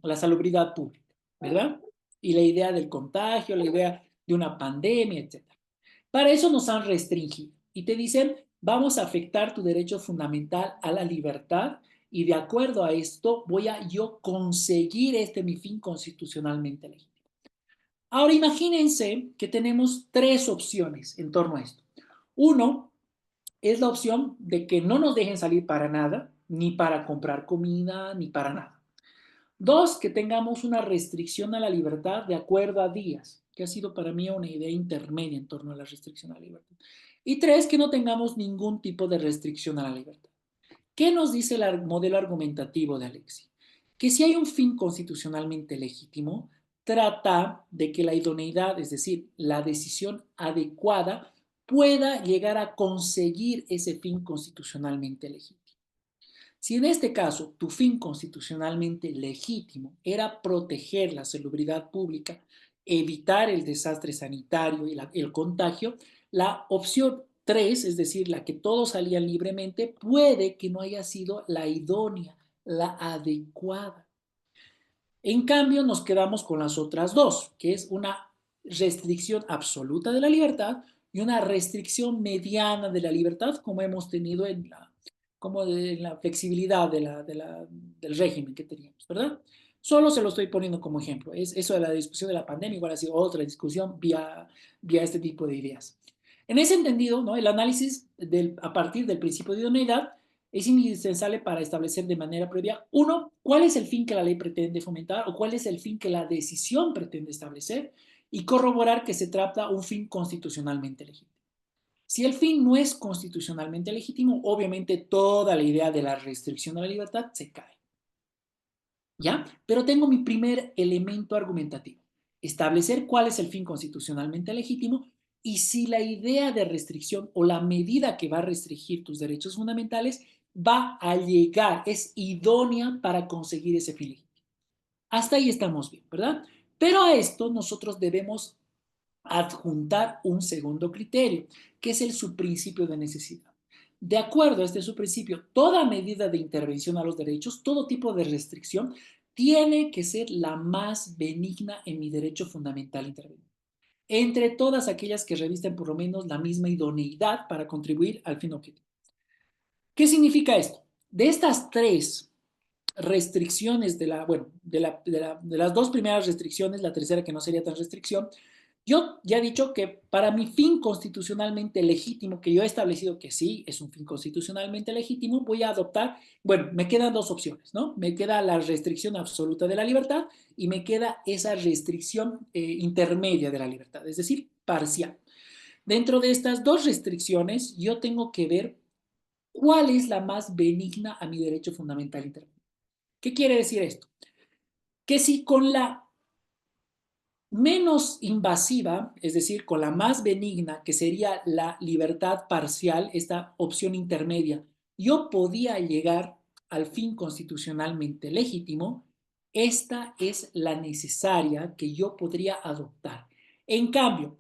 la salubridad pública, ¿verdad? Y la idea del contagio, la idea de una pandemia, etcétera. Para eso nos han restringido y te dicen, vamos a afectar tu derecho fundamental a la libertad y de acuerdo a esto voy a yo conseguir mi fin constitucionalmente legítimo. Ahora imagínense que tenemos tres opciones en torno a esto. Uno es la opción de que no nos dejen salir para nada, ni para comprar comida, ni para nada. Dos, que tengamos una restricción a la libertad de acuerdo a días, que ha sido para mí una idea intermedia en torno a la restricción a la libertad. Y tres, que no tengamos ningún tipo de restricción a la libertad. ¿Qué nos dice el modelo argumentativo de Alexi? Que si hay un fin constitucionalmente legítimo, trata de que la idoneidad, es decir, la decisión adecuada, pueda llegar a conseguir ese fin constitucionalmente legítimo. Si en este caso tu fin constitucionalmente legítimo era proteger la salubridad pública, evitar el desastre sanitario y el contagio, la opción 3, es decir, la que todos salían libremente, puede que no haya sido la idónea, la adecuada. En cambio, nos quedamos con las otras dos, que es una restricción absoluta de la libertad y una restricción mediana de la libertad, como hemos tenido como de la flexibilidad del régimen que teníamos, ¿verdad? Solo se lo estoy poniendo como ejemplo. Eso de la discusión de la pandemia igual ha sido otra discusión vía este tipo de ideas. En ese entendido, ¿no? El análisis a partir del principio de idoneidad es indispensable para establecer de manera previa, uno, cuál es el fin que la ley pretende fomentar o cuál es el fin que la decisión pretende establecer y corroborar que se trata de un fin constitucionalmente legítimo. Si el fin no es constitucionalmente legítimo, obviamente toda la idea de la restricción a la libertad se cae. ¿Ya? Pero tengo mi primer elemento argumentativo, establecer cuál es el fin constitucionalmente legítimo y si la idea de restricción o la medida que va a restringir tus derechos fundamentales va a llegar, es idónea para conseguir ese fin legítimo. Hasta ahí estamos bien, ¿verdad? Pero a esto nosotros debemos adjuntar un segundo criterio, que es el subprincipio de necesidad. De acuerdo a este subprincipio, toda medida de intervención a los derechos, todo tipo de restricción, tiene que ser la más benigna en mi derecho fundamental intervenido. Entre todas aquellas que revisten por lo menos la misma idoneidad para contribuir al fin objetivo. ¿Qué significa esto? De estas tres restricciones de las dos primeras restricciones, la tercera que no sería tan restricción, yo ya he dicho que para mi fin constitucionalmente legítimo, que yo he establecido que sí, es un fin constitucionalmente legítimo, voy a adoptar, bueno, me quedan dos opciones, ¿no? Me queda la restricción absoluta de la libertad y me queda esa restricción intermedia de la libertad, es decir, parcial. Dentro de estas dos restricciones, yo tengo que ver cuál es la más benigna a mi derecho fundamental intermedio. ¿Qué quiere decir esto? Que si con la menos invasiva, es decir, con la más benigna, que sería la libertad parcial, esta opción intermedia, yo podía llegar al fin constitucionalmente legítimo, esta es la necesaria que yo podría adoptar. En cambio,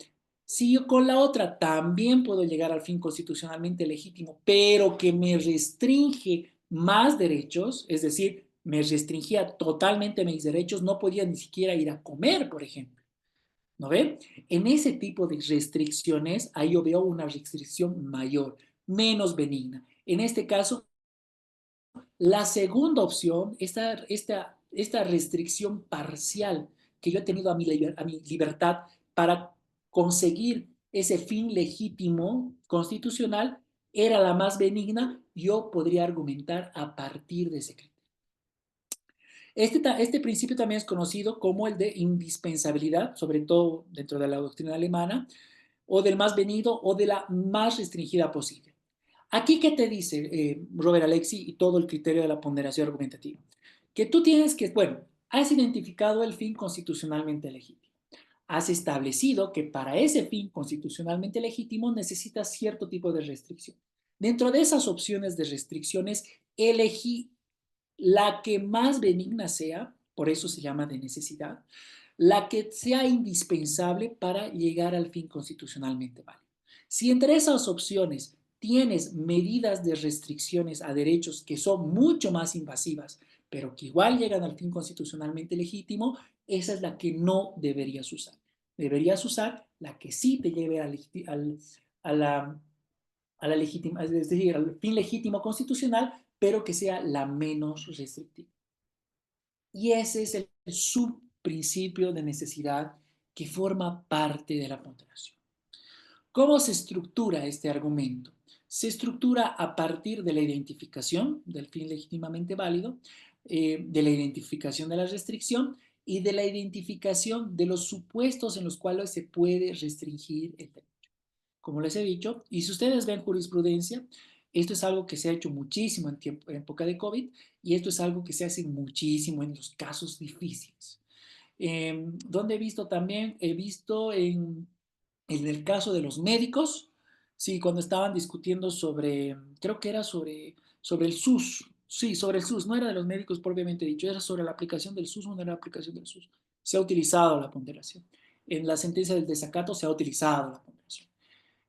si yo con la otra también puedo llegar al fin constitucionalmente legítimo, pero que me restringe más derechos, es decir, me restringía totalmente mis derechos, no podía ni siquiera ir a comer, por ejemplo. ¿No ve? En ese tipo de restricciones, ahí yo veo una restricción mayor, menos benigna. En este caso, la segunda opción, esta restricción parcial que yo he tenido a mi libertad para conseguir ese fin legítimo constitucional, era la más benigna, yo podría argumentar a partir de ese criterio. Este principio también es conocido como el de indispensabilidad, sobre todo dentro de la doctrina alemana, o del más venido o de la más restringida posible. Aquí, ¿qué te dice Robert Alexi y todo el criterio de la ponderación argumentativa? Que tú tienes que, bueno, has identificado el fin constitucionalmente legítimo. Has establecido que para ese fin constitucionalmente legítimo necesitas cierto tipo de restricción. Dentro de esas opciones de restricciones, elegí la que más benigna sea, por eso se llama de necesidad, la que sea indispensable para llegar al fin constitucionalmente válido. Si entre esas opciones tienes medidas de restricciones a derechos que son mucho más invasivas, pero que igual llegan al fin constitucionalmente legítimo, esa es la que no deberías usar. Deberías usar la que sí te lleve a la, es decir, al fin legítimo constitucional, pero que sea la menos restrictiva. Y ese es el subprincipio de necesidad que forma parte de la ponderación. ¿Cómo se estructura este argumento? Se estructura a partir de la identificación del fin legítimamente válido, de la identificación de la restricción y de la identificación de los supuestos en los cuales se puede restringir el derecho. Como les he dicho, y si ustedes ven jurisprudencia, esto es algo que se ha hecho muchísimo en época de COVID y esto es algo que se hace muchísimo en los casos difíciles. Donde he visto también, he visto en el caso de los médicos, sí, cuando estaban discutiendo sobre, creo que era sobre el SUS, sí, sobre el SUS, no era de los médicos propiamente dicho, era sobre la aplicación del SUS o no era la aplicación del SUS. Se ha utilizado la ponderación. En la sentencia del desacato se ha utilizado la ponderación.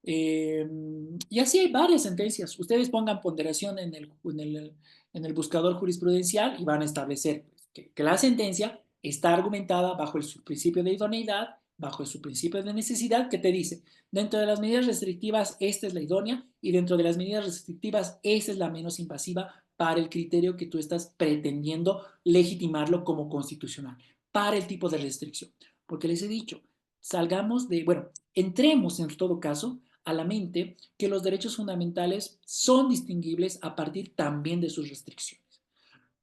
Y así hay varias sentencias. Ustedes pongan ponderación en el buscador jurisprudencial y van a establecer que la sentencia está argumentada bajo el principio de idoneidad, bajo su principio de necesidad, que te dice, dentro de las medidas restrictivas, esta es la idónea y dentro de las medidas restrictivas, esta es la menos invasiva para el criterio que tú estás pretendiendo legitimarlo como constitucional, para el tipo de restricción. Porque les he dicho, salgamos de, bueno, entremos en todo caso a la mente que los derechos fundamentales son distinguibles a partir también de sus restricciones.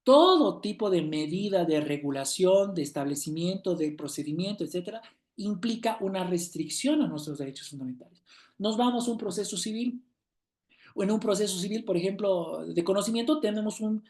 Todo tipo de medida de regulación, de establecimiento, de procedimiento, etcétera, implica una restricción a nuestros derechos fundamentales. Nos vamos a un proceso civil, o en un proceso civil, por ejemplo, de conocimiento, tenemos un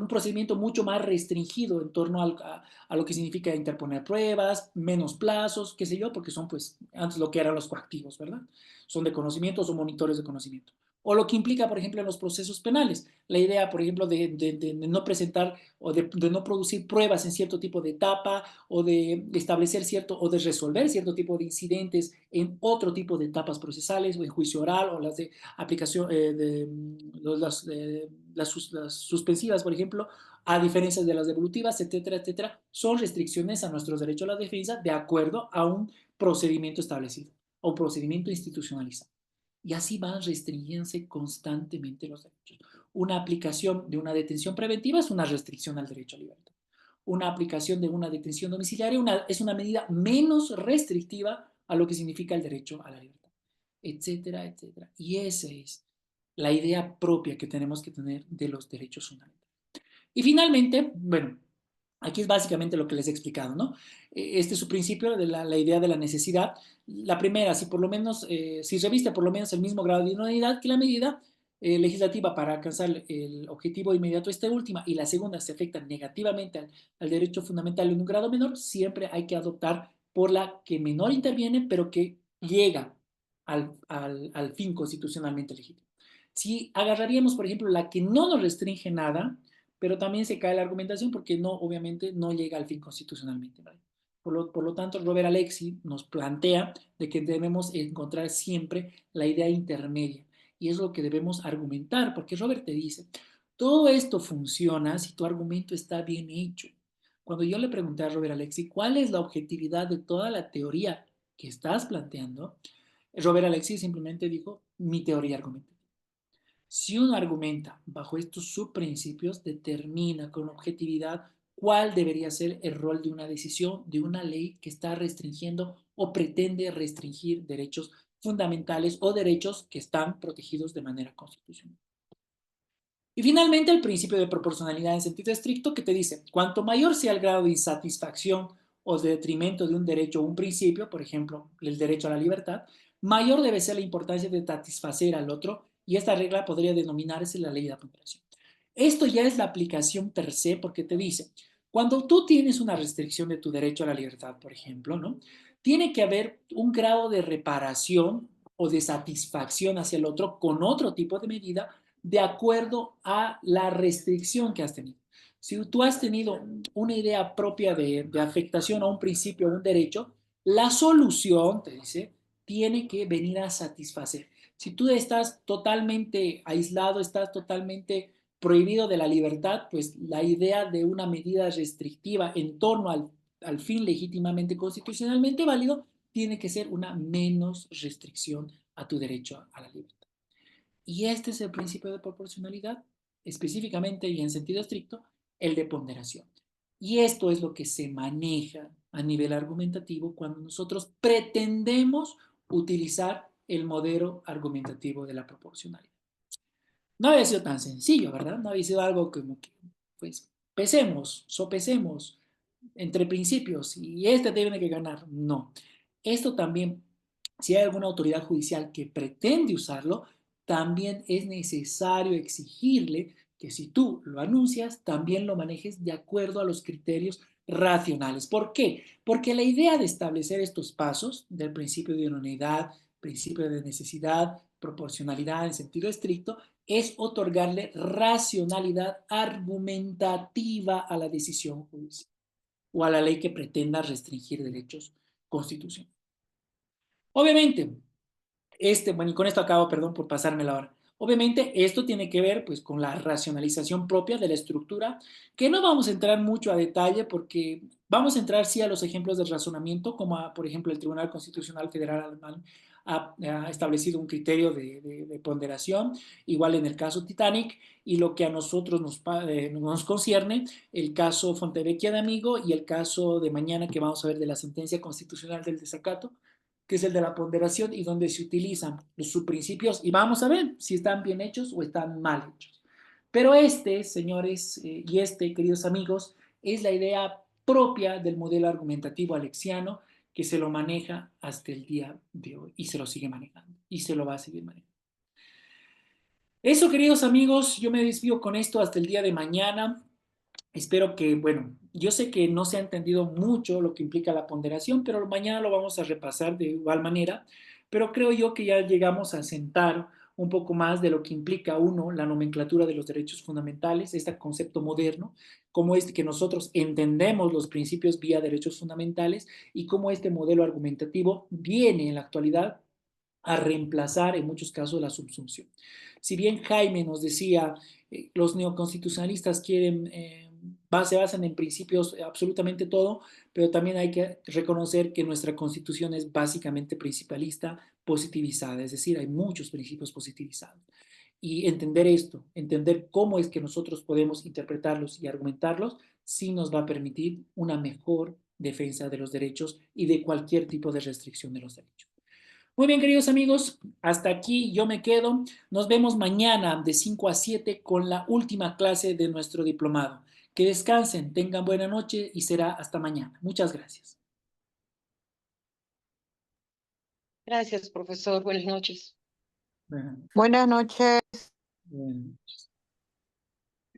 procedimiento mucho más restringido en torno a lo que significa interponer pruebas, menos plazos, qué sé yo, porque son pues antes lo que eran los coactivos, ¿verdad? Son de conocimiento, son monitores de conocimiento. O lo que implica, por ejemplo, en los procesos penales. La idea, por ejemplo, de no presentar o de no producir pruebas en cierto tipo de etapa o de establecer cierto o de resolver cierto tipo de incidentes en otro tipo de etapas procesales o en juicio oral o las de aplicación de las suspensivas, por ejemplo, a diferencia de las devolutivas, etcétera, etcétera, son restricciones a nuestros derechos a la defensa de acuerdo a un procedimiento establecido, a un procedimiento institucionalizado. Y así van restringiéndose constantemente los derechos. Una aplicación de una detención preventiva es una restricción al derecho a libertad. Una aplicación de una detención domiciliaria es una medida menos restrictiva a lo que significa el derecho a la libertad, etcétera, etcétera. Y esa es la idea propia que tenemos que tener de los derechos fundamentales. Y finalmente, bueno, aquí es básicamente lo que les he explicado, ¿no? Este es su principio de la idea de la necesidad. La primera, si por lo menos, si reviste por lo menos el mismo grado de idoneidad que la medida legislativa para alcanzar el objetivo inmediato, esta última, y la segunda se afecta negativamente al derecho fundamental en un grado menor, siempre hay que adoptar por la que menor interviene, pero que llega al fin constitucionalmente legítimo. Si agarraríamos, por ejemplo, la que no nos restringe nada, pero también se cae la argumentación porque no, obviamente, no llega al fin constitucionalmente, ¿vale? Por lo tanto, Robert Alexi nos plantea de que debemos encontrar siempre la idea intermedia y es lo que debemos argumentar, porque Robert te dice, todo esto funciona si tu argumento está bien hecho. Cuando yo le pregunté a Robert Alexi cuál es la objetividad de toda la teoría que estás planteando, Robert Alexi simplemente dijo mi teoría argumentativa. Si uno argumenta bajo estos subprincipios, determina con objetividad cuál debería ser el rol de una decisión, de una ley que está restringiendo o pretende restringir derechos fundamentales o derechos que están protegidos de manera constitucional. Y finalmente el principio de proporcionalidad en sentido estricto que te dice, cuanto mayor sea el grado de insatisfacción o de detrimento de un derecho o un principio, por ejemplo, el derecho a la libertad, mayor debe ser la importancia de satisfacer al otro y esta regla podría denominarse la ley de la ponderación. Esto ya es la aplicación per se porque te dice, cuando tú tienes una restricción de tu derecho a la libertad, por ejemplo, ¿no? Tiene que haber un grado de reparación o de satisfacción hacia el otro con otro tipo de medida de acuerdo a la restricción que has tenido. Si tú has tenido una idea propia de afectación a un principio o un derecho, la solución, te dice, tiene que venir a satisfacer. Si tú estás totalmente aislado, estás totalmente prohibido de la libertad, pues la idea de una medida restrictiva en torno al fin legítimamente constitucionalmente válido tiene que ser una menos restricción a tu derecho a la libertad. Y este es el principio de proporcionalidad, específicamente y en sentido estricto, el de ponderación. Y esto es lo que se maneja a nivel argumentativo cuando nosotros pretendemos utilizar el modelo argumentativo de la proporcionalidad. No había sido tan sencillo, ¿verdad? No había sido algo como que, pues, sopesemos entre principios y este tiene que ganar. No. Esto también, si hay alguna autoridad judicial que pretende usarlo, también es necesario exigirle que si tú lo anuncias, también lo manejes de acuerdo a los criterios racionales. ¿Por qué? Porque la idea de establecer estos pasos del principio de idoneidad, principio de necesidad, proporcionalidad en sentido estricto, es otorgarle racionalidad argumentativa a la decisión judicial o a la ley que pretenda restringir derechos constitucionales. Obviamente, bueno, y con esto acabo, perdón por pasarme la hora. Obviamente, esto tiene que ver pues, con la racionalización propia de la estructura, que no vamos a entrar mucho a detalle porque vamos a entrar sí a los ejemplos de razonamiento, como por ejemplo el Tribunal Constitucional Federal Alemán ha establecido un criterio de ponderación, igual en el caso Titanic, y lo que a nosotros nos concierne, el caso Fontevecchia de Amigo y el caso de mañana que vamos a ver de la sentencia constitucional del desacato, que es el de la ponderación y donde se utilizan los subprincipios y vamos a ver si están bien hechos o están mal hechos. Pero este, señores, y este, queridos amigos, es la idea propia del modelo argumentativo alexiano que se lo maneja hasta el día de hoy y se lo sigue manejando y se lo va a seguir manejando. Eso, queridos amigos, yo me despido con esto hasta el día de mañana. Espero que, bueno, yo sé que no se ha entendido mucho lo que implica la ponderación, pero mañana lo vamos a repasar de igual manera, pero creo yo que ya llegamos a sentar un poco más de lo que implica uno, la nomenclatura de los derechos fundamentales, este concepto moderno, cómo es que nosotros entendemos los principios vía derechos fundamentales y cómo este modelo argumentativo viene en la actualidad a reemplazar en muchos casos la subsunción. Si bien Jaime nos decía, los neoconstitucionalistas quieren, se basan en principios absolutamente todo, pero también hay que reconocer que nuestra constitución es básicamente principalista, positivizada, es decir, hay muchos principios positivizados. Y entender esto, entender cómo es que nosotros podemos interpretarlos y argumentarlos, sí nos va a permitir una mejor defensa de los derechos y de cualquier tipo de restricción de los derechos. Muy bien, queridos amigos, hasta aquí yo me quedo. Nos vemos mañana de 5 a 7 con la última clase de nuestro diplomado. Que descansen, tengan buena noche y será hasta mañana. Muchas gracias. Gracias, profesor. Buenas noches. Bueno, Buenas noches. bueno.